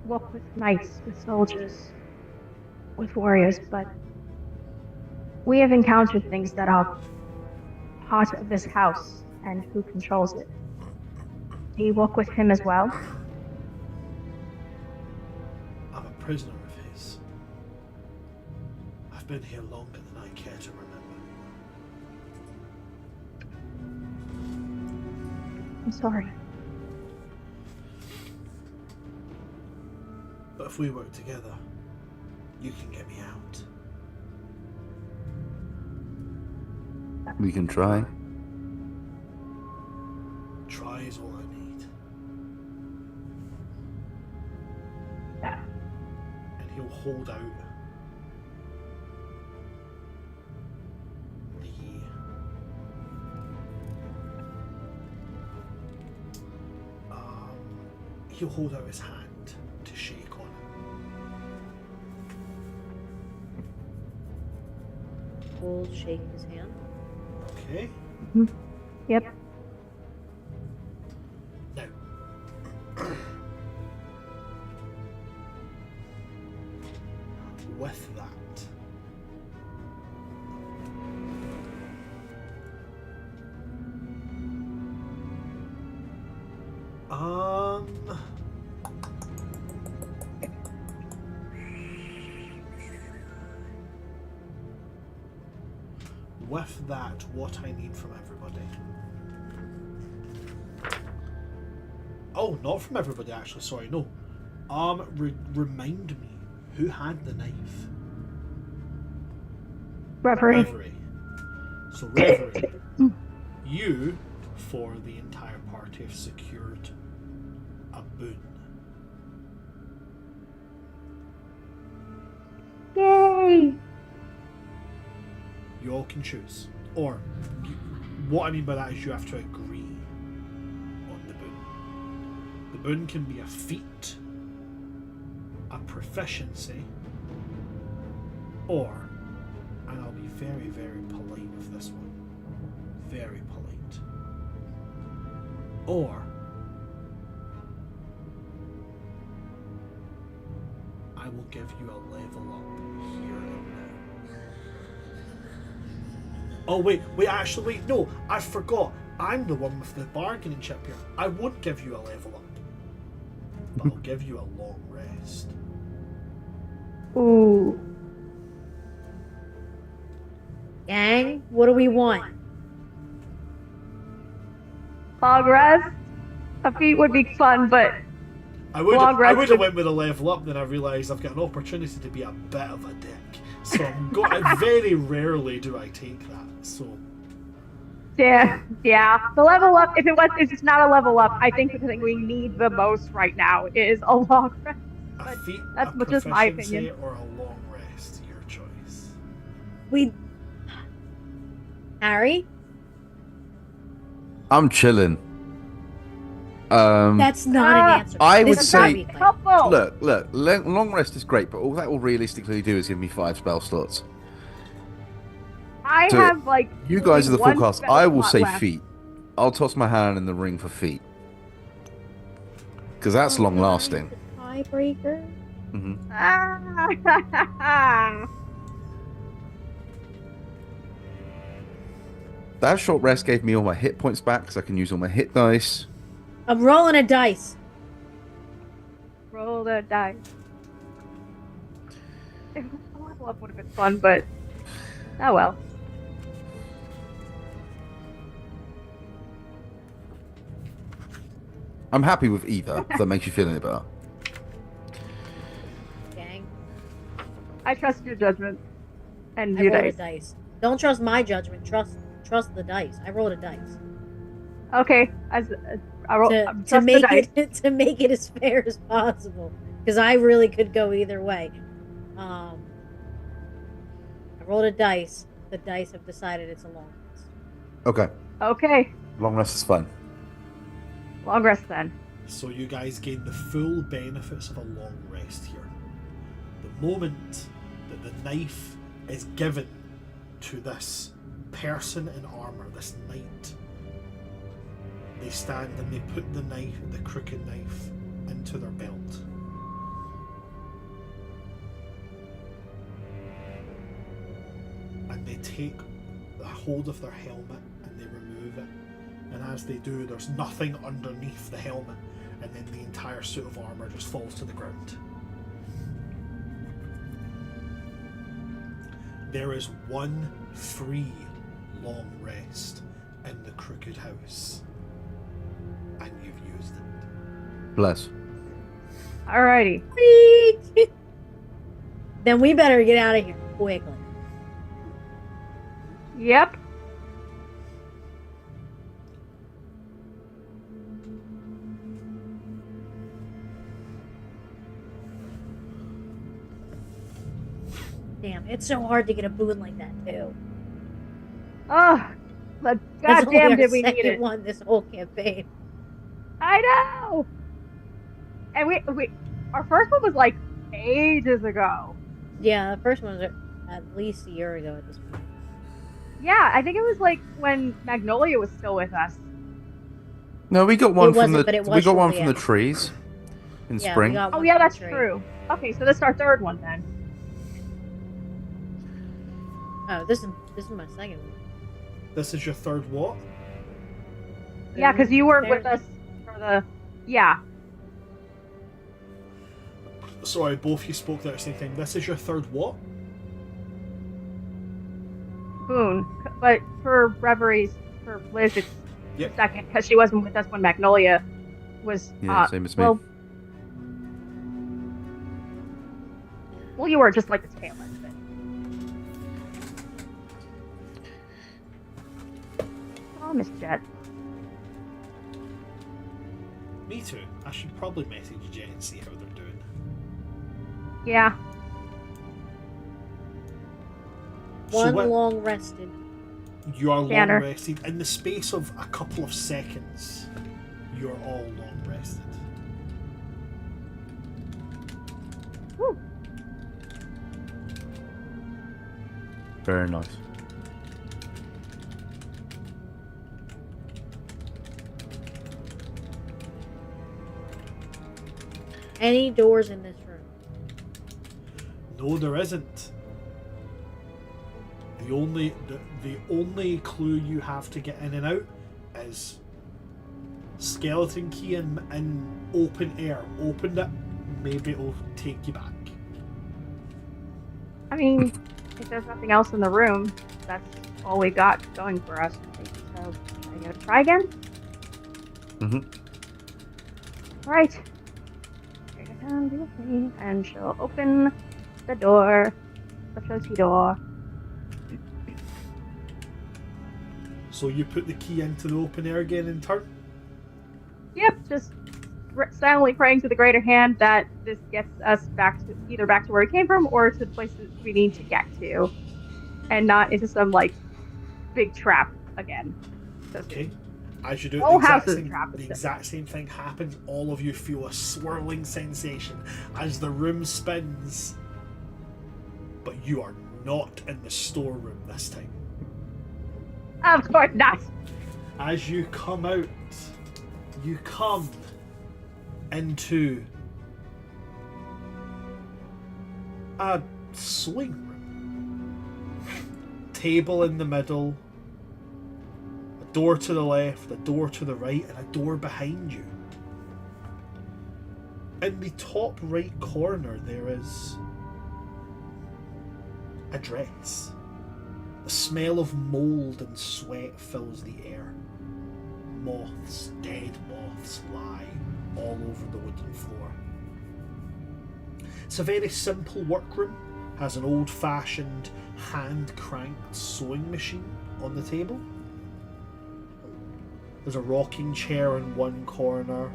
walk with knights, with soldiers, with warriors, but we have encountered things that are part of this house and who controls it. Do you walk with him as well? I'm a prisoner of his. I've been here longer than I care to remember. I'm sorry. But if we work together, you can get me out. We can try. Try is all I need. And he'll hold out he'll hold out his hand to shake on it. We'll shake his hand. Okay. Yep. Now, with that, with that, what I need from everybody. Oh, not from everybody, actually. Sorry, no. Remind me, who had the knife? Reverie. Reverie. So Reverie, you, for the entire party, have secured a boon. Yay! You all can choose. Or, what I mean by that is you have to agree on the boon. The boon can be a feat, a proficiency, or, and I'll be very, very polite with this one, very polite, or I will give you a level up here and now. Oh wait, actually, no, I forgot. I'm the one with the bargaining chip here. I won't give you a level up, but I'll give you a long rest. Ooh. Gang, what do we want? Long rest? A feat would be fun, but I would Long rest have would- went with a level up, then I realised I've got an opportunity to be a bit of a dick. So very rarely do I take that. So yeah. The level up, if it's not a level up, I think the thing we need the most right now is a long rest. a feat, that's a just my proficiency, opinion. or a long rest. We. Harry? I'm chilling. That's not an answer. I would This is say- gonna be fine. helpful. Look, long rest is great, but all that will realistically do is give me 5 spell slots. I So, have like. You guys are the one forecast. spell I will slot say left. feet. I'll toss my hand in the ring for feet. Because that's Oh, long lasting. Tiebreaker? Hmm. Ah. That short rest gave me all my hit points back because I can use all my hit dice. I'm rolling a dice. Roll the dice. A level up would have been fun, but oh well. I'm happy with either, if that makes you feel any better. Dang. I trust your judgment. And I you rolled a dice. dice. Don't trust my judgment. Trust the dice. I rolled a dice. Okay, I roll to trust the make dice. it to make it as fair as possible, because I really could go either way. I rolled a dice. The dice have decided it's a long rest. Okay, Okay, long rest is fine. long rest then. So you guys gain the full benefits of a long rest here. The moment that the knife is given to this person in armor, this knight, they stand and they put the knife, the crooked knife, into their belt. And they take a hold of their helmet and they remove it. And as they do, there's nothing underneath the helmet, and then the entire suit of armor just falls to the ground. There is one free long rest in the Crooked House, and you've used it. Bless. Alrighty. Then we better get out of here quickly. Yep. Damn, it's so hard to get a boon like that too. Oh, but That's only goddamn, our did we need second it? one this whole campaign. I know. And we our first one was like ages ago. Yeah, the first one was at least a year ago at this point. Yeah, I think it was like when Magnolia was still with us. No, we got one It from wasn't, the but it we was got one shortly from the after. trees in Yeah, we spring. got Oh one yeah, from the that's tree. true. Okay, so this is our third one then. Oh, this is my second one. This is your third what? Yeah, because you were with There's- us for the yeah. Sorry, both you spoke there at the same time. This is your third what? Boon. But for Reveries, for Liz, it's Yep. the second because she wasn't with us when Magnolia was. Yeah, same as me. Well, you were just like the tail end of it. Oh, Miss Jet. Me too. I should probably message Jet and see how they're doing. Yeah. One what- long rested. You are long Banner. rested. In the space of a couple of seconds, you're all long rested. Woo. Very nice. Any doors in this room? No, there isn't. The only clue you have to get in and out is skeleton key in open air. Opened it, maybe it'll take you back. I mean, if there's nothing else in the room, that's all we got going for us. So, are you gonna try again? Mhm. Right. Take a hand with me, and she'll open the door, the floaty door. So you put the key into the open air again and turn. Yep, just silently praying to the greater hand that this gets us back to either back to where we came from or to the places we need to get to. and not into some like big trap again. Okay. As you do it, Whole house is a trap. the exact same thing happens. All of you feel a swirling sensation as the room spins. But you are not in the storeroom this time. Of course not. As you come out, you come into a sewing room. Table in the middle, a door to the left, a door to the right, and a door behind you. In the top right corner, there is a dress. The smell of mould and sweat fills the air. Moths, dead moths, lie all over the wooden floor. It's a very simple workroom. Has an old-fashioned hand-cranked sewing machine on the table. There's a rocking chair in one corner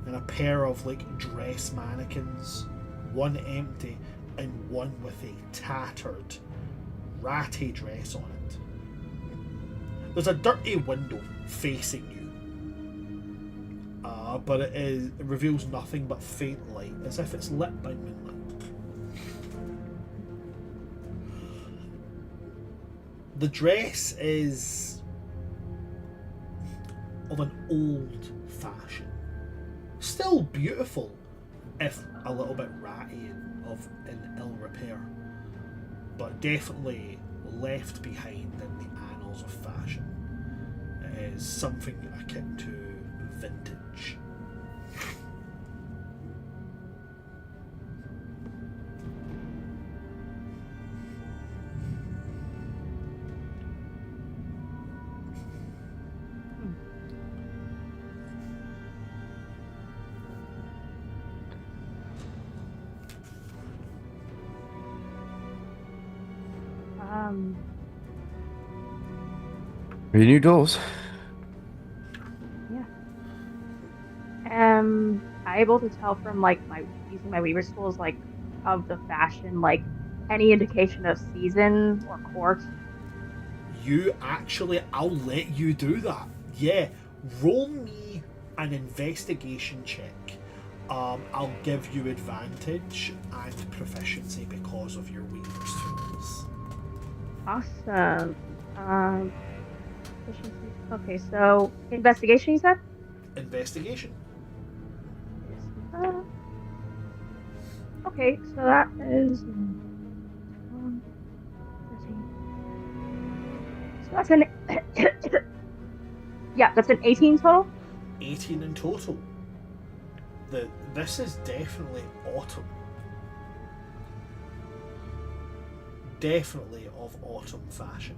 and a pair of dress mannequins, one empty and one with a tattered, ratty dress on it. There's a dirty window facing you, but it reveals nothing but faint light, as if it's lit by moonlight. The dress is of an old fashion. Still beautiful, if a little bit ratty and in ill repair. But definitely left behind in the annals of fashion. It is something akin to vintage. Any new doors? Yeah. Am I able to tell from my using my Weaver tools of the fashion, any indication of season or court? I'll let you do that. Yeah, roll me an investigation check. I'll give you advantage and proficiency because of your Weaver's tools. Awesome. Proficiency. Okay, so investigation, you said? Investigation. Okay, so that is. So that's an. Yeah, that's an 18 total. 18 in total. This is definitely autumn. Definitely of autumn fashion.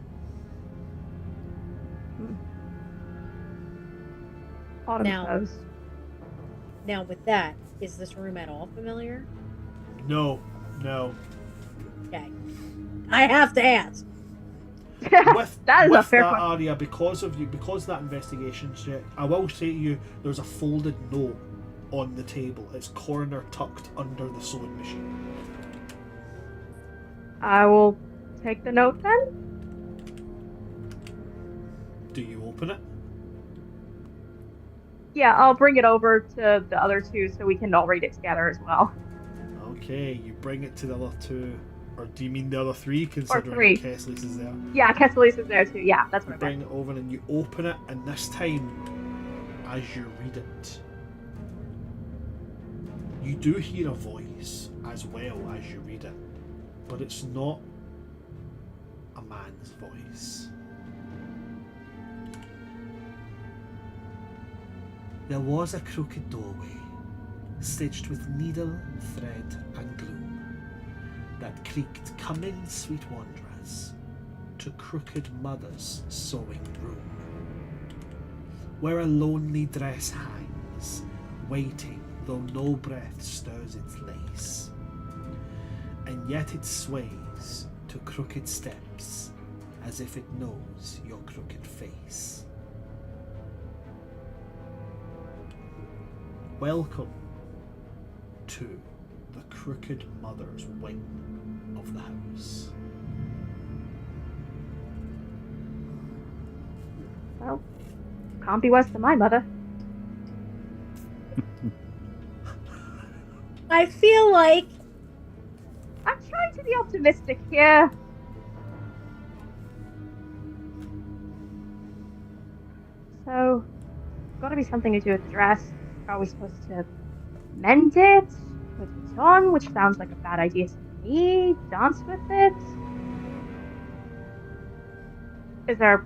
Autumn Now- clothes. Now, with that, is this room at all familiar? No. Okay. I have to ask. With That is a with fair that question. area, because of that investigation check, I will say to you, there's a folded note on the table. It's corner tucked under the sewing machine. I will take the note then. Do you open it? Yeah, I'll bring it over to the other two so we can all read it together as well. Okay, you bring it to the other two. Or do you mean the other three, considering three. Kessler's is there? Yeah, Kesselis is there too. Yeah, that's You what I meant. bring it over and you open it, and this time, as you read it, you do hear a voice as well as you read it, but it's not a man's voice. There was a crooked doorway, stitched with needle, thread, and glue, that creaked, "Come in, sweet wanderers, to crooked mother's sewing room, where a lonely dress hangs, waiting, though no breath stirs its lace, and yet it sways to crooked steps, as if it knows your crooked face. Welcome to the Crooked Mother's wing of the house. Well, can't be worse than my mother. I feel like I'm trying to be optimistic here. So, gotta be something to do with the dress. Are we supposed to mend it with baton, which sounds like a bad idea to me? Dance with it? Is there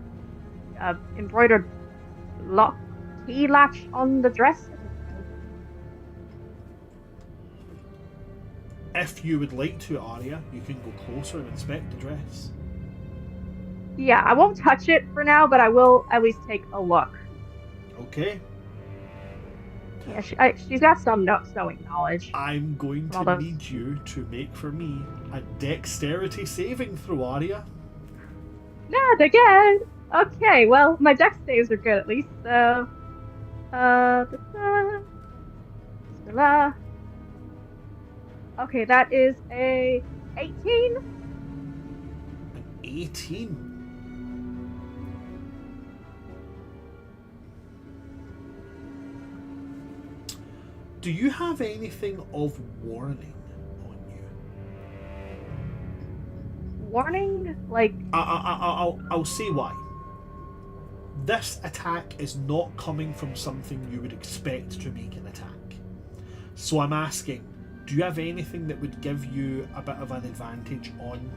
a embroidered lock key latch on the dress? If you would like to, Arya, you can go closer and inspect the dress. Yeah, I won't touch it for now, but I will at least take a look. Okay. Yeah, she's got some sewing knowledge. I'm going All to those- need you to make for me a dexterity saving throw, Arya. Not again. Okay, well, my dex saves are good at least. So, Bismillah. Okay, that is a 18. An 18. Do you have anything of warning on you? Warning? Like, I'll say why. This attack is not coming from something you would expect to make an attack. So I'm asking, do you have anything that would give you a bit of an advantage on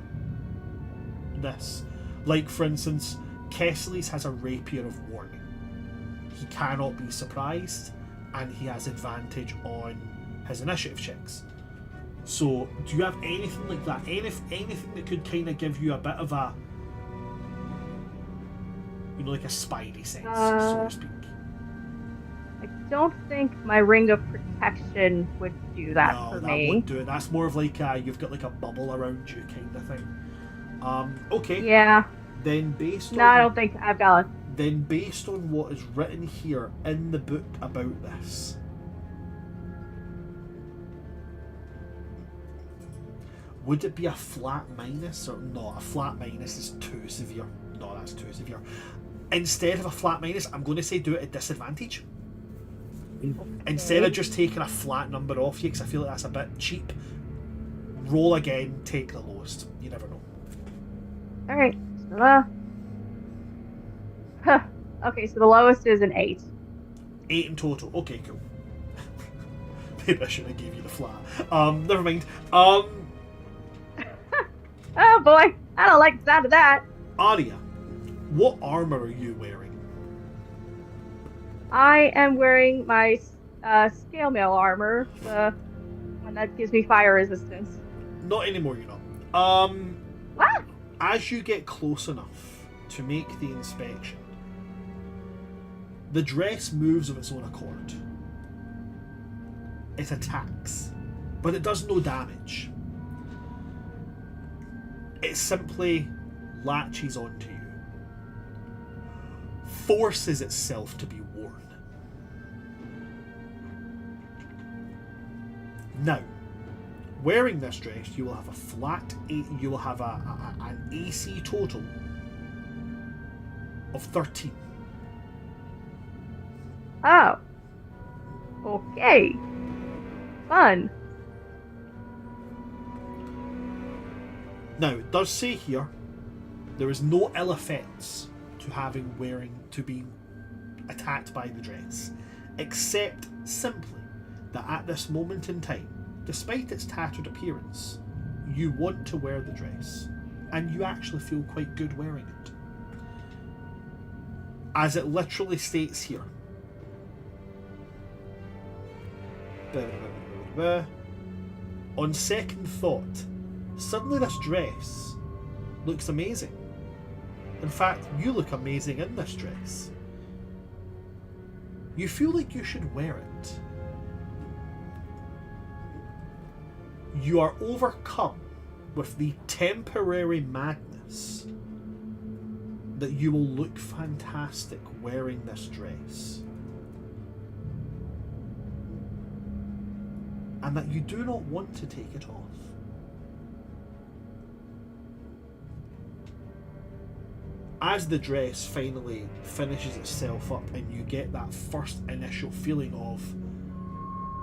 this? Like, for instance, Kesley's has a rapier of warning. He cannot be surprised, and he has advantage on his initiative checks. So, do you have anything like that? Anything that could kind of give you a bit of a, you know, like a spidey sense, so to speak? I don't think my ring of protection would do that No, for that me. won't do it. That's more of like you've got like a bubble around you kind of thing. Okay. Yeah. Then based No, I on don't think I've got. then based on what is written here in the book about this, would it be a flat minus or not? A flat minus is too severe. No, that's too severe. Instead of a flat minus, I'm going to say do it at disadvantage. Instead of just taking a flat number off you, because I feel like that's a bit cheap, roll again, take the lowest. You never know. Alright. Okay, so the lowest is an 8. 8 in total. Okay, cool. Maybe I should have gave you the flat. Never mind. Oh boy, I don't like the sound of that. Arya, what armor are you wearing? I am wearing my scale mail armor, the one that gives me fire resistance. Not anymore, you're not. What? As you get close enough to make the inspection, the dress moves of its own accord. It attacks, but it does no damage. It simply latches onto you, forces itself to be worn. Now, wearing this dress, you will have a flat 8. You will have an AC total of 13. Oh. Okay. Fun. Now, it does say here there is no ill effects to being attacked by the dress, except simply that at this moment in time, despite its tattered appearance, you want to wear the dress, and you actually feel quite good wearing it. As it literally states here. On second thought, suddenly this dress looks amazing. In fact, you look amazing in this dress. You feel like you should wear it. You are overcome with the temporary madness that you will look fantastic wearing this dress. And that you do not want to take it off. as the dress finally finishes itself up and you get that first initial feeling of,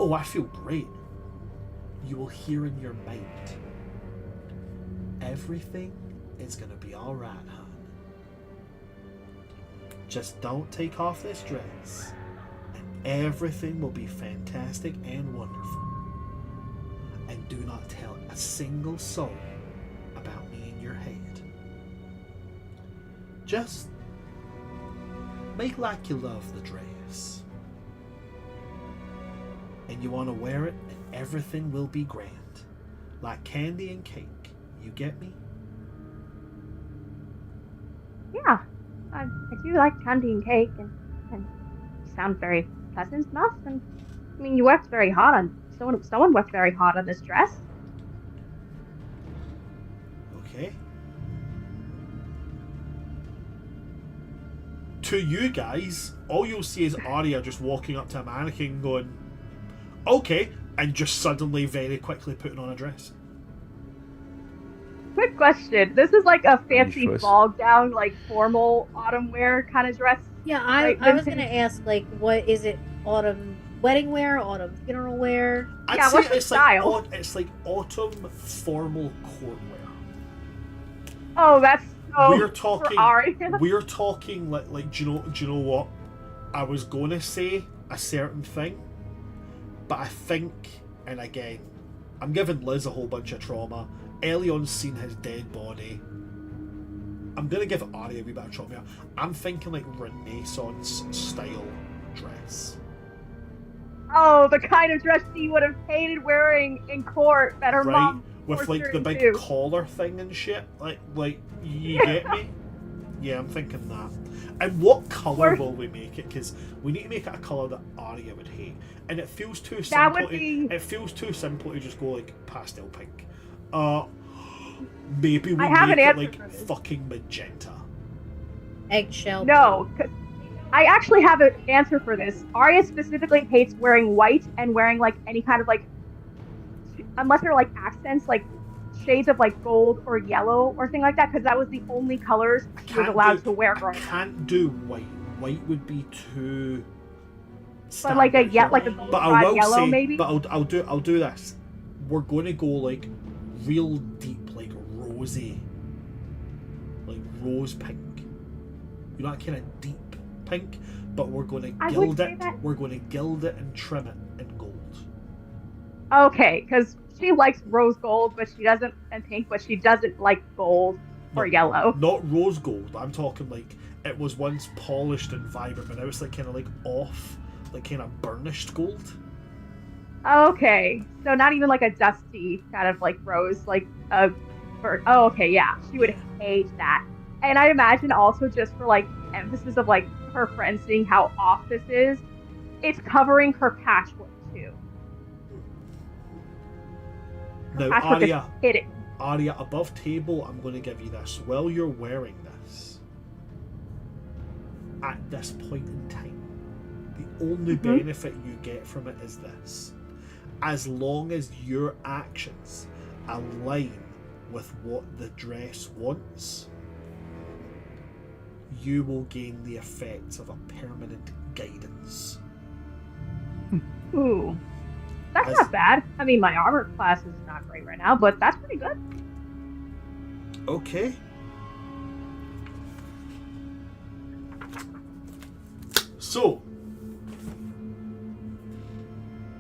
oh, I feel great, you will hear in your mind, everything is going to be alright, hon. Just don't take off this dress and everything will be fantastic and wonderful. And do not tell a single soul about me in your head. Just make like you love the dress. And you want to wear it and everything will be grand. Like candy and cake. You get me? Yeah, I do like candy and cake, and you sound very pleasant enough. And I mean, you worked very hard on someone worked very hard on this dress. Okay. To you guys, all you'll see is Arya just walking up to a mannequin going, okay, and just suddenly very quickly putting on a dress. Quick question: this is like a fancy choice. ball gown, like formal autumn wear kind of dress. Yeah, Right, I was vintage- gonna ask, like, what is it? Autumn wedding wear, autumn funeral wear. I'd Yeah, say what's the it's like style? it's like autumn formal courtwear. Oh, that's so We're talking. for Ari. We're talking like do you know what? I was gonna say a certain thing, but I think, and again, I'm giving Liz a whole bunch of trauma. Elion's seen his dead body. I'm gonna give Arya a wee bit of trauma. I'm thinking like Renaissance style dress. Oh, the kind of dress she would have hated wearing in court that her Right? mom With like the tortured big too. collar thing and shit. Like you get me? Yeah, I'm thinking that. And what colour will we make it? Because we need to make it a colour that Arya would hate. And it feels too That simple. would be- It feels too simple to just go like pastel pink. Maybe we I have make an it answer like for this. fucking magenta. Eggshell. No, 'cause I actually have an answer for this. Arya specifically hates wearing white and wearing like any kind of like, unless they're like accents, like shades of like gold or yellow or thing like that, because that was the only colors she was Can't allowed do- to wear I growing up. can't do white. White would be too. But like a standard. like a gold But I will yellow say, maybe. but I'll do this. We're going to go like real deep, like rosy, like rose pink. You know, that kind of deep pink. But we're going to I would gild say it. that- We're going to gild it and trim it in gold. Okay, because she likes rose gold, but she doesn't, and pink, but she doesn't like gold or No. yellow. Not rose gold. I'm talking like it was once polished and vibrant, but now it's like kind of like off, like kind of burnished gold. Okay, so not even like a dusty kind of like rose, like a bird. Oh, okay, yeah, she would hate that. And I imagine also just for like emphasis of like her friends seeing how off this is, it's covering her patchwork too. Now, Patchwork is Arya, hidden. Arya, above table, I'm going to give you this. While you're wearing this, at this point in time, the only benefit you get from it is this. As long as your actions align with what the dress wants, you will gain the effects of a permanent guidance. Ooh, that's As- not bad. I mean, my armor class is not great right now, but that's pretty good. Okay. So,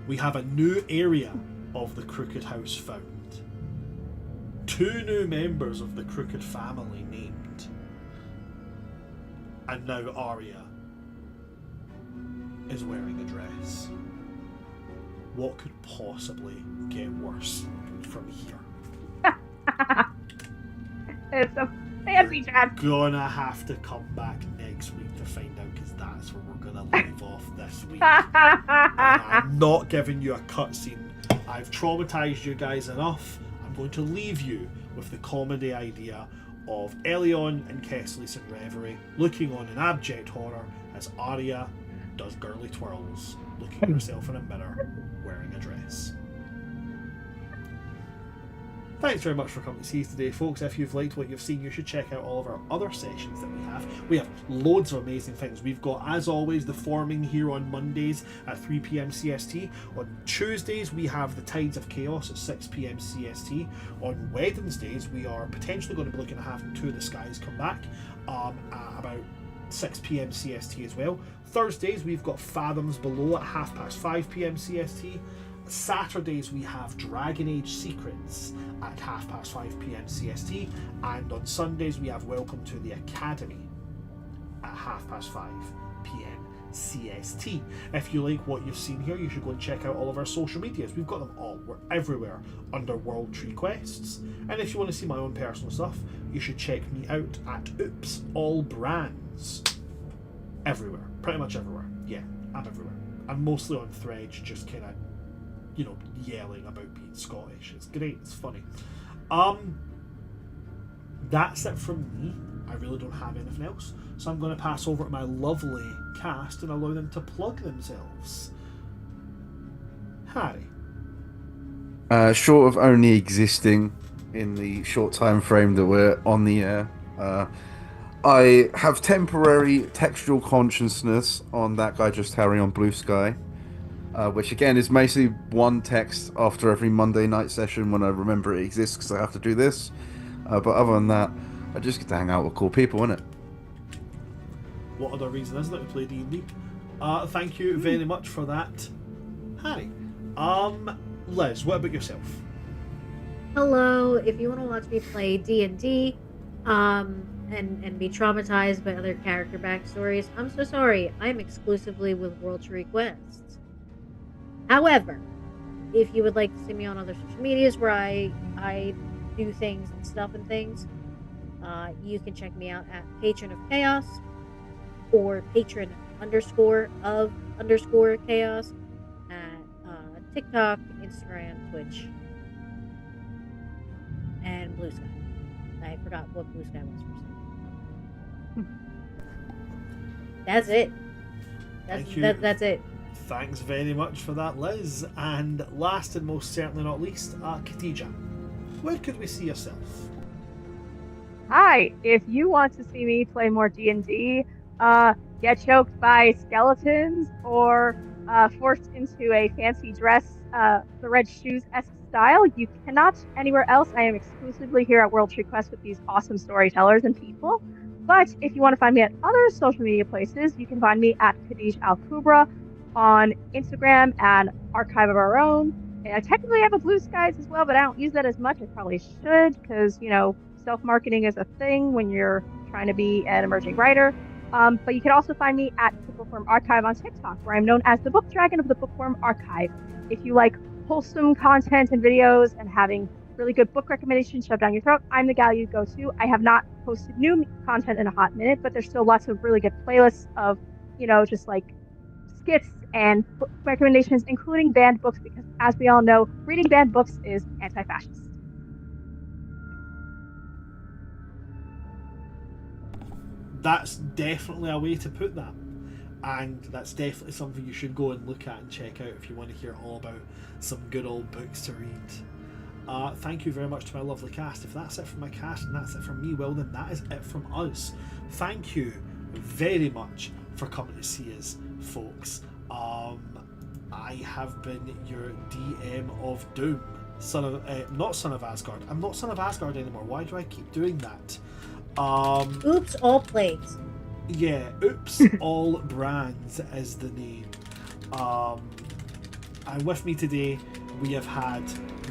we have a new area of the Crooked House found. 2 new members of the Crooked family named. And now Arya is wearing a dress. What could possibly get worse from here? It's a fancy dress. Gonna have to come back next week to find out, because that's where we're gonna leave off this week. I'm not giving you a cutscene. I've traumatized you guys enough. I'm going to leave you with the comedy idea of Elion and Kesslis in reverie, looking on in abject horror as Arya does girly twirls, looking at herself in a mirror, wearing a dress. Thanks very much for coming to see us today, folks. If you've liked what you've seen, you should check out all of our other sessions that we have. We have loads of amazing things. We've got, as always, the forming here on Mondays at 3 p.m. CST. On Tuesdays, we have the Tides of Chaos at 6 p.m. CST. On Wednesdays, we are potentially going to be looking at having Two of the Skies come back at about 6 p.m. CST as well. Thursdays, we've got Fathoms Below at 5:30 p.m. CST. Saturdays we have Dragon Age Secrets at 5:30 p.m. CST, and on Sundays we have Welcome to the Academy at 5:30 p.m. CST. If you like what you've seen here, you should go and check out all of our social medias. We've got them all. We're everywhere under World Tree Quests. And if you want to see my own personal stuff, you should check me out at Oops All Brands. Everywhere. Pretty much everywhere. Yeah, I'm everywhere. I'm mostly on Threads, just kind of, yelling about being Scottish. It's great, it's funny. That's it from me. I really don't have anything else. So I'm going to pass over to my lovely cast and allow them to plug themselves. Harry. Short of only existing in the short time frame that we're on the air, I have temporary textual consciousness on That Guy Just Harry on Blue Sky. Which again is basically one text after every Monday night session when I remember it exists because I have to do this. But other than that, I just get to hang out with cool people, innit? What other reason isn't it to play D&D? Thank you very much for that, Harry. Liz, what about yourself? Hello, if you want to watch me play D&D, and be traumatized by other character backstories, I'm so sorry. I'm exclusively with World Tree Quests. However, if you would like to see me on other social medias where I do things and stuff and things, you can check me out at Patron of Chaos or patron_of_chaos at TikTok, Instagram, Twitch, and Blue Sky. I forgot what Blue Sky was for a second. That's it. That's it. Thanks very much for that, Liz. And last and most certainly not least, Khadija. Where could we see yourself? Hi, if you want to see me play more D&D, get choked by skeletons, or forced into a fancy dress, the Red Shoes-esque style, you cannot anywhere else. I am exclusively here at World Tree Quest with these awesome storytellers and people. But if you want to find me at other social media places, you can find me at Khadij Al Kubra on Instagram and Archive of Our Own. And I technically have a Blue Skies as well, but I don't use that as much. I probably should, because, self-marketing is a thing when you're trying to be an emerging writer. But you can also find me at the Bookworm Archive on TikTok, where I'm known as the Book Dragon of the Bookworm Archive. If you like wholesome content and videos and having really good book recommendations shoved down your throat, I'm the gal you go to. I have not posted new content in a hot minute, but there's still lots of really good playlists of, just like skits and book recommendations, including banned books, because as we all know, reading banned books is anti-fascist. That's definitely a way to put that. And that's definitely something you should go and look at and check out if you want to hear all about some good old books to read. Thank you very much to my lovely cast. If that's it from my cast and that's it from me, well then that is it from us. Thank you very much for coming to see us, folks. I have been your DM of Doom. Not Son of Asgard. I'm not Son of Asgard anymore. Why do I keep doing that? Oops, all plagues. Yeah, Oops All Brands is the name. And with me today, we have had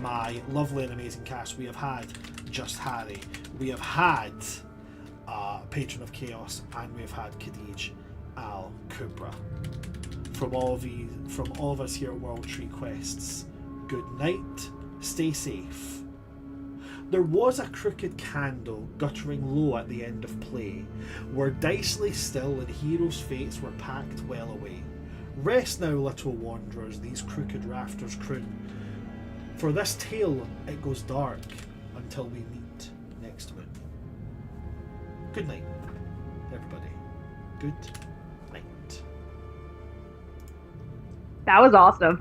my lovely and amazing cast. We have had Just Harry. We have had Patron of Chaos, and we have had Khadij Al Kubra. From all of us here at World Tree Quests, good night, stay safe. There was a crooked candle guttering low at the end of play, where dice lay still and heroes' fates were packed well away. Rest now, little wanderers, these crooked rafters croon. For this tale it goes dark until we meet next moon. Good night, everybody. Good night. That was awesome.